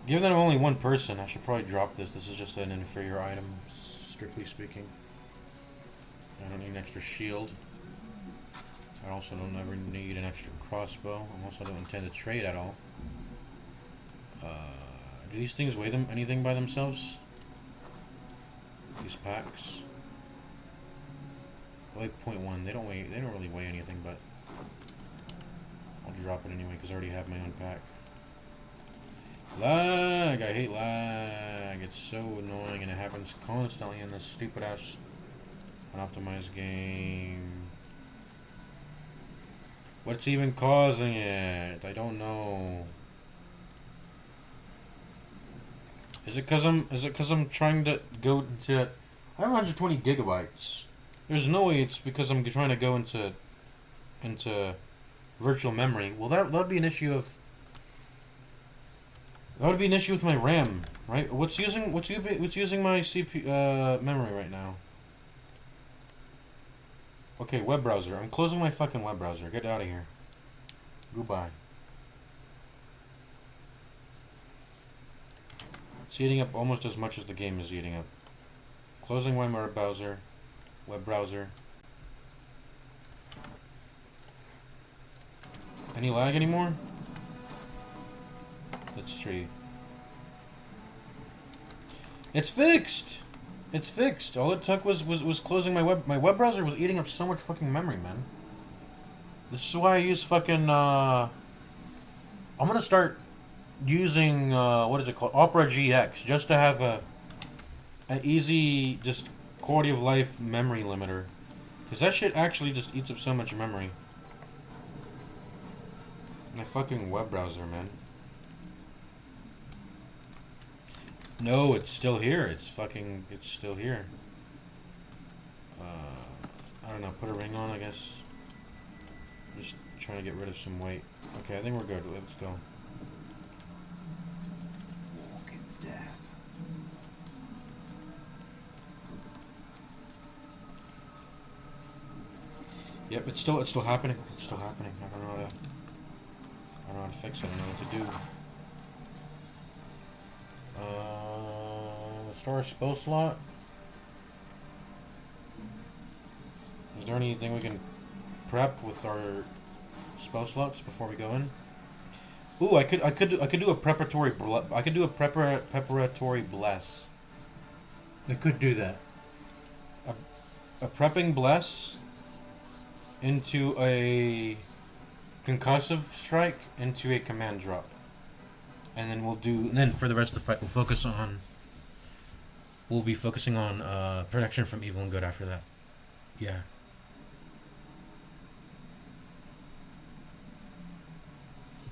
Speaker 1: Given that I'm only one person, I should probably drop this. This is just an inferior item, strictly speaking. I don't need an extra shield. I also don't ever need an extra crossbow. I also don't intend to trade at all. Do these things weigh them anything by themselves? These packs. Weigh 0.1. They don't really weigh anything, but I'll drop it anyway because I already have my own pack. Lag! I hate lag. It's so annoying and it happens constantly in this stupid ass unoptimized game. What's even causing it? I don't know. Is it cause I'm trying to go into I have 120 gigabytes. There's no way it's because I'm trying to go into virtual memory. Well, that'd be an issue of that would be an issue with my RAM, right? What's using my CPU memory right now? Okay, web browser. I'm closing my fucking web browser. Get out of here. Goodbye. It's eating up almost as much as the game is eating up. Closing my web browser. Web browser. Any lag anymore? Let's see. It's fixed. It's fixed. All it took was closing my web browser was eating up so much fucking memory, man. This is why I use fucking I'm gonna start using what is it called? Opera GX just to have a easy just quality of life memory limiter. Cause that shit actually just eats up so much memory. My fucking web browser, man. No, it's still here. It's still here. I don't know. Put a ring on, I guess. Just trying to get rid of some weight. Okay, I think we're good. Let's go.
Speaker 5: Walk in death.
Speaker 1: Yep, it's still happening. It's still happening. I don't know how to fix it. I don't know what to do. Store a spell slot. Is there anything we can prep with our spell slots before we go in? Ooh, I could do a preparatory preparatory bless. I could do that. A prepping bless into a concussive strike into a command drop. And then and then for the rest of the fight we'll be focusing on protection from evil and good after that. Yeah.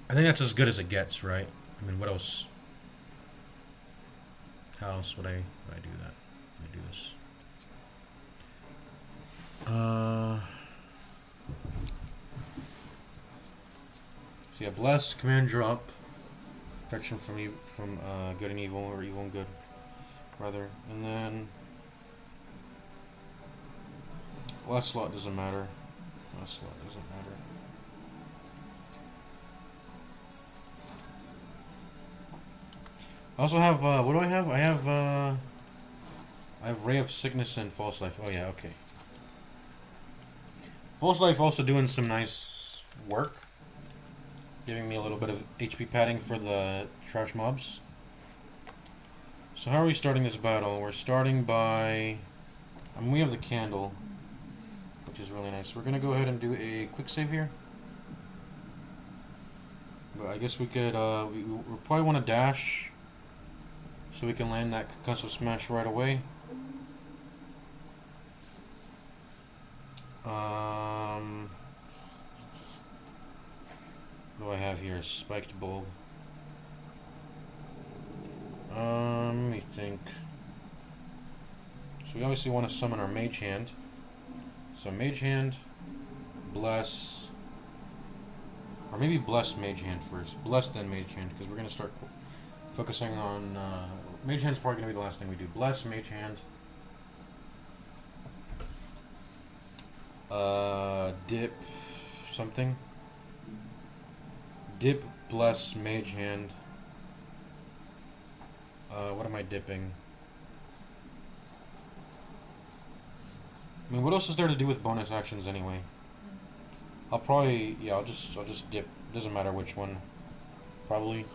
Speaker 1: I think that's as good as it gets, right? I mean, what else? How else would I do that? Would I do this? So yeah, bless, command drop, protection from good and evil, or evil and good, rather, and then last slot doesn't matter. Last slot doesn't matter. I also have what do I have? I have Ray of Sickness and False Life. Oh yeah, okay. False Life also doing some nice work, giving me a little bit of HP padding for the trash mobs. So how are we starting this battle? We're starting by... we have the candle, which is really nice. We're going to go ahead and do a quick save here. But I guess we could... we probably want to dash so we can land that concussive smash right away.
Speaker 6: What do I have here? Spiked bulb. Let me think. So we obviously want to summon our mage hand. So mage hand, bless, or maybe bless mage hand first. Bless then mage hand, because we're gonna start focusing on mage hand's probably gonna be the last thing we do. Bless mage hand. Dip something. Dip bless mage hand. What am I dipping? I mean, what else is there to do with bonus actions anyway? I'll just dip. Doesn't matter which one. Probably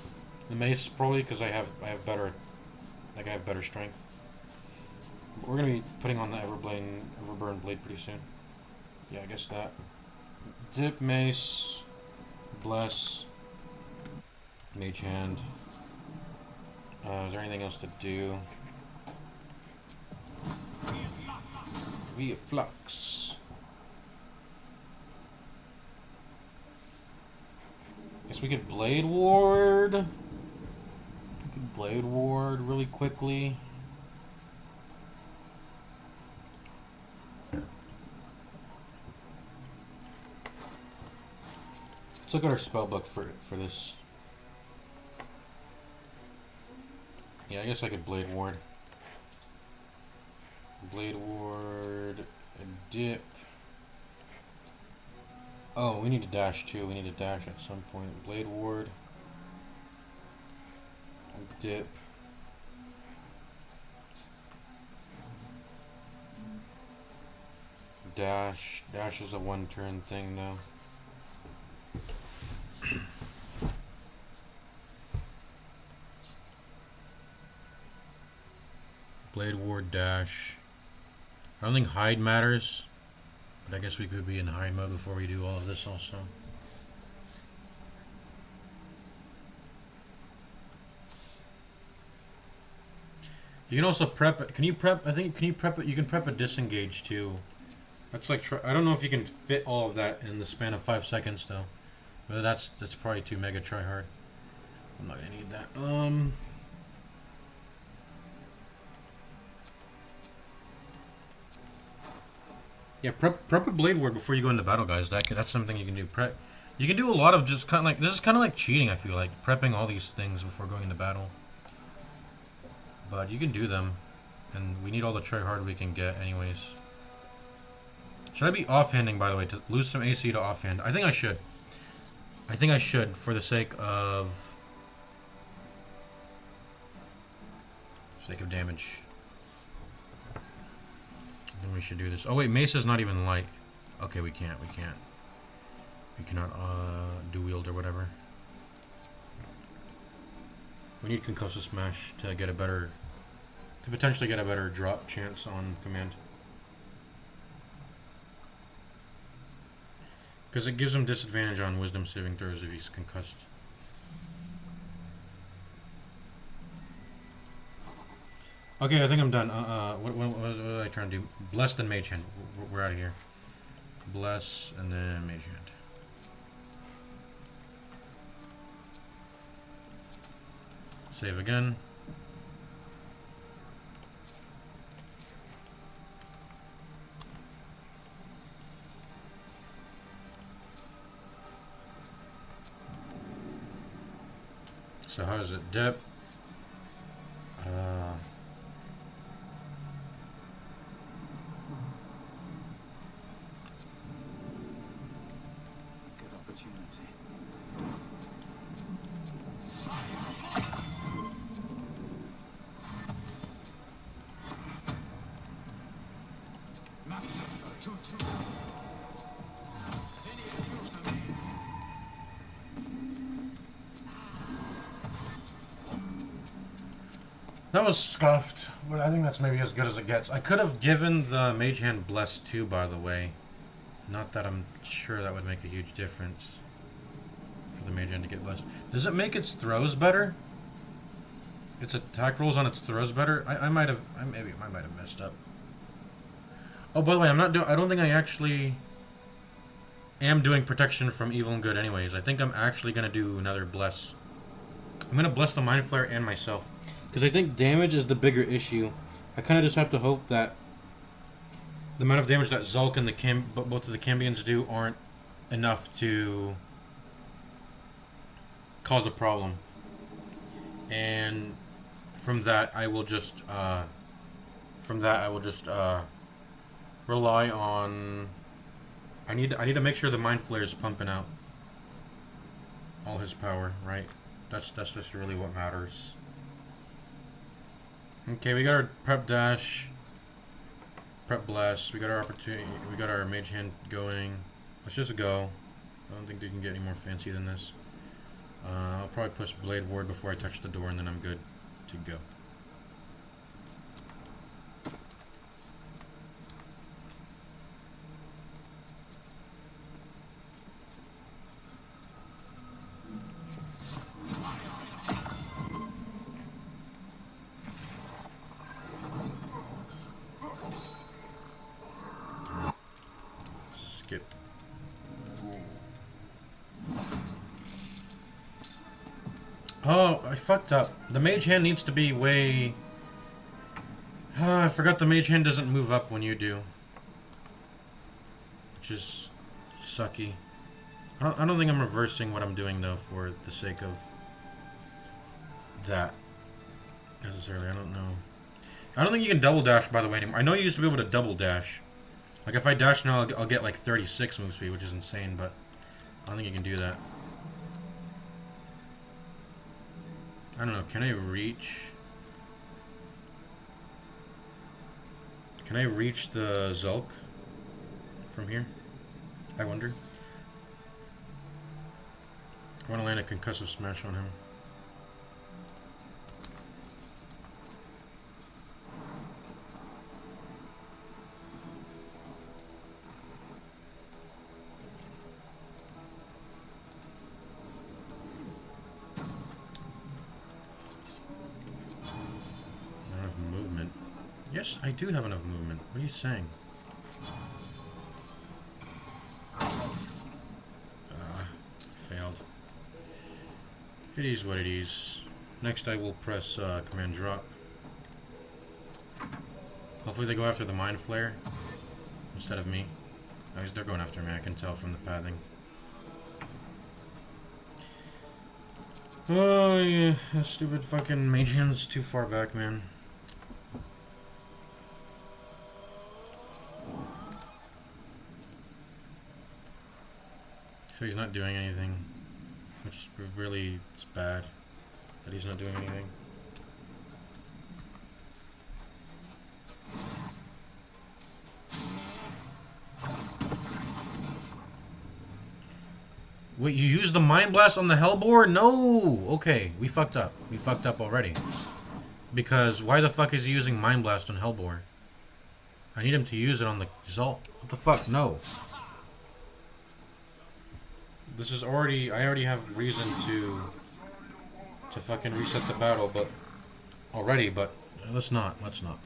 Speaker 6: the mace, probably because I have better, like I have better strength. But we're gonna be putting on the Everburn blade pretty soon. Yeah, I guess that. Dip mace, bless, mage hand. Is there anything else to do? Via flux. Guess we could blade ward. We could blade ward really quickly. Let's look at our spellbook for this. Yeah, I guess I could blade ward. Blade ward, a dip. Oh, we need to dash too. We need to dash at some point. Blade ward, a dip. Dash. Dash is a one-turn thing though. Blade ward, dash. I don't think hide matters, but I guess we could be in hide mode before we do all of this also. You can also prep it. Can you prep? I think, can you prep it? You can prep a disengage too. That's like, I don't know if you can fit all of that in the span of 5 seconds though. But that's probably too mega try hard. I'm not gonna need that. Yeah, prep a blade ward before you go into battle, guys. That's something you can do. Prep. You can do a lot of just kind of like, this is kind of like cheating. I feel like prepping all these things before going into battle. But you can do them, and we need all the try hard we can get, anyways. Should I be offhanding, by the way, to lose some AC to offhand? I think I should. I think I should, for the sake of damage. I think we should do this. Oh wait, Mace is not even light. Okay, we can't. We cannot do wield or whatever. We need concussive smash to get a better, to potentially get a better drop chance on command. Because it gives him disadvantage on wisdom saving throws if he's concussed. Okay, I think I'm done. What was I trying to do? Bless then mage hand. We're out of here. Bless and then mage hand. Save again. So how is it? Dip.
Speaker 5: Good opportunity.
Speaker 6: That was scuffed, but I think that's maybe as good as it gets. I could have given the mage hand bless too, by the way. Not that I'm sure that would make a huge difference for the mage hand to get blessed. Does it make its throws better? Its attack rolls on its throws better? I might have messed up. Oh, by the way, I don't think I actually am doing protection from evil and good anyways. I think I'm actually going to do another bless. I'm going to bless the Mind Flare and myself. Because I think damage is the bigger issue. I kind of just have to hope that the amount of damage that Zulk and both of the Cambions do aren't enough to cause a problem. And from that, I will just rely on. I need to make sure the Mind Flare is pumping out all his power, right? That's just really what matters. Okay, we got our prep dash, prep blast. We got our opportunity. We got our mage hand going. Let's just go. I don't think they can get any more fancy than this. I'll probably push Blade Ward before I touch the door, and then I'm good to go. Skip. Oh, I fucked up. The mage hand needs to be way... I forgot the mage hand doesn't move up when you do. Which is sucky. I don't think I'm reversing what I'm doing, though, for the sake of that. Necessarily, I don't know. I don't think you can double dash, by the way, anymore. I know you used to be able to double dash. Like, if I dash now, I'll get, like, 36 move speed, which is insane, but I don't think you can do that. I don't know, can I reach... Can I reach the Zulk from here? I wonder. I want to land a concussive smash on him. Yes, I do have enough movement. What are you saying? Failed. It is what it is. Next I will press command drop. Hopefully they go after the Mind Flare instead of me. Oh, they're going after me, I can tell from the pathing. Oh yeah, that stupid fucking mage hand's too far back, man. So he's not doing anything, which really it's bad that he's not doing anything. Wait, you used the Mind Blast on the Hellbore? No! Okay, we fucked up. We fucked up already. Because why the fuck is he using Mind Blast on Hellbore? I need him to use it on the Zalt. What the fuck? No. This is already... I already have reason to fucking reset the battle, but... Already, but... Let's not. Let's not.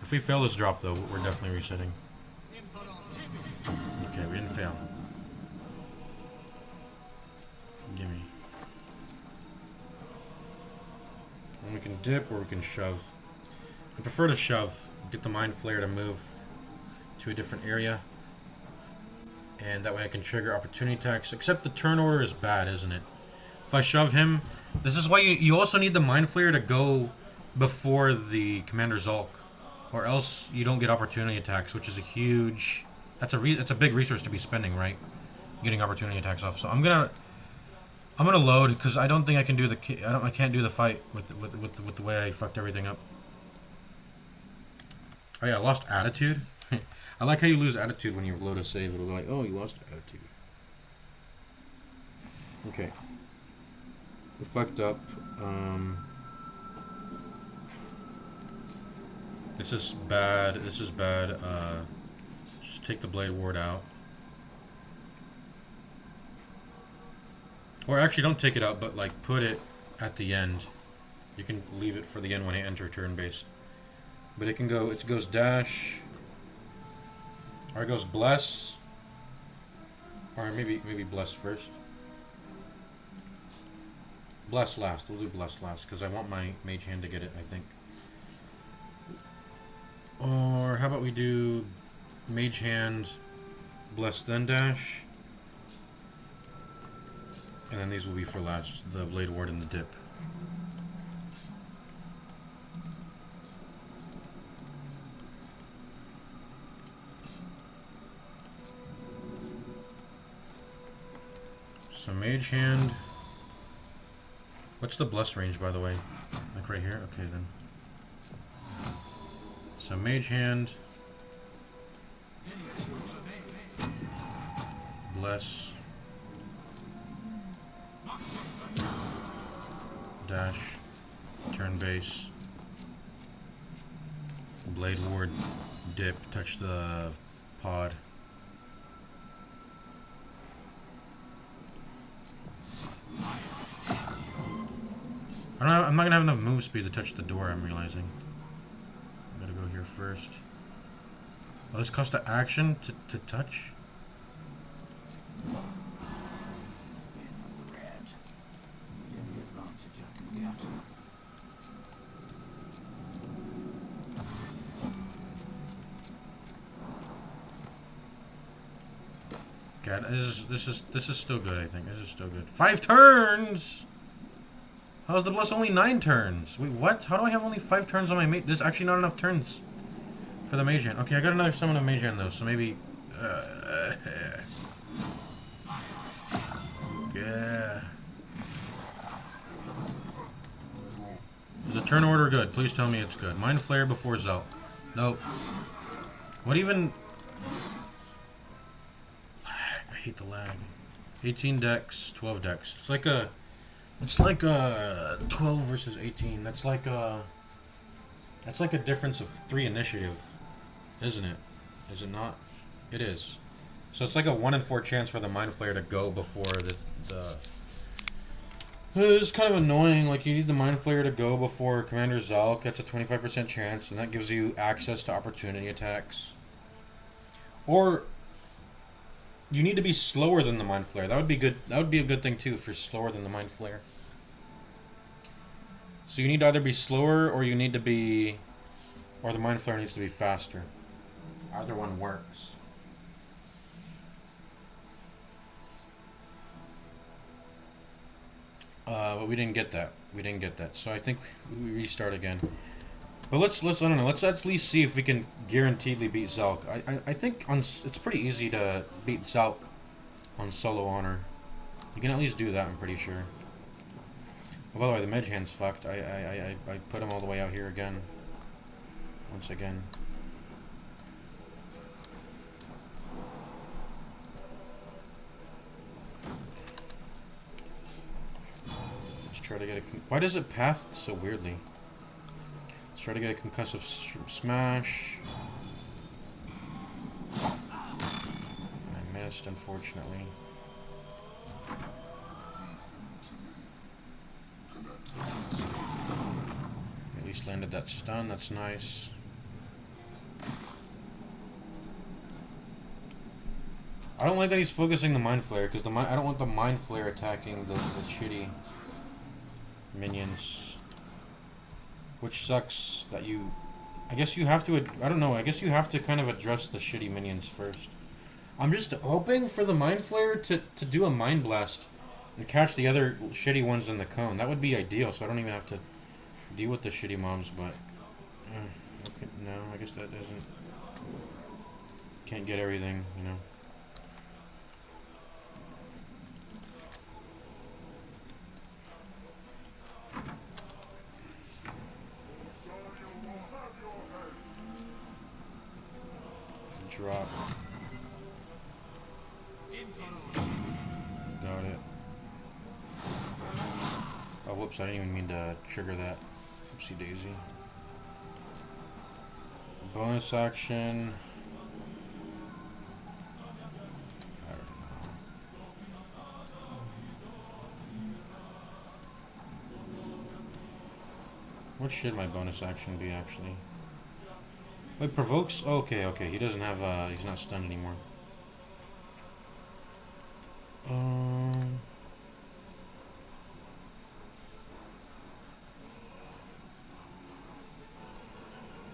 Speaker 6: If we fail this drop, though, we're definitely resetting. Okay, we didn't fail. Gimme. And we can dip or we can shove. I prefer to shove. Get the Mind Flare to move to a different area. And that way I can trigger opportunity attacks. Except the turn order is bad, isn't it? If I shove him... This is why you also need the Mind Flare to go before the Commander Zulk. Or else you don't get opportunity attacks, which is a huge... That's a big resource to be spending, right? Getting opportunity attacks off. So I'm gonna load because I don't think I can do I can't do the fight with the way I fucked everything up. Oh yeah, I lost attitude. I like how you lose attitude when you load a save. It'll be like, oh, you lost attitude. Okay. We fucked up. This is bad. This is bad. Just take the Blade Ward out. Or actually, don't take it out, but like put it at the end. You can leave it for the end when I enter turn-based.
Speaker 1: But it can go, it goes dash, or it goes bless, or maybe bless first. Bless last. We'll do bless last because I want my mage hand to get it, I think. Or how about we do mage hand, bless then dash, and then these will be for last, the blade ward and the dip. So mage hand. What's the bless range, by the way? Like right here? Okay, then. So mage hand. Bless. Dash. Turn base. Blade ward. Dip. Touch the pod. I'm not gonna have enough move speed to touch the door, I'm realizing. I gotta go here first. Oh, this costs an action to touch?
Speaker 5: In red. Need any advantage I can get.
Speaker 1: God, this is still good, I think. This is still good. 5 turns! How's the bless only 9 turns? Wait, what? How do I have only 5 turns on my mage? There's actually not enough turns for the mage hand. Okay, I got another summon of mage hand though, so maybe. Yeah. Is the turn order good? Please tell me it's good. Mind Flare before Zelk. Nope. What even? I hate the lag. 18 decks, 12 decks. It's like a 12 versus 18. That's like a difference of 3 initiative, isn't it? Is it not? It is. So it's like a 1 in 4 chance for the Mind Flayer to go before the it's kind of annoying. Like, you need the Mind Flayer to go before Commander Zalk. That's a 25% chance, and that gives you access to opportunity attacks. Or you need to be slower than the Mind Flayer. That would be good. That would be a good thing too if you're slower than the Mind Flayer. So you need to either be slower, or you need to be, or the Mind Flayer needs to be faster. Either one works. But we didn't get that. We didn't get that. So I think we restart again. But let's I don't know. Let's at least see if we can guaranteedly beat Zalk. I think it's pretty easy to beat Zalk on solo honor. You can at least do that. I'm pretty sure. Oh, by the way, the mage hand's fucked. I put him all the way out here again. Once again. Let's try to get a. Why does it path so weirdly? Let's try to get a concussive smash. I missed, unfortunately. At least landed that stun. That's nice. I don't like that he's focusing the Mind Flayer because I don't want the Mind Flayer attacking the shitty minions. Which sucks that you. I guess you have to. I don't know. I guess you have to kind of address the shitty minions first. I'm just hoping for the Mind Flayer to do a Mind Blast and catch the other shitty ones in the cone. That would be ideal, so I don't even have to deal with the shitty mobs, but. Okay, no, I guess that doesn't. Can't get everything, you know. Drop. Got it. Oh, whoops, I didn't even mean to trigger that. Oopsie daisy. Bonus action. I don't know. What should my bonus action be, actually?
Speaker 6: Wait, provokes? Oh, okay, okay. He doesn't have, he's not stunned anymore.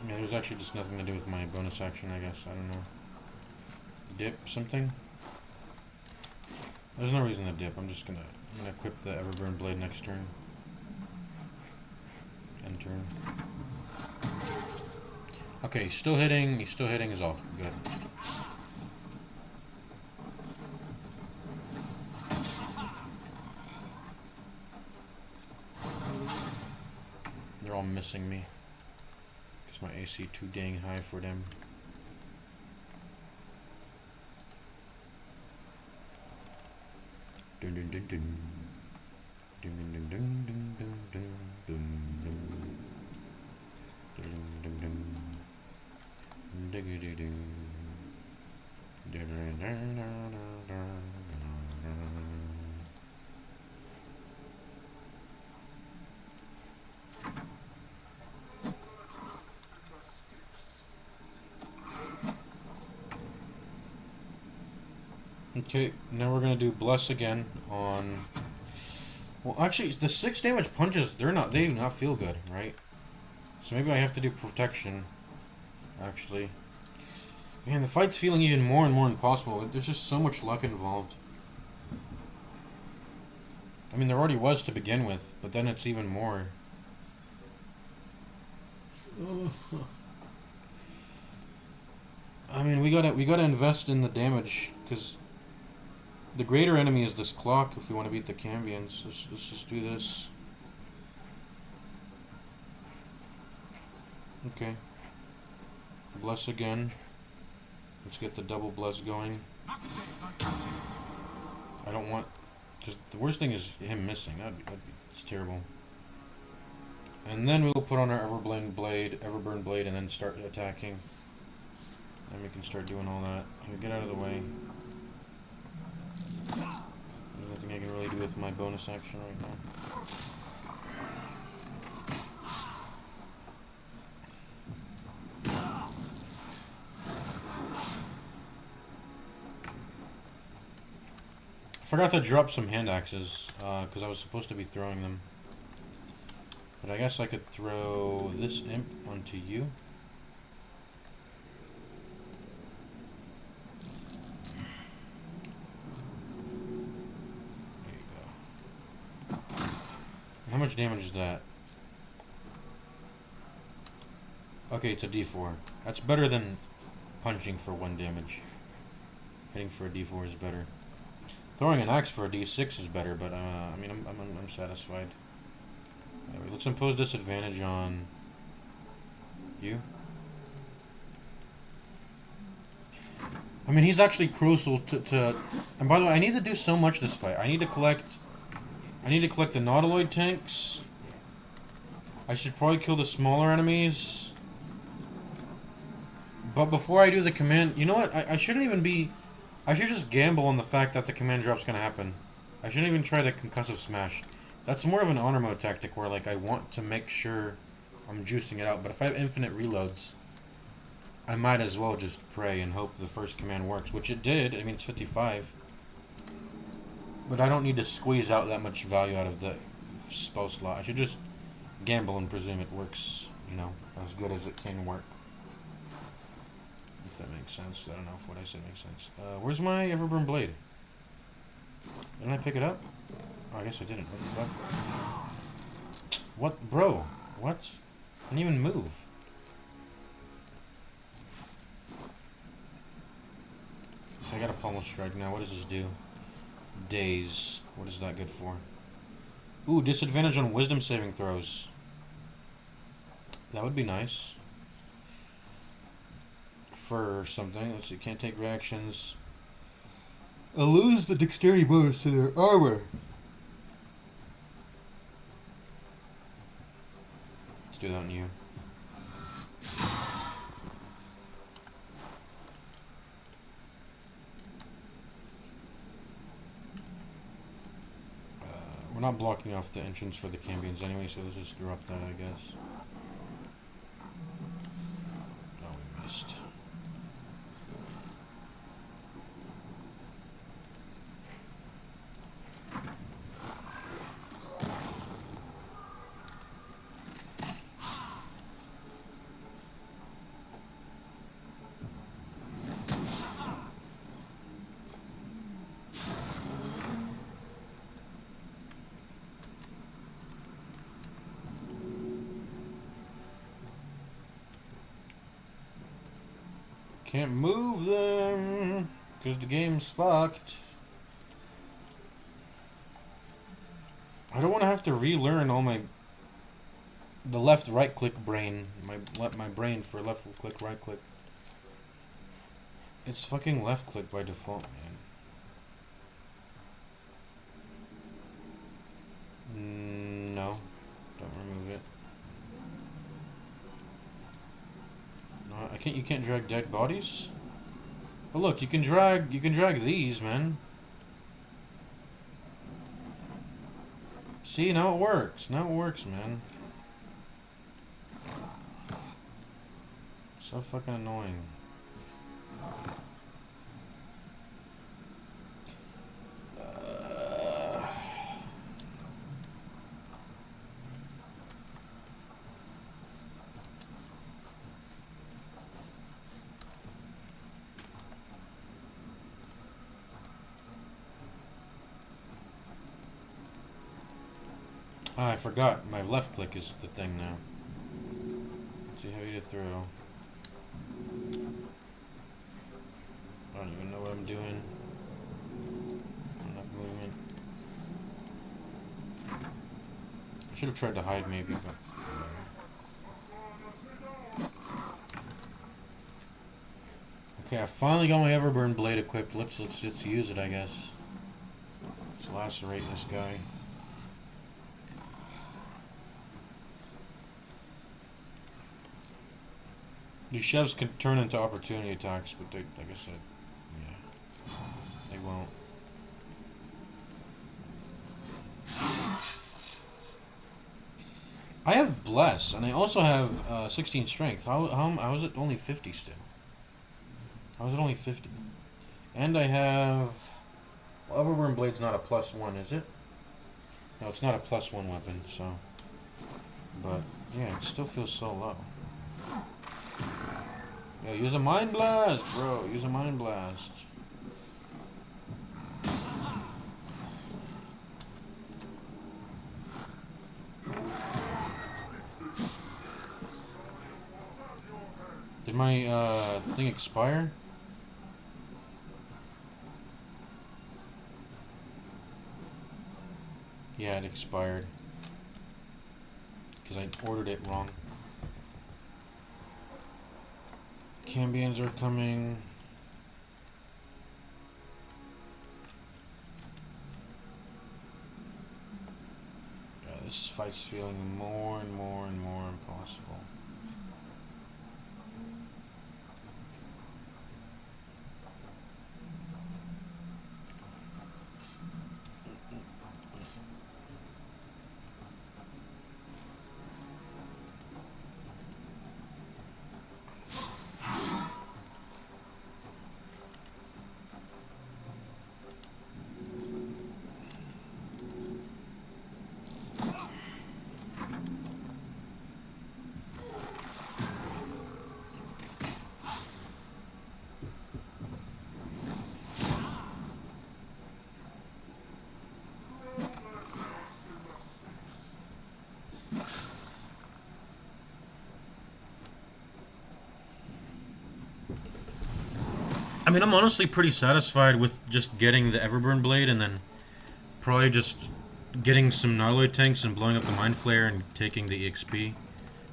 Speaker 6: Yeah, there's actually just nothing to do with my bonus action, I guess. I don't know. Dip something? There's no reason to dip. I'm gonna equip the Everburn Blade next turn. End turn. Okay, he's still hitting is all good. They're all missing me. Because my AC too dang high for them. Dun dun dun dun. Dun dun dun dun dun dun dun dun dun. Dun dun dun. Dun dun dun. Dun dun dun dun dun. Okay, now we're gonna do bless again on. Well, actually, the 6 damage punches they do not feel good, right? So maybe I have to do protection. Actually, man, the fight's feeling even more and more impossible. There's just so much luck involved. I mean, there already was to begin with, but then it's even more. I mean, we gotta invest in the damage because. The greater enemy is this clock if we want to beat the Cambions. Let's just do this. Okay. Bless again. Let's get the double bless going. I don't want... Because the worst thing is him missing. It's terrible. And then we'll put on our Everburn Blade, and then start attacking. And we can start doing all that. Here, get out of the way. There's nothing I can really do with my bonus action right now. I forgot to drop some hand axes, because I was supposed to be throwing them. But I guess I could throw this imp onto you. How much damage is that? Okay, it's a D4. That's better than punching for 1 damage. Hitting for a D4 is better. Throwing an axe for a D6 is better, but I mean, I'm satisfied. Anyway, let's impose disadvantage on you. I mean, he's actually crucial to. And by the way, I need to do so much this fight. I need to collect the nautiloid tanks. I should probably kill the smaller enemies. But before I do the command... You know what? I shouldn't even be... I should just gamble on the fact that the command drop's gonna happen. I shouldn't even try the concussive smash. That's more of an honor mode tactic where like I want to make sure I'm juicing it out. But if I have infinite reloads, I might as well just pray and hope the first command works. Which it did. I mean, it's 55. But I don't need to squeeze out that much value out of the spell slot. I should just gamble and presume it works, you know, as good as it can work. If that makes sense. I don't know if what I said makes sense. Where's my Everburn Blade? Didn't I pick it up? Oh, I guess I didn't. What the fuck? What? Bro? What? I didn't even move. I got a pommel strike now. What does this do? Daze. What is that good for? Ooh, disadvantage on wisdom saving throws. That would be nice. For something. Let's see. Can't take reactions. I'll lose the dexterity bonus to their armor. Let's do that on you. We're not blocking off the entrance for the Cambions anyway, so let's just drop that, I guess. Oh, we Can't move them because the game's fucked. I don't want to have to relearn all the left right click brain, my brain for left click right click. It's fucking left click by default, man. No, don't remove it. No, I can't. You can't drag dead bodies. But look, you can drag these, man. See, now it works. Now it works, man. So fucking annoying. Ah, I forgot. My left click is the thing now. Too heavy to throw. I don't even know what I'm doing. I'm not moving. I should have tried to hide maybe, but whatever. Okay, I finally got my Everburn blade equipped. Let's use it, I guess. Let's lacerate this guy. These shoves can turn into opportunity attacks, but they, like I said, yeah, they won't. I have Bless, and I also have 16 Strength. How is it only 50 still? How is it only 50? And I have... Well, Everburn Blade's not a +1, is it? No, it's not a +1 weapon, so... But, yeah, it still feels so low. Yo, use a Mind Blast, bro. Use a Mind Blast. Did my thing expire? Yeah, it expired. Because I ordered it wrong. Cambions are coming. Yeah, this fight's feeling more and more and more impossible. I mean, I'm honestly pretty satisfied with just getting the Everburn Blade and then probably just getting some nautiloid tanks and blowing up the Mind Flayer and taking the EXP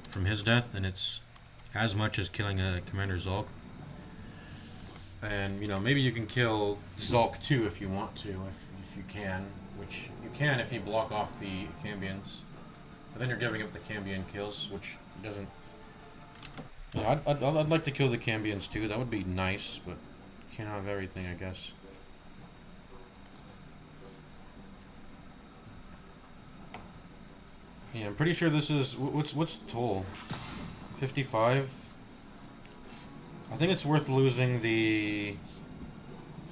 Speaker 6: from his death, and it's as much as killing a Commander Zulk. And, you know, maybe you can kill Zulk too if you want to, if you can, which you can if you block off the Cambions. But then you're giving up the Cambion kills, which doesn't... Yeah, I'd like to kill the Cambions too, that would be nice, but can't have everything, I guess. Yeah, I'm pretty sure this is... What's the toll? 55? I think it's worth losing the...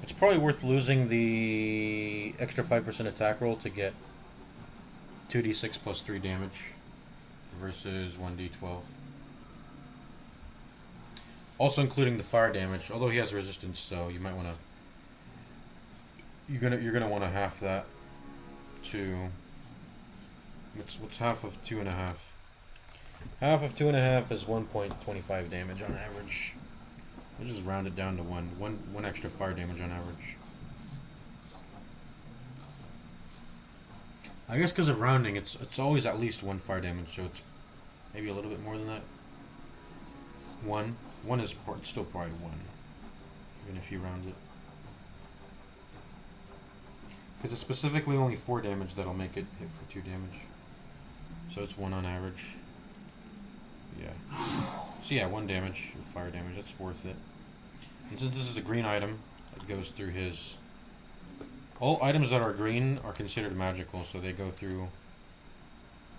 Speaker 6: It's probably worth losing the extra 5% attack roll to get 2d6 plus 3 damage versus 1d12. Also including the fire damage, although he has resistance, so you might want to... You're gonna want to half that to... What's half of 2.5? Half of 2.5 is 1.25 damage on average. Let's just round it down to one extra fire damage on average. I guess because of rounding, it's always at least 1 fire damage, so it's maybe a little bit more than that. 1 is still probably 1, even if you round it. Because it's specifically only 4 damage that'll make it hit for 2 damage. So it's 1 on average. Yeah. So yeah, 1 damage of fire damage. That's worth it. And since this is a green item, it goes through his... All items that are green are considered magical, so they go through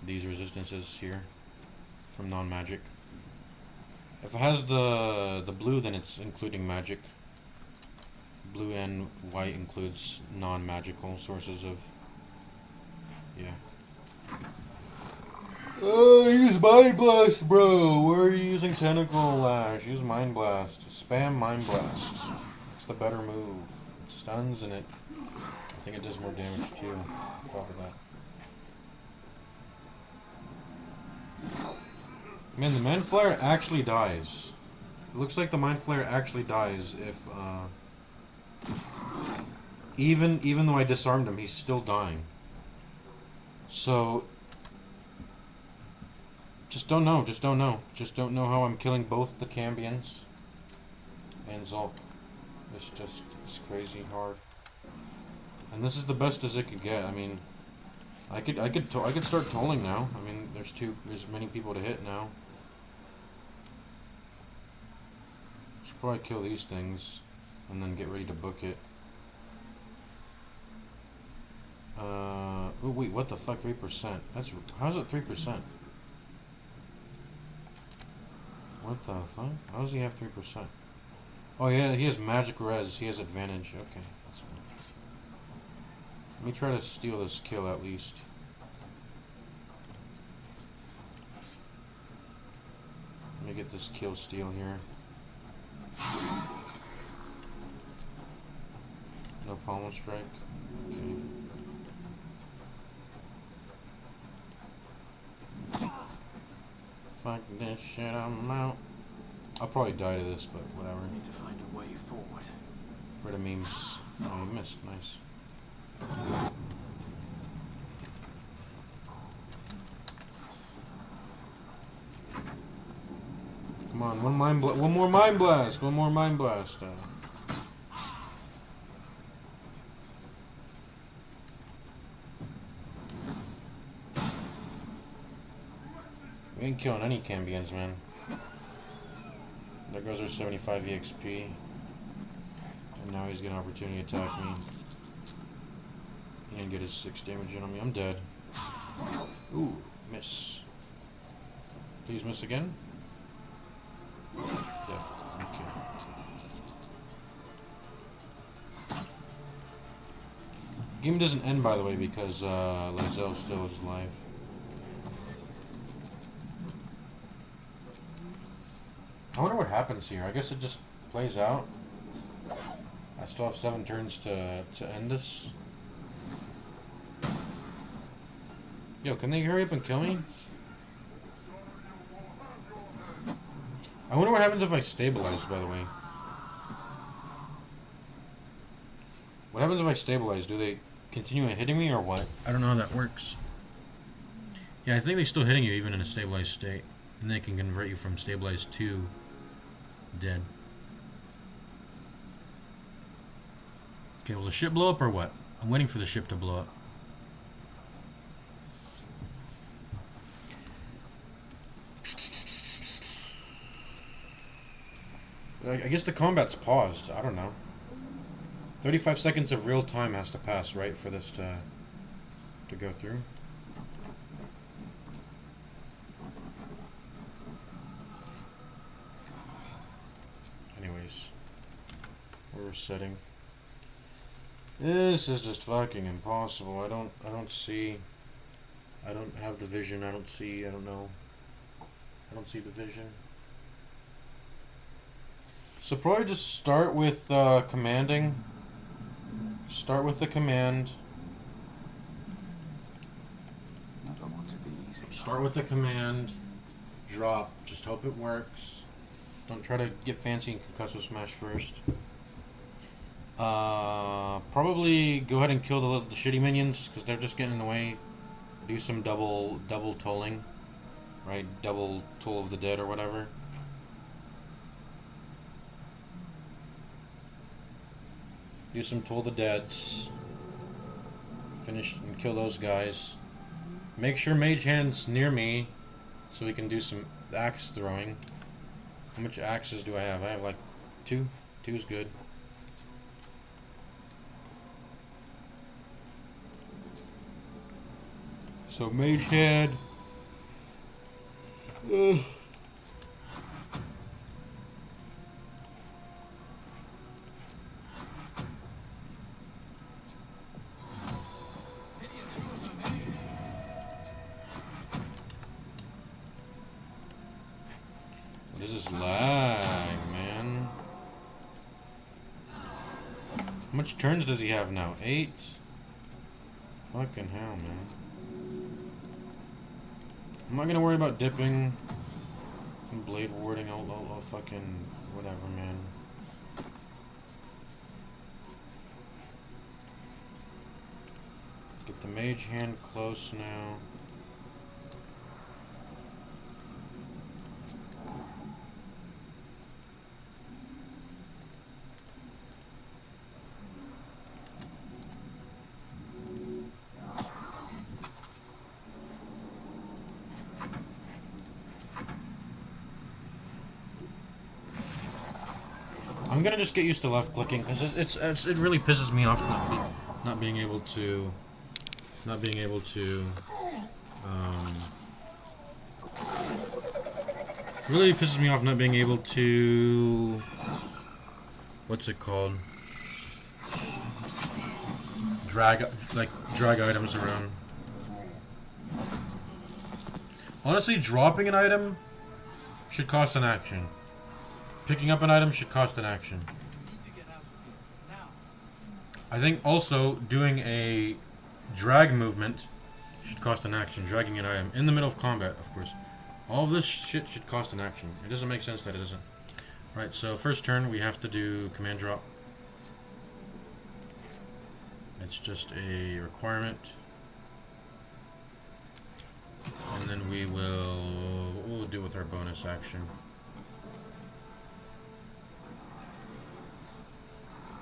Speaker 6: these resistances here from non-magic. If it has the blue, then it's including magic. Blue and white includes non-magical sources of... Yeah. Oh, use Mind Blast, bro! Where are you using Tentacle Lash? Use Mind Blast. Spam Mind Blast. It's the better move. It stuns and it... I think it does more damage too. On top of that. Man, the Mind Flare actually dies. It looks like the Mind Flare actually dies if... Even though I disarmed him, he's still dying. So... Just don't know. Just don't know how I'm killing both the Cambions and Zulk. It's crazy hard. And this is the best as it could get. I mean, I could start tolling now. I mean, there's many people to hit now. Should probably kill these things and then get ready to book it. Oh wait, what the fuck? 3%. How's it 3%? What the fuck? How does he have 3%? Oh yeah, he has magic res. He has advantage. Okay, that's fine. Let me try to steal this kill at least. Let me get this kill steal here. No pommel strike. Okay. Fuck this shit, I'm out. I'll probably die to this, but whatever.
Speaker 5: I need to find a way forward.
Speaker 6: For the memes. Oh, you missed. Nice. Come on, one more mind blast. One more mind blast. We ain't killing any Cambions, man. There goes our 75 EXP. And now he's getting an opportunity to attack me. He ain't get his 6 damage in on me. I'm dead. Ooh, miss. Please miss again. Yeah, okay. Game doesn't end, by the way, because Lizelle still is alive. I wonder what happens here. I guess it just plays out. I still have 7 turns to end this. Yo, can they hurry up and kill me? I wonder what happens if I stabilize, by the way. What happens if I stabilize? Do they continue hitting me or what? I don't know how that works. Yeah, I think they're still hitting you even in a stabilized state. And they can convert you from stabilized to dead. Okay, will the ship blow up or what? I'm waiting for the ship to blow up. I guess the combat's paused. I don't know. 35 seconds of real time has to pass, right, for this to go through. Anyways, we're setting. This is just fucking impossible. I don't see. I don't have the vision. I don't see. I don't know. I don't see the vision. So probably just start with commanding. Start with the command.
Speaker 5: I don't want to be easy.
Speaker 6: Start with the command. Drop. Just hope it works. Don't try to get fancy and concussive smash first. Probably go ahead and kill the shitty minions because they're just getting in the way. Do some double tolling, right? Double toll of the dead or whatever. Do some toll the deads. Finish and kill those guys. Make sure Mage Hand's near me so we can do some axe throwing. How much axes do I have? I have like 2. 2 is good. So Mage Hand. This is lag, man. How much turns does he have now? 8? Fucking hell, man. I'm not gonna worry about dipping and blade warding. I'll fucking whatever, man. Get the Mage Hand close now. I'm gonna just get used to left clicking because it really pisses me off not being able to really pisses me off not being able to what's it called, drag items around. Honestly, dropping an item should cost an action. Picking up an item should cost an action. I think also doing a drag movement should cost an action. Dragging an item in the middle of combat, of course. All of this shit should cost an action. It doesn't make sense that it doesn't. Right, so first turn we have to do command drop. It's just a requirement. And then we'll do with our bonus action.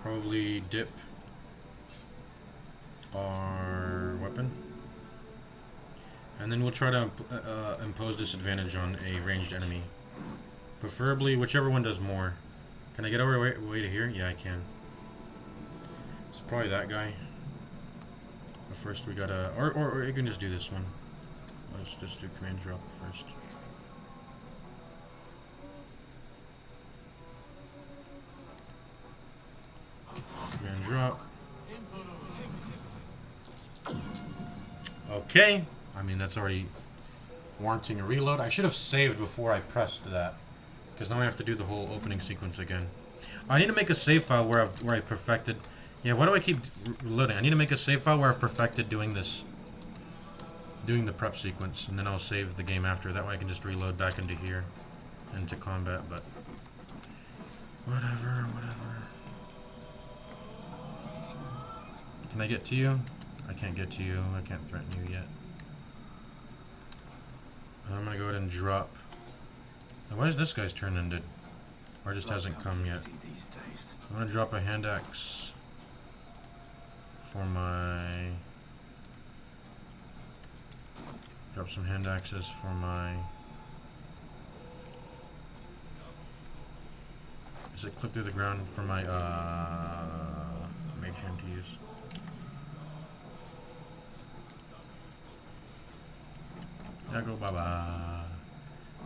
Speaker 6: Probably dip our weapon. And then we'll try to impose disadvantage on a ranged enemy. Preferably whichever one does more. Can I get our way to here? Yeah, I can. It's probably that guy. But first we gotta... Or you can just do this one. Let's just do command drop first. Command drop. Okay. I mean, that's already warranting a reload. I should have saved before I pressed that, because now I have to do the whole opening sequence again. I need to make a save file where I perfected. Yeah, why do I keep reloading? I need to make a save file where I've perfected doing the prep sequence, and then I'll save the game after. That way I can just reload back into here, into combat. But whatever. Can I get to you? I can't get to you. I can't threaten you yet. I'm gonna go ahead and drop. Now, why is this guy's turn ended? Or just hasn't come yet? I'm gonna drop a hand axe for my. Drop some hand axes for my. Is it clip through the ground for my mage hand to use? Yago baba,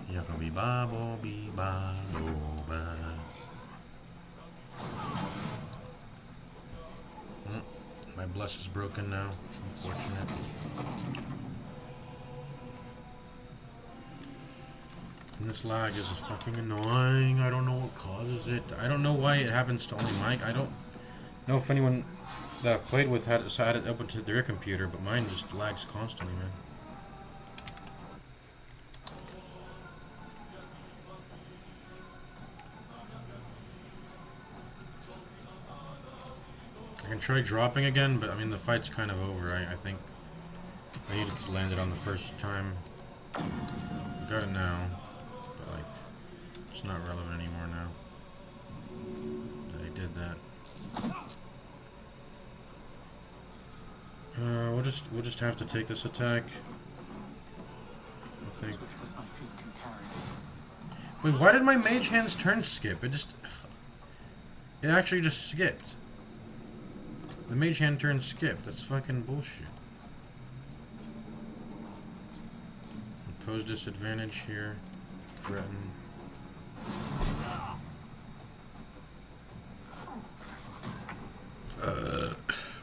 Speaker 6: yago be babo be babo ba. My bless is broken now. Unfortunate. And this lag is fucking annoying. I don't know what causes it. I don't know why it happens to only Mike. I don't know if anyone that I've played with has had it open to their computer, but mine just lags constantly, man. I can try dropping again, but I mean the fight's kind of over. I think I needed to land it on the first time. I got it now, but like it's not relevant anymore now that I did that. We'll just have to take this attack. I think.
Speaker 5: Swift as my feet can carry me.
Speaker 6: Wait, why did my mage hand's turn skip? It actually just skipped. The mage hand turn skipped. That's fucking bullshit. Impose disadvantage here. Threaten.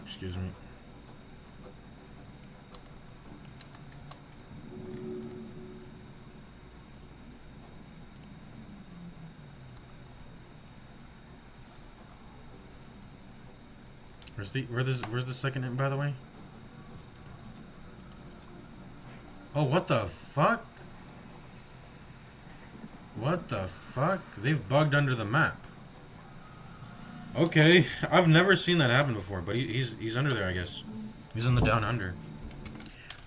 Speaker 6: Excuse me. Where's the second hit, by the way? Oh, what the fuck? What the fuck? They've bugged under the map. Okay, I've never seen that happen before, but he's under there, I guess. He's in the down under.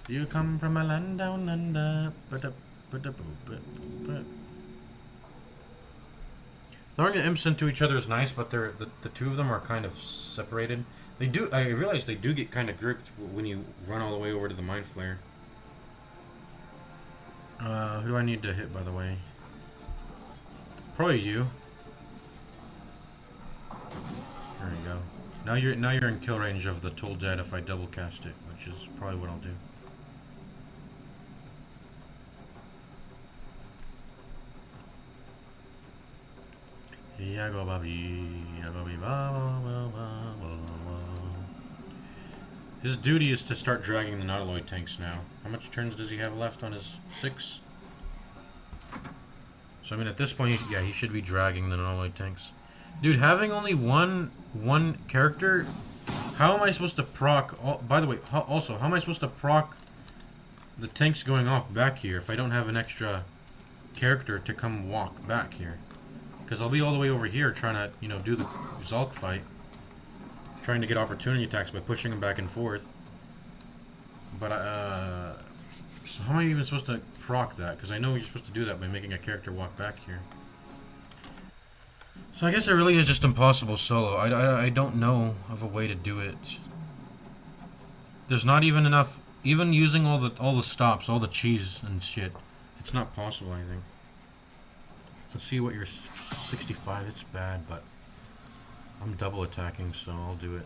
Speaker 6: Do you come from a land down under? Throwing the imps into each other is nice, but the two of them are kind of separated. They do. I realize they do get kind of gripped when you run all the way over to the mind flare. Who do I need to hit, by the way? Probably you. There you go. Now you're in kill range of the Toll Dead if I double cast it, which is probably what I'll do. His duty is to start dragging the nautiloid tanks now. How much turns does he have left on his 6? So I mean, at this point, yeah, he should be dragging the nautiloid tanks. Dude, having only one character, how am I supposed to proc? By the way, also, how am I supposed to proc the tanks going off back here if I don't have an extra character to come walk back here? Because I'll be all the way over here trying to, you know, do the Zalk fight. Trying to get opportunity attacks by pushing them back and forth. But, so how am I even supposed to proc that? Because I know you're supposed to do that by making a character walk back here. So I guess it really is just impossible solo. I don't know of a way to do it. There's not even enough, even using all the stops, all the cheese and shit. It's not possible, I think. Let's see what your 65. It's bad, but I'm double attacking, so I'll do it.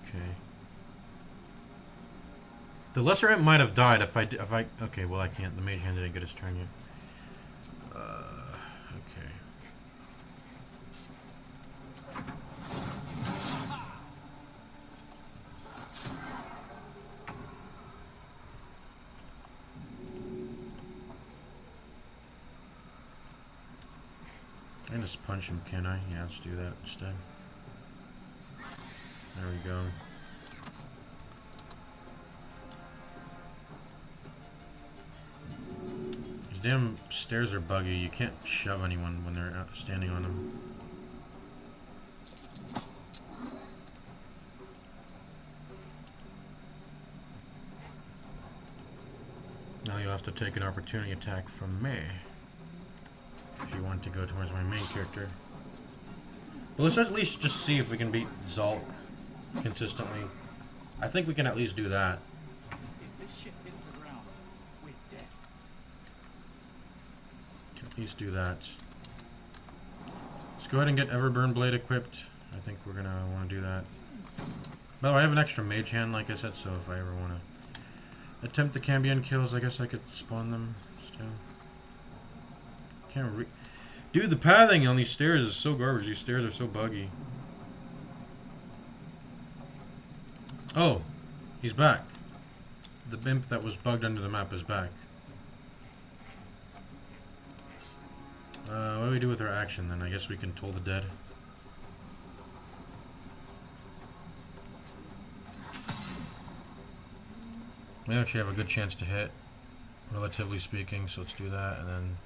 Speaker 6: Okay. The lesser imp might have died if I okay, well I can't. The mage hand didn't get his turn yet. Okay. I can just punch him, can I? Yeah, let's do that instead. There we go. These damn stairs are buggy. You can't shove anyone when they're standing on them. Now you'll have to take an opportunity attack from me if you want to go towards my main character. But let's at least just see if we can beat Zalk consistently. I think we can at least do that.
Speaker 5: If this ship hits the ground, we're dead.
Speaker 6: Can at least do that. Let's go ahead and get Everburn Blade equipped. I think we're gonna want to do that. By the way, I have an extra mage hand, like I said, so if I ever want to attempt the Cambion kills, I guess I could spawn them still. Can't Dude, the pathing on these stairs is so garbage. These stairs are so buggy. Oh, he's back. The imp that was bugged under the map is back. What do we do with our action then? I guess we can Toll the Dead. We actually have a good chance to hit, relatively speaking, so let's do that, and then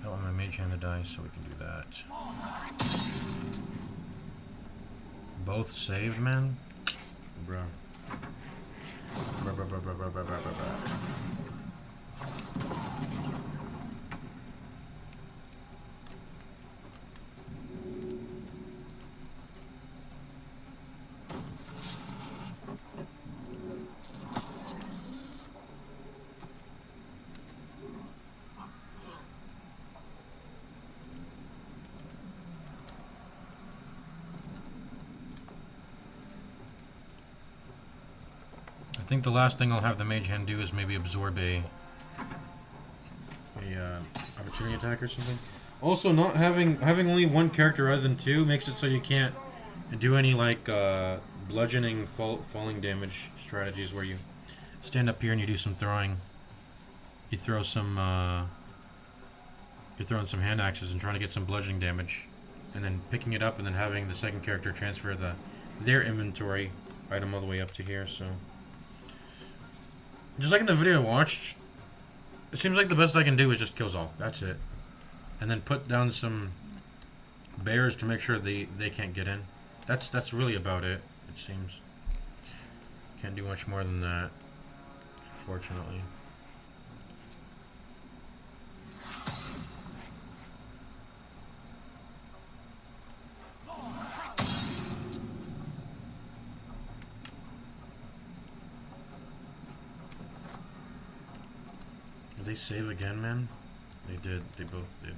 Speaker 6: don't want my mage hand to die, so we can do that. Both saved, man? Bruh. Bruh. I think the last thing I'll have the mage hand do is maybe absorb a opportunity attack or something. Also, not having only one character rather than two makes it so you can't do any like bludgeoning falling damage strategies where you stand up here and you do some throwing. You throw some you're throwing some hand axes and trying to get some bludgeoning damage, and then picking it up and then having the second character transfer their inventory item all the way up to here. So. Just like in the video I watched, it seems like the best I can do is just kill Zulk. That's it. And then put down some bears to make sure they can't get in. That's really about it, it seems. Can't do much more than that, fortunately. Did they save again, man? They did. They both did.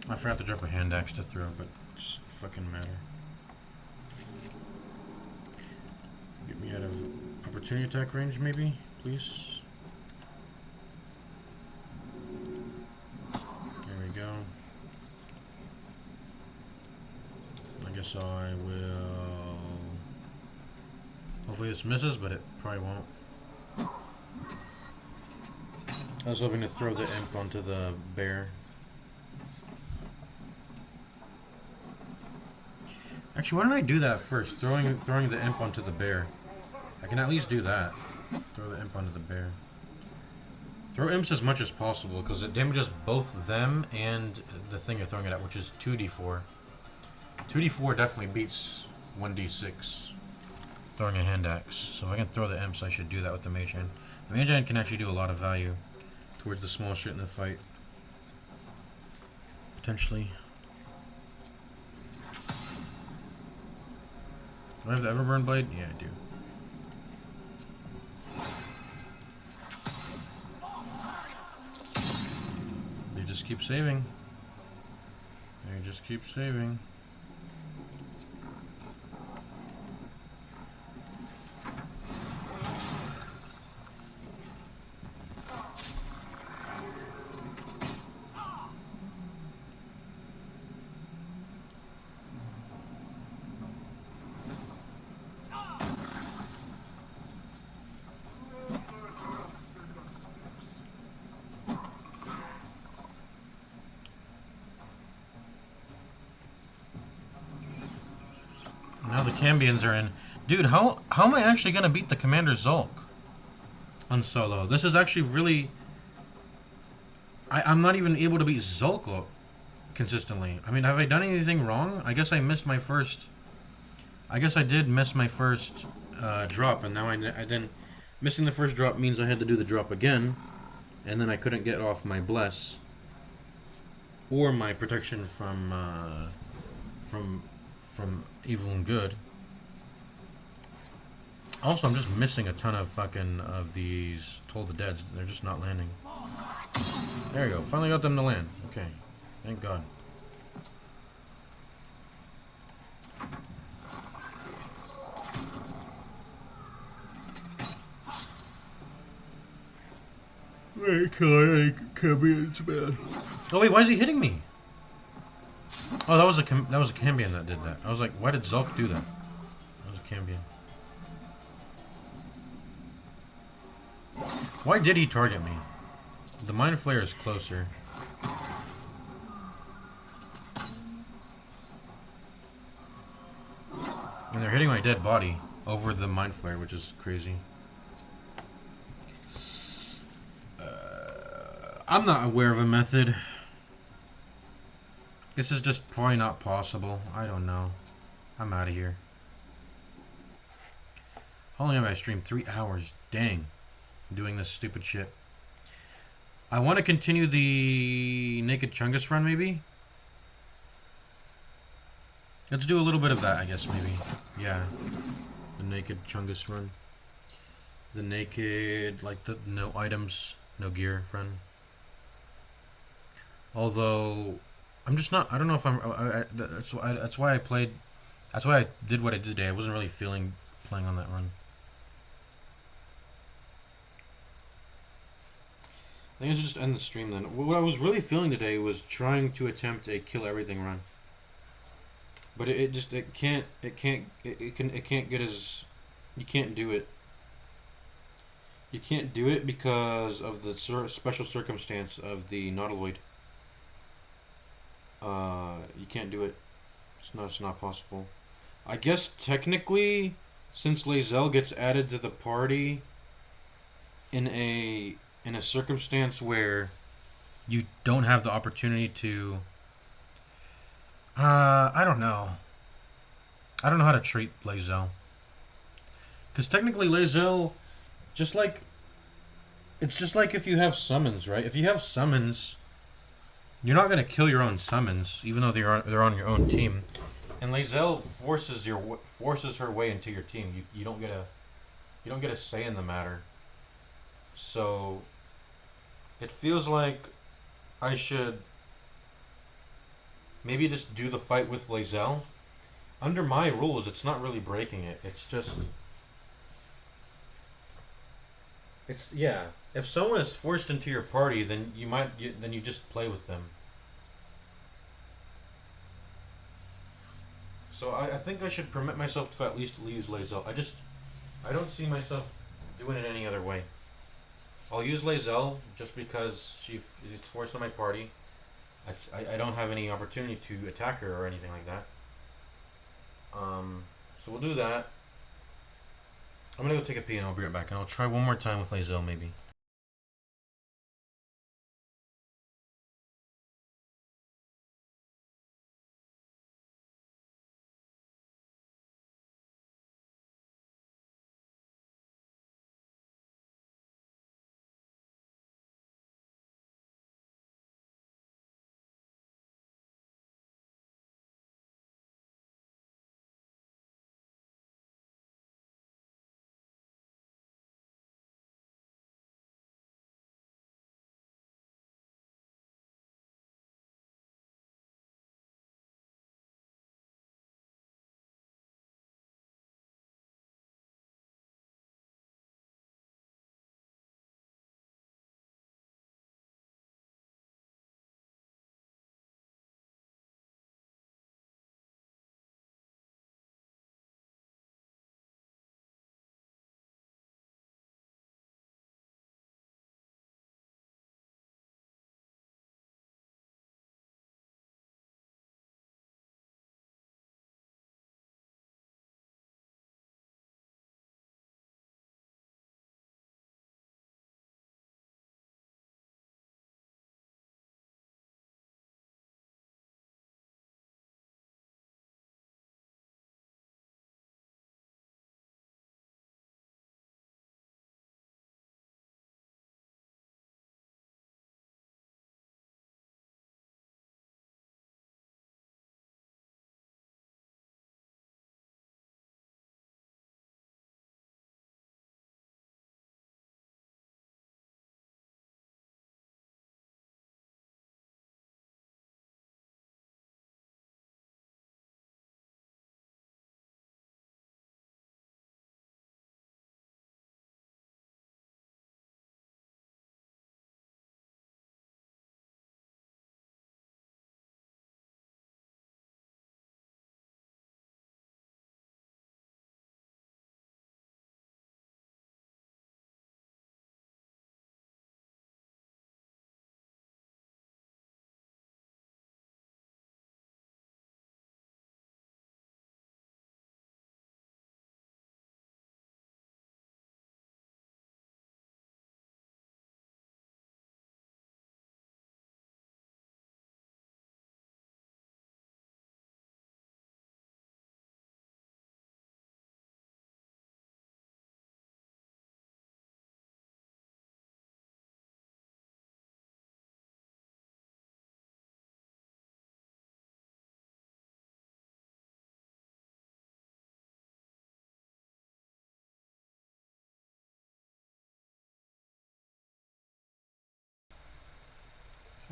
Speaker 6: I forgot to drop a hand axe to throw, but it just fucking matter. Get me out of opportunity attack range, maybe, please. So I will. Hopefully this misses, but it probably won't. I was hoping to throw the imp onto the bear. Actually, why don't I do that first? Throwing the imp onto the bear. I can at least do that. Throw the imp onto the bear. Throw imps as much as possible because it damages both them and the thing you're throwing it at, which is 2d4. 2d4 definitely beats 1d6 throwing a hand axe. So if I can throw the imps, I should do that with the mage hand. The mage hand can actually do a lot of value towards the small shit in the fight. Potentially. Do I have the Everburn Blade? Yeah, I do. They just keep saving. They just keep saving. Now the Cambions are in. Dude, how am I actually going to beat the Commander Zulk on solo? This is actually really... I'm not even able to beat Zulk consistently. I mean, have I done anything wrong? I guess I missed my first... I guess I did miss my first drop, and now I then... Missing the first drop means I had to do the drop again, and then I couldn't get off my Bless or my protection from evil and good. Also, I'm just missing a ton of fucking of these Toll the Deads. They're just not landing. There you go. Finally got them to land. Okay. Thank God. Oh wait, why is he hitting me? Oh, that was a Cambion that did that. I was like, why did Zulk do that? That was a Cambion. Why did he target me? The Mind Flayer is closer. And they're hitting my dead body over the mind flare, which is crazy. I'm not aware of a method. This is just probably not possible. I don't know. I'm out of here. How long have I streamed? 3 hours. Dang. Doing this stupid shit. I want to continue the Naked Chungus run, maybe? Let's do a little bit of that, I guess, maybe. Yeah. The Naked Chungus run. The naked, like the no items, no gear run. Although, I'm just not, I don't know if that's why I played, that's why I did what I did today. I wasn't really feeling playing on that run. I think I should just end the stream then. What I was really feeling today was trying to attempt a kill everything run. But it can't get as, you can't do it. You can't do it because of the special circumstance of the nautiloid. You can't do it. It's not possible. I guess technically, since Lae'zel gets added to the party in a circumstance where you don't have the opportunity to, I don't know. I don't know how to treat Lae'zel. Because technically Lae'zel, just like, it's just like if you have summons, right? If you have summons, you're not gonna kill your own summons, even though they're on your own team. And Lae'zel forces her way into your team. You don't get a say in the matter. So it feels like I should maybe just do the fight with Lae'zel. Under my rules, it's not really breaking it. It's just, yeah. If someone is forced into your party, then you just play with them. So I think I should permit myself to at least use Lae'zel. I don't see myself doing it any other way. I'll use Lae'zel just because it's forced on my party. I don't have any opportunity to attack her or anything like that. So we'll do that. I'm gonna go take a pee and I'll be right back. And I'll try one more time with Lae'zel maybe.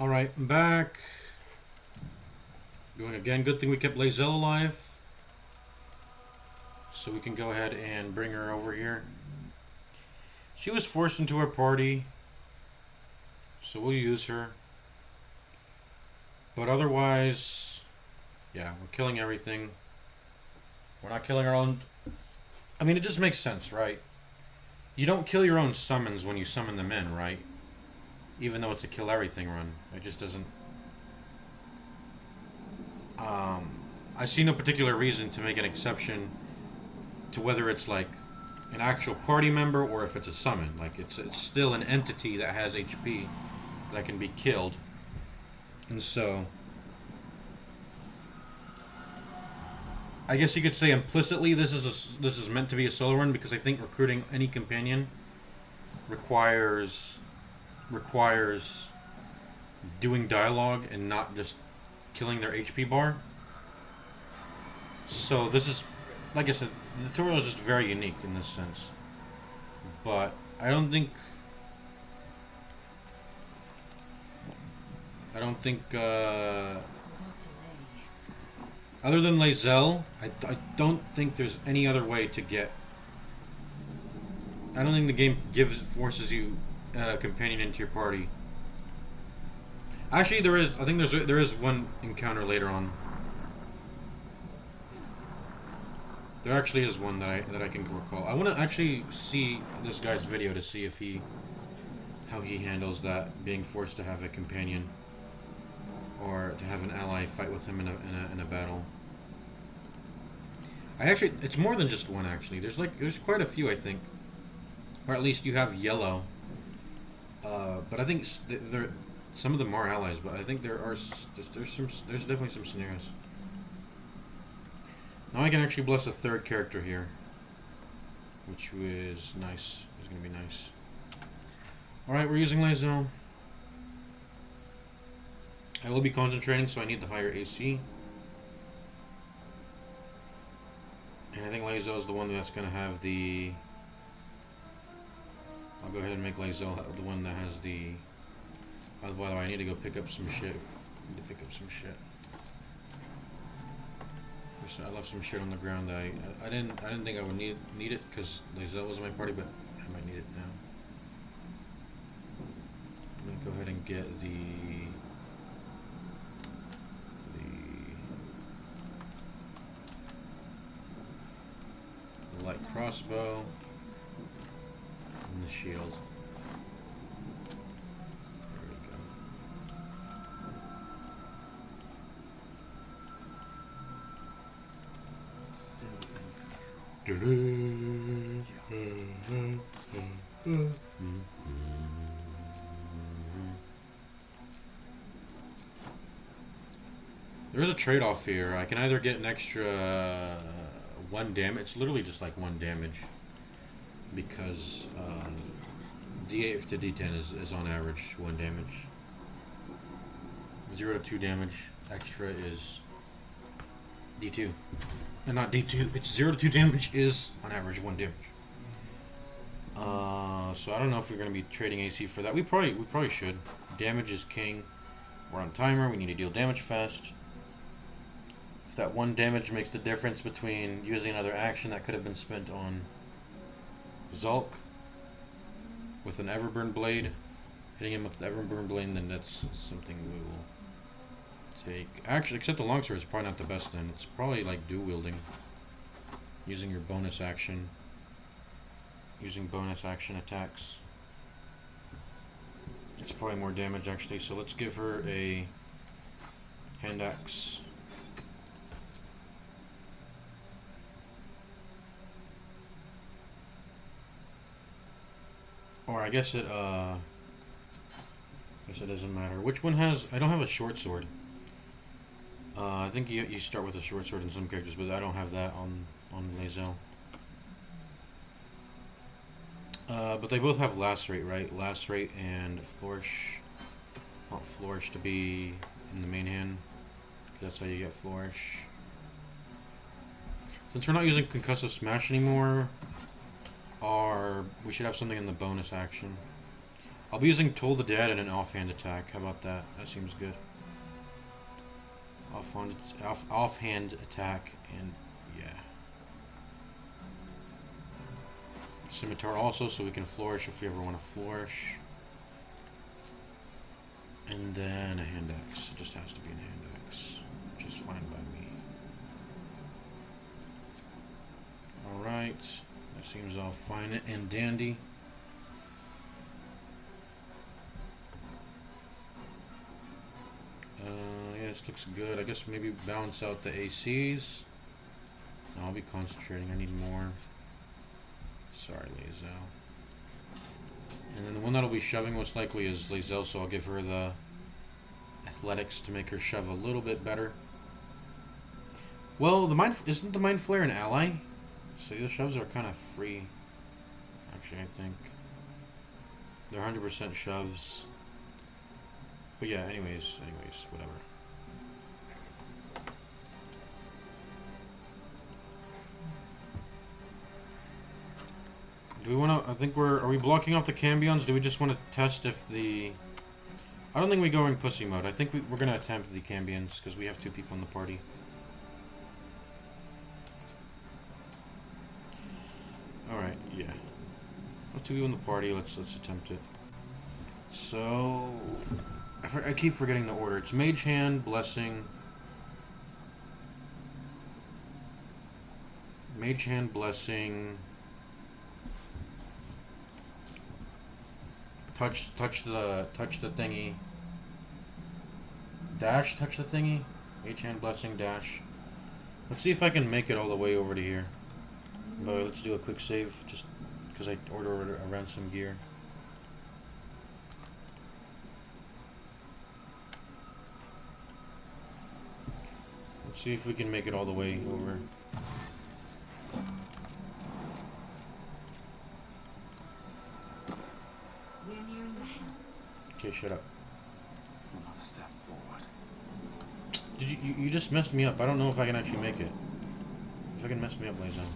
Speaker 6: Alright, I'm back. Going again. Good thing we kept Lae'zel alive. So we can go ahead and bring her over here. She was forced into our party. So we'll use her. But otherwise, yeah, we're killing everything. We're not killing our own... I mean, it just makes sense, right? You don't kill your own summons when you summon them in, right? Even though it's a kill everything run. It just doesn't... I see no particular reason to make an exception to whether it's like an actual party member or if it's a summon. Like, it's still an entity that has HP that can be killed. And so... I guess you could say implicitly this is meant to be a solo run, because I think recruiting any companion requires doing dialogue and not just killing their HP bar. So this is, like I said, the tutorial is just very unique in this sense. But I don't think other than Lae'zel, I don't think there's any other way to get... I don't think the game forces you a companion into your party. Actually, there is. I think there is one encounter later on. There actually is one that I can recall. I want to actually see this guy's video to see if how he handles that, being forced to have a companion or to have an ally fight with him in a battle. It's more than just one actually. There's quite a few, I think, or at least you have yellow. But I think some of them are allies. But I think there's definitely some scenarios. Now I can actually bless a third character here, which was nice. It's gonna be nice. All right, we're using Lae'zel. I will be concentrating, so I need the higher AC. And I think Lae'zel is the one that's going to have the... I'll go ahead and make Lae'zel the one that has the... Oh, by the way, I need to go pick up some shit. I left some shit on the ground that I didn't think I would need it because Lae'zel was in my party, but I might need it now. Let me go ahead and get the light crossbow and the shield. There we go.
Speaker 5: Still in control.
Speaker 6: There is a trade-off here. I can either get an extra 1 damage. It's literally just like 1 damage, because D8 to D10 is on average 1 damage. 0 to 2 damage. Extra is D2, and not D2. It's 0 to 2 damage is on average 1 damage. So I don't know if we're gonna be trading AC for that. We probably should. Damage is king. We're on timer. We need to deal damage fast. If that 1 damage makes the difference between using another action that could have been spent on Zulk with an Everburn Blade, hitting him with the Everburn Blade, then that's something we will take. Actually, except the longsword is probably not the best then. It's probably like dual wielding, using your bonus action, using bonus action attacks. It's probably more damage actually, so let's give her a hand axe. Or I guess it doesn't matter. Which one has... I don't have a short sword. I think you start with a short sword in some characters, but I don't have that on Lae'zel. But they both have lacerate, right? Lacerate and flourish. I want flourish to be in the main hand. That's how you get flourish. Since we're not using concussive smash anymore, we should have something in the bonus action. I'll be using Toll the Dead and an offhand attack. How about that? That seems good. Offhand attack, and yeah. Scimitar also, so we can flourish if we ever want to flourish. And then a hand axe. It just has to be a hand axe, which is fine by me. Alright. That seems all fine and dandy. Yeah, this looks good. I guess maybe balance out the ACs. No, I'll be concentrating. I need more. Sorry, Lae'zel. And then the one that'll be shoving most likely is Lae'zel, so I'll give her the athletics to make her shove a little bit better. Well, isn't the Mind Flare an ally? So the shoves are kind of free. Actually, I think they're 100% shoves. But yeah, anyways, whatever. Do we want to? I think are we blocking off the Cambions? Do we just want to test if the? I don't think we go in pussy mode. I think we're gonna attempt the Cambions because we have 2 people in the party. All right, yeah. Let's 2 people in the party. Let's attempt it. So I keep forgetting the order. It's Mage Hand, Blessing. Mage Hand, Blessing. Touch the thingy. Dash, touch the thingy. Mage Hand, Blessing, dash. Let's see if I can make it all the way over to here. But let's do a quick save, just because I ordered a ransom gear. Let's see if we can make it all the way over.
Speaker 4: We're nearing the hill.
Speaker 6: Okay, shut up.
Speaker 5: Another step forward.
Speaker 6: Did you just messed me up. I don't know if I can actually make it. If I can mess me up, Lae'zel.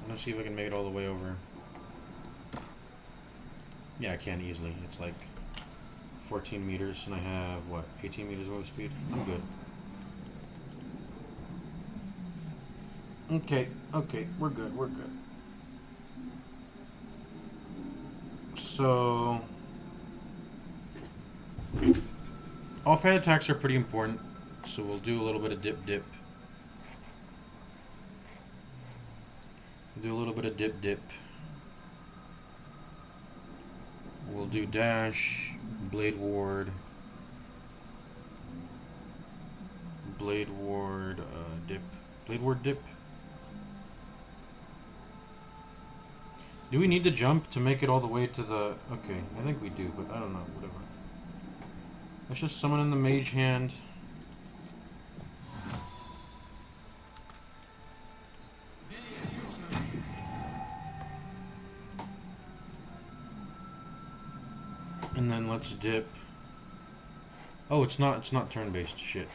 Speaker 6: Let's see if I can make it all the way over. Yeah, I can easily. It's like 14 meters, and I have, what, 18 meters of speed? I'm good. Okay, we're good. So, offhand attacks are pretty important, so we'll do a little bit of dip. Do a little bit of dip. We'll do dash, blade ward, dip, blade ward dip. Do we need to jump to make it all the way to the? Okay, I think we do, but I don't know. Whatever. Let's just summon in the Mage Hand. And then let's dip. Oh, it's not turn-based. Shit.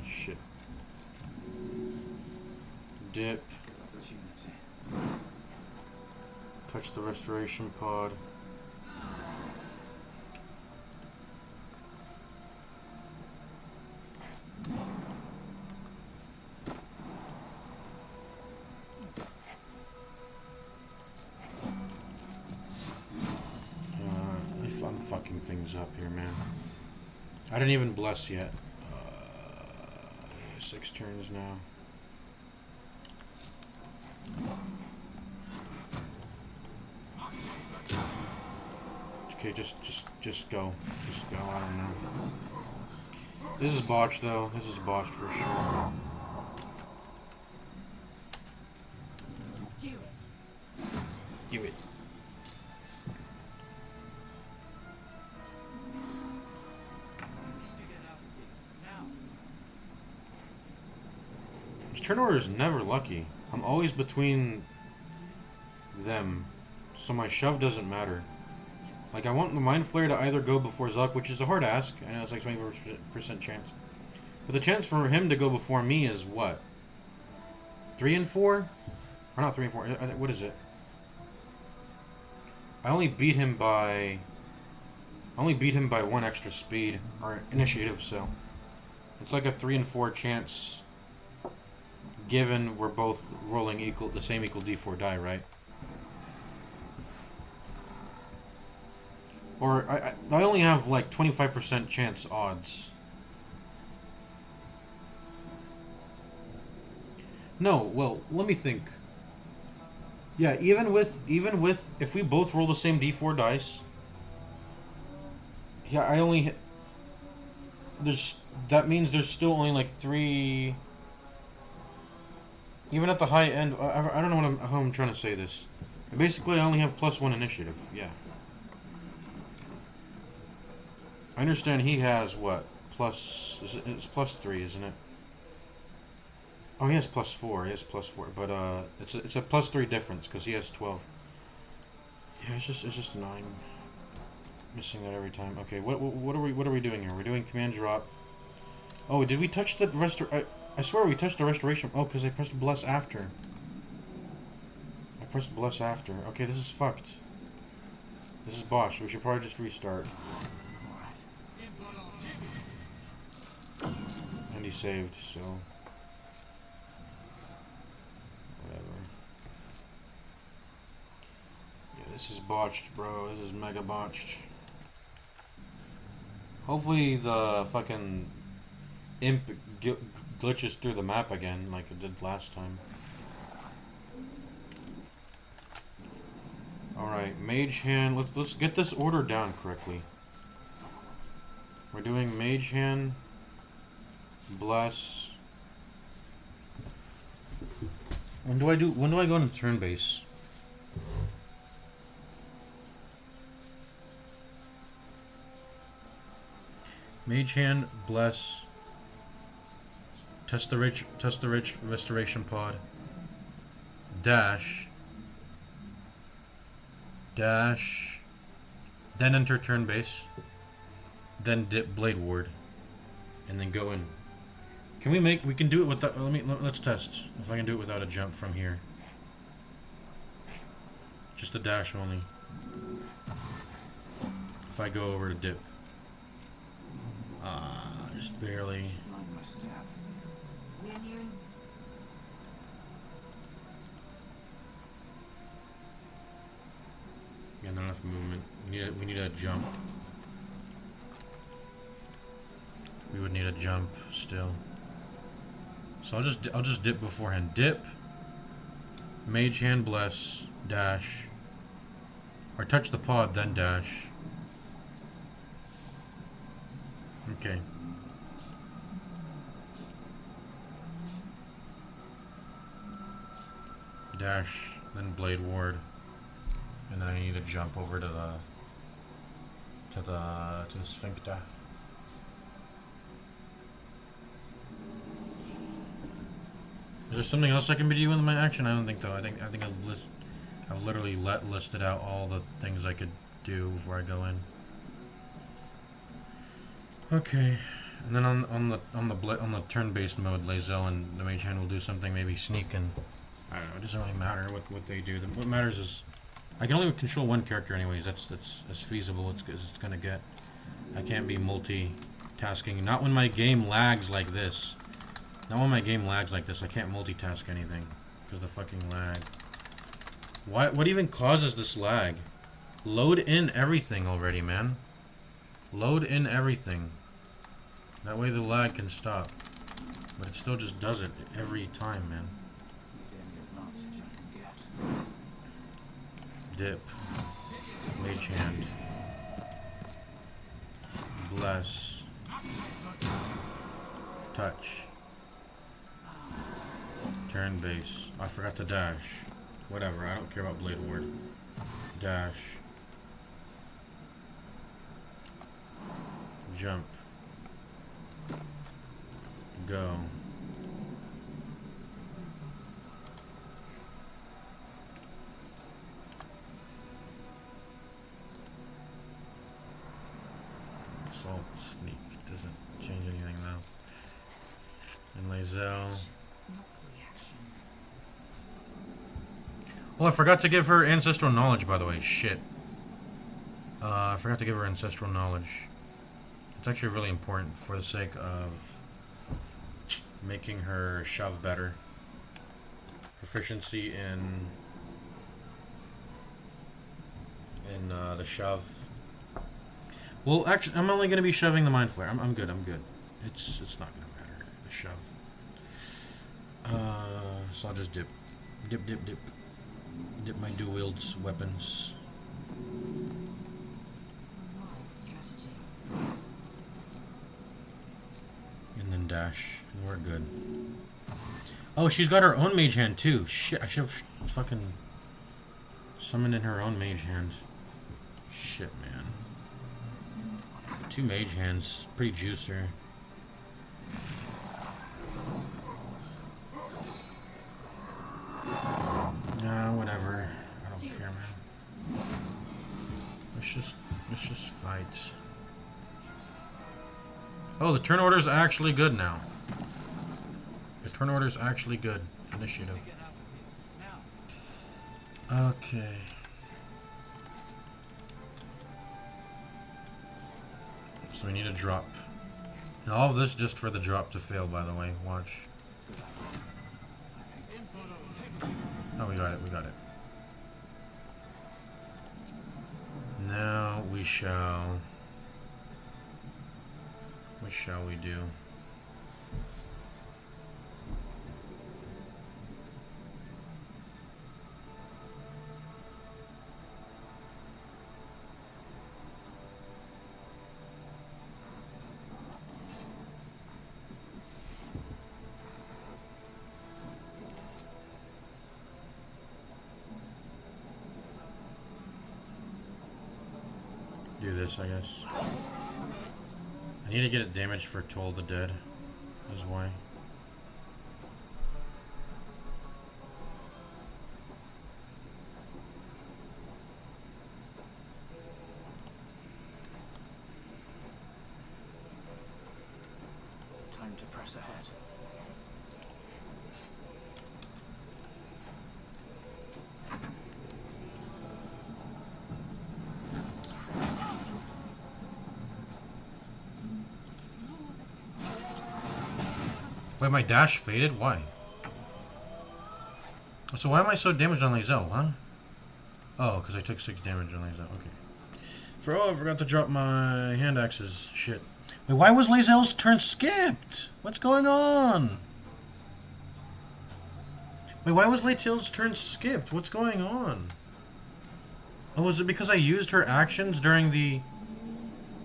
Speaker 6: Shit. Dip.
Speaker 5: Opportunity.
Speaker 6: Touch the restoration pod. I'm fucking things up here, man. I didn't even bless yet. 6 turns now. Okay, just go. Just go, I don't know. This is botched though. This is botched for sure. Do it. This turn order is never lucky. I'm always between them, so my shove doesn't matter. Like, I want the Mind Flare to either go before Zuck, which is a hard ask. I know it's like 24% chance. But the chance for him to go before me is what? 3 and 4? Or not 3 and 4. What is it? I only beat him by 1 extra speed or initiative, so it's like a 3 and 4 chance given we're both rolling the same equal d4 die, right? Or I only have like 25% chance odds. No, well, let me think. Yeah, even with if we both roll the same d4 dice, yeah, I only that means there's still only like 3. Even at the high end, I don't know how I'm trying to say this. Basically, I only have +1 initiative. Yeah. I understand he has what? It's +3, isn't it? Oh, he has +4. He has +4, but it's a +3 difference because he has 12. Yeah, it's just annoying. Missing that every time. Okay, what are we doing here? We're doing command drop. Oh, did we touch the I swear we touched the restoration. Oh, because I pressed bless after. I pressed bless after. Okay, this is fucked. This is botched. We should probably just restart. And he saved, so whatever. Yeah, this is botched, bro. This is mega botched. Hopefully the fucking imp glitches through the map again like it did last time. Alright, mage hand. Let's get this order down correctly. We're doing mage hand, bless. When do I go into turn base? Mage hand, bless. Test the rich restoration pod. Dash. Then enter turn base. Then dip blade ward. And then go in. We can do it without, let's test if I can do it without a jump from here. Just a dash only. If I go over to dip. Just barely.
Speaker 5: Mind my step.
Speaker 6: Yeah, not enough movement. We need a jump. We would need a jump still. So I'll just dip beforehand. Dip. Mage hand bless. Dash. Or touch the pod then dash. Okay. Dash, then blade ward, and then I need to jump over to the sphincter. Is there something else I can be doing with my action? I don't think so. I think I've literally listed out all the things I could do before I go in. Okay, and then on the turn-based mode, Lae'zel and the mage hand will do something, maybe sneak and I don't know. It doesn't really matter what they do. What matters is I can only control one character, anyways. That's as feasible as it's gonna get. I can't be multitasking. Not when my game lags like this. Not when my game lags like this. I can't multitask anything because the fucking lag. What even causes this lag? Load in everything already, man. Load in everything. That way the lag can stop. But it still just does it every time, man.
Speaker 5: Need any advantage I can get.
Speaker 6: Dip. Mage hand. Bless. Touch. Turn base. I forgot to dash. Whatever, I don't care about blade ward. Dash. Jump. Go. Assault, sneak. Doesn't change anything though. And Lae'zel.
Speaker 3: Not reaction.
Speaker 6: Oh, I forgot to give her ancestral knowledge, by the way. Shit. I forgot to give her ancestral knowledge. It's actually really important for the sake of making her shove better. Proficiency in the shove. Well, actually, I'm only gonna be shoving the mind flare. I'm good. I'm good. It's not gonna matter. The shove. So I'll just dip my dual wields weapons.
Speaker 3: Wise strategy.
Speaker 6: And then dash. And we're good. Oh, she's got her own mage hand too. Shit, I should have fucking summoned in her own mage hand. Shit, man. 2 mage hands. Pretty juicer. Nah, whatever. I don't care, man. Let's just fight. Oh, the turn order's actually good now. The turn order's actually good. Initiative. Okay. So we need a drop. And all of this just for the drop to fail, by the way. Watch. Oh, we got it. We got it. Now we shall... What shall we do? Do this, I guess. I need to get it damaged for Toll the Dead. Is why.
Speaker 5: Time to press ahead.
Speaker 6: Wait, my dash faded? Why? So why am I so damaged on Lae'zel, huh? Oh, because I took 6 damage on Lae'zel. Okay. I forgot to drop my hand axes. Shit. Wait, why was Lae'zel's turn skipped? What's going on? Wait, why was Lae'zel's turn skipped? What's going on? Oh, was it because I used her actions during the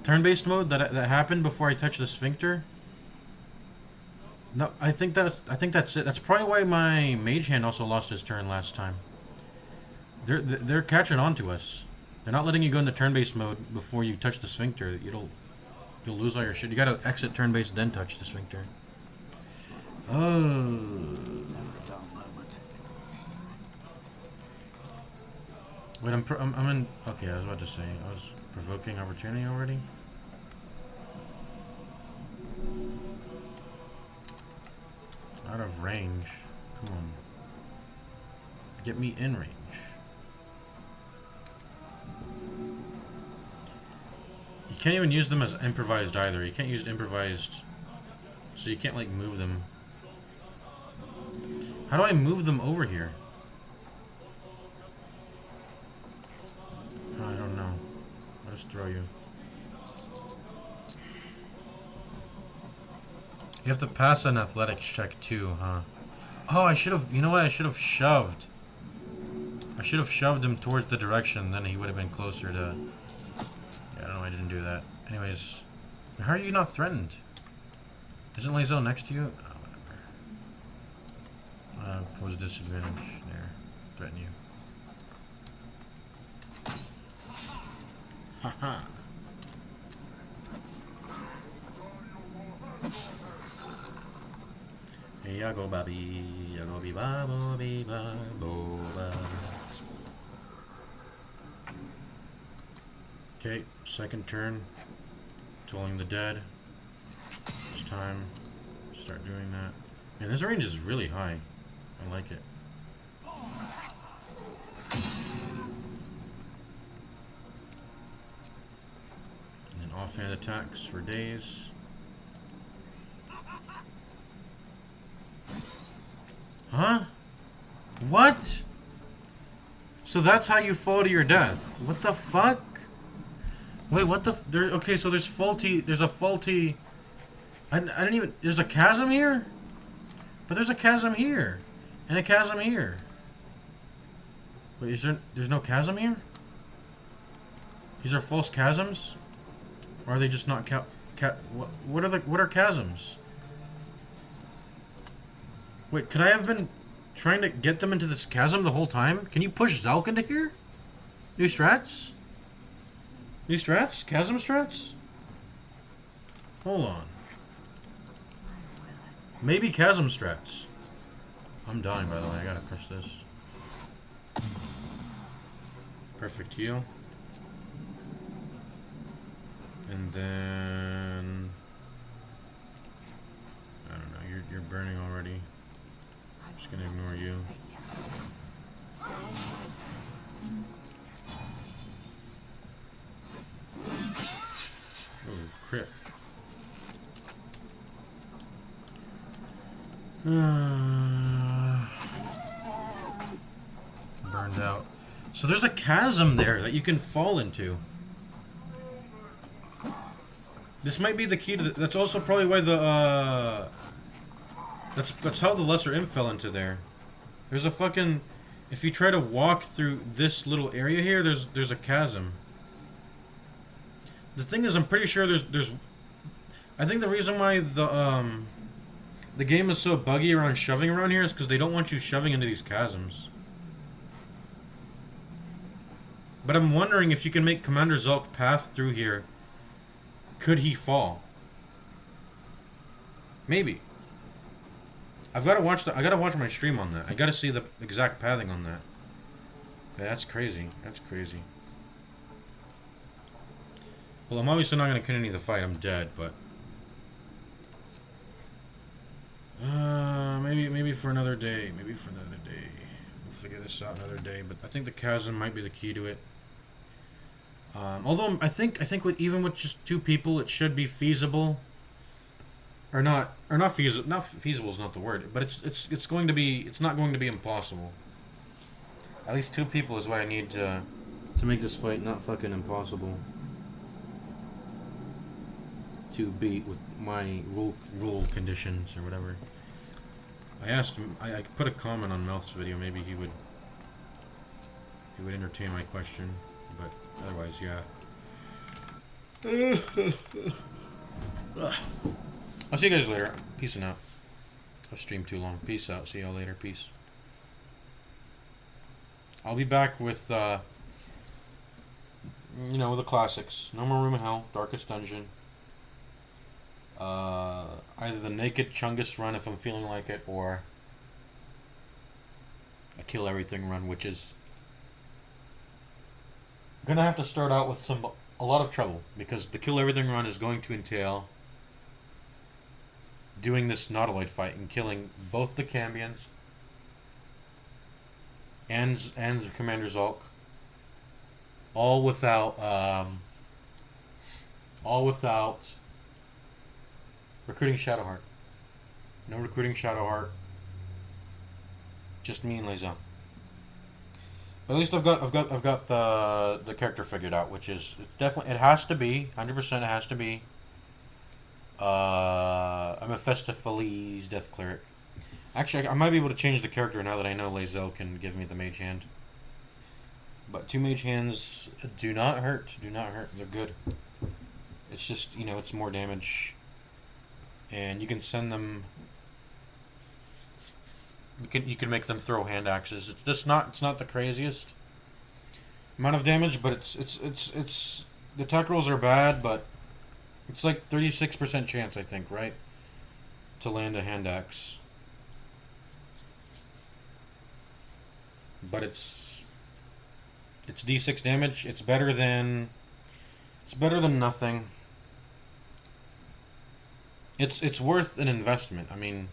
Speaker 6: turn-based mode that happened before I touched the sphincter? No, I think that's it. That's probably why my mage hand also lost his turn last time. They're catching on to us. They're not letting you go into turn-based mode before you touch the sphincter. You'll lose all your shit. You gotta exit turn-based then touch the sphincter. Oh.
Speaker 5: Never a dull moment.
Speaker 6: Wait, I'm in. Okay, I was about to say I was provoking opportunity already. Out of range. Come on. Get me in range. You can't even use them as improvised either. You can't use improvised. So you can't like move them. How do I move them over here? Oh, I don't know. I'll just throw you. You have to pass an athletics check too, huh? Oh, I should have... You know what? I should have shoved. I should have shoved him towards the direction. Then he would have been closer to... Yeah, I don't know why I didn't do that. Anyways. How are you not threatened? Isn't Lae'zel next to you? Oh, whatever. Pose disadvantage. There. Threaten you. Haha. Yago babi, yago bi babo bi babo ba. Okay, second turn. Tolling the dead. It's time to start doing that. And this range is really high. I like it. And then offhand attacks for days. Huh? What? So that's how you fall to your death. What the fuck? Wait, what the there okay, so there's a faulty I didn't even there's a chasm here? But there's a chasm here. And a chasm here. Wait, there's no chasm here? These are false chasms? Or are they just not what are chasms? Wait, could I have been trying to get them into this chasm the whole time? Can you push Zalk into here? New strats? New strats? Chasm strats? Hold on. Maybe chasm strats. I'm dying, by the way. I gotta push this. Perfect heal. And then... I don't know. You're burning already. I'm just gonna ignore you. Oh, crit. Burned out. So there's a chasm there that you can fall into. This might be the key to that's also probably why the that's how the lesser imp fell into there. There's a fucking if you try to walk through this little area here, there's a chasm. The thing is, I'm pretty sure there's I think the reason why the game is so buggy around shoving around here is because they don't want you shoving into these chasms. But I'm wondering if you can make Commander Zulk pass through here. Could he fall? Maybe. I gotta watch my stream on that. I gotta see the exact pathing on that. Yeah, that's crazy. That's crazy. Well, I'm obviously not gonna continue the fight. I'm dead, but maybe for another day. Maybe for another day. We'll figure this out another day. But I think the chasm might be the key to it. Although I think with even with just 2 people, it should be feasible. Or not feasible. Not feasible is not the word, but it's going to be. It's not going to be impossible. At least 2 people is what I need to make this fight not fucking impossible. To beat with my rule conditions or whatever. I asked him. I put a comment on Mouth's video. Maybe he would entertain my question, but otherwise, yeah. I'll see you guys later. Peace out. I've streamed too long. Peace out. See y'all later. Peace. I'll be back with with the classics. No More Room in Hell, Darkest Dungeon. Either the Naked Chungus run if I'm feeling like it, or a Kill Everything run, which is gonna have to start out with a lot of trouble, because the Kill Everything run is going to entail doing this nautiloid fight and killing both the Cambions and Commander Zulk, all without recruiting Shadowheart. No recruiting Shadowheart. Just me and Lae'zel. But at least I've got the character figured out, which is it has to be 100%. It has to be a Mephistopheles Death Cleric. Actually, I might be able to change the character now that I know Lae'zel can give me the Mage Hand. But 2 Mage Hands do not hurt. Do not hurt. They're good. It's just it's more damage. And you can send them. You can make them throw hand axes. It's just it's not the craziest amount of damage, but it's the attack rolls are bad, but it's like 36% chance, I think, right, to land a hand axe. But it's D6 damage. It's better than nothing. It's worth an investment. I mean,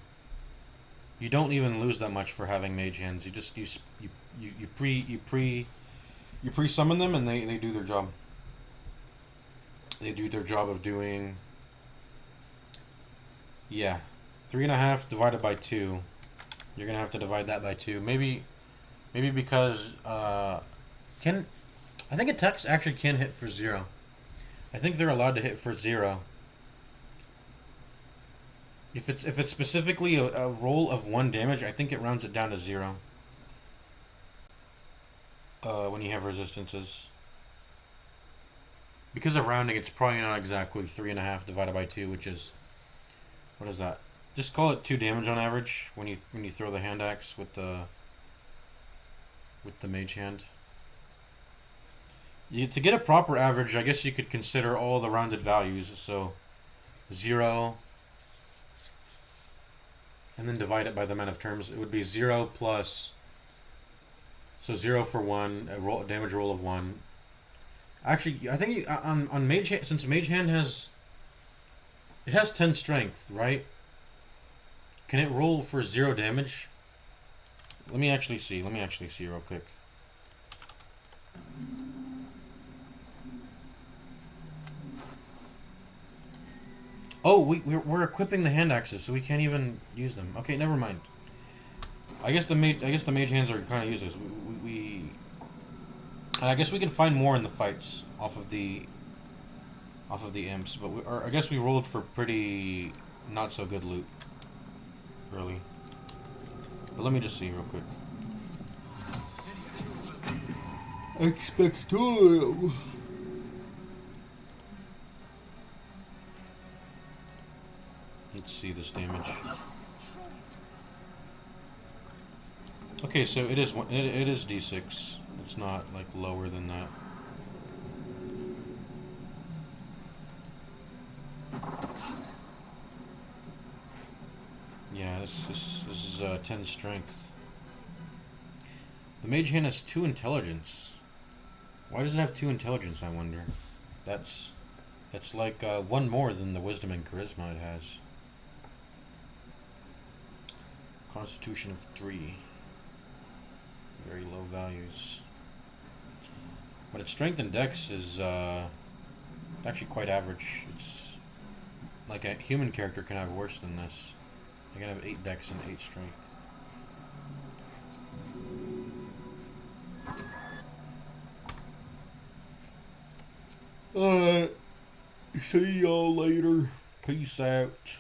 Speaker 6: You don't even lose that much for having mage hands. You just you pre summon them and they do their job. They do their job of doing. Yeah, 3.5 divided by 2. You're gonna have to divide that by 2. Maybe because can I think attacks actually can hit for 0. I think they're allowed to hit for 0. If it's specifically a roll of 1 damage, I think it rounds it down to 0. When you have resistances. Because of rounding, it's probably not exactly 3.5 divided by 2, which is, what is that? Just call it 2 damage on average when you throw the hand axe with the mage hand. To get a proper average, I guess you could consider all the rounded values. So 0, and then divide it by the amount of turns. It would be 0 plus. So 0 for 1, a damage roll of 1. Actually, I think on mage hand, since mage hand has 10 strength, right? Can it roll for 0 damage? Let me actually see real quick. Oh, we're equipping the hand axes, so we can't even use them. Okay, never mind. I guess the mage hands are kind of useless. I guess we can find more in the fights off of the imps, but I guess we rolled for pretty not so good loot early. But let me just see real quick. Expectorium. Let's see this damage. Okay, so it is D6. It's not like lower than that. Yeah, this is 10 strength. The mage hand has 2 intelligence. Why does it have 2 intelligence, I wonder? That's like 1 more than the wisdom and charisma it has. Constitution of 3. Very low values. But its strength and dex is actually quite average. It's like a human character can have worse than this. I can have 8 dex and 8 strength. See y'all later. Peace out.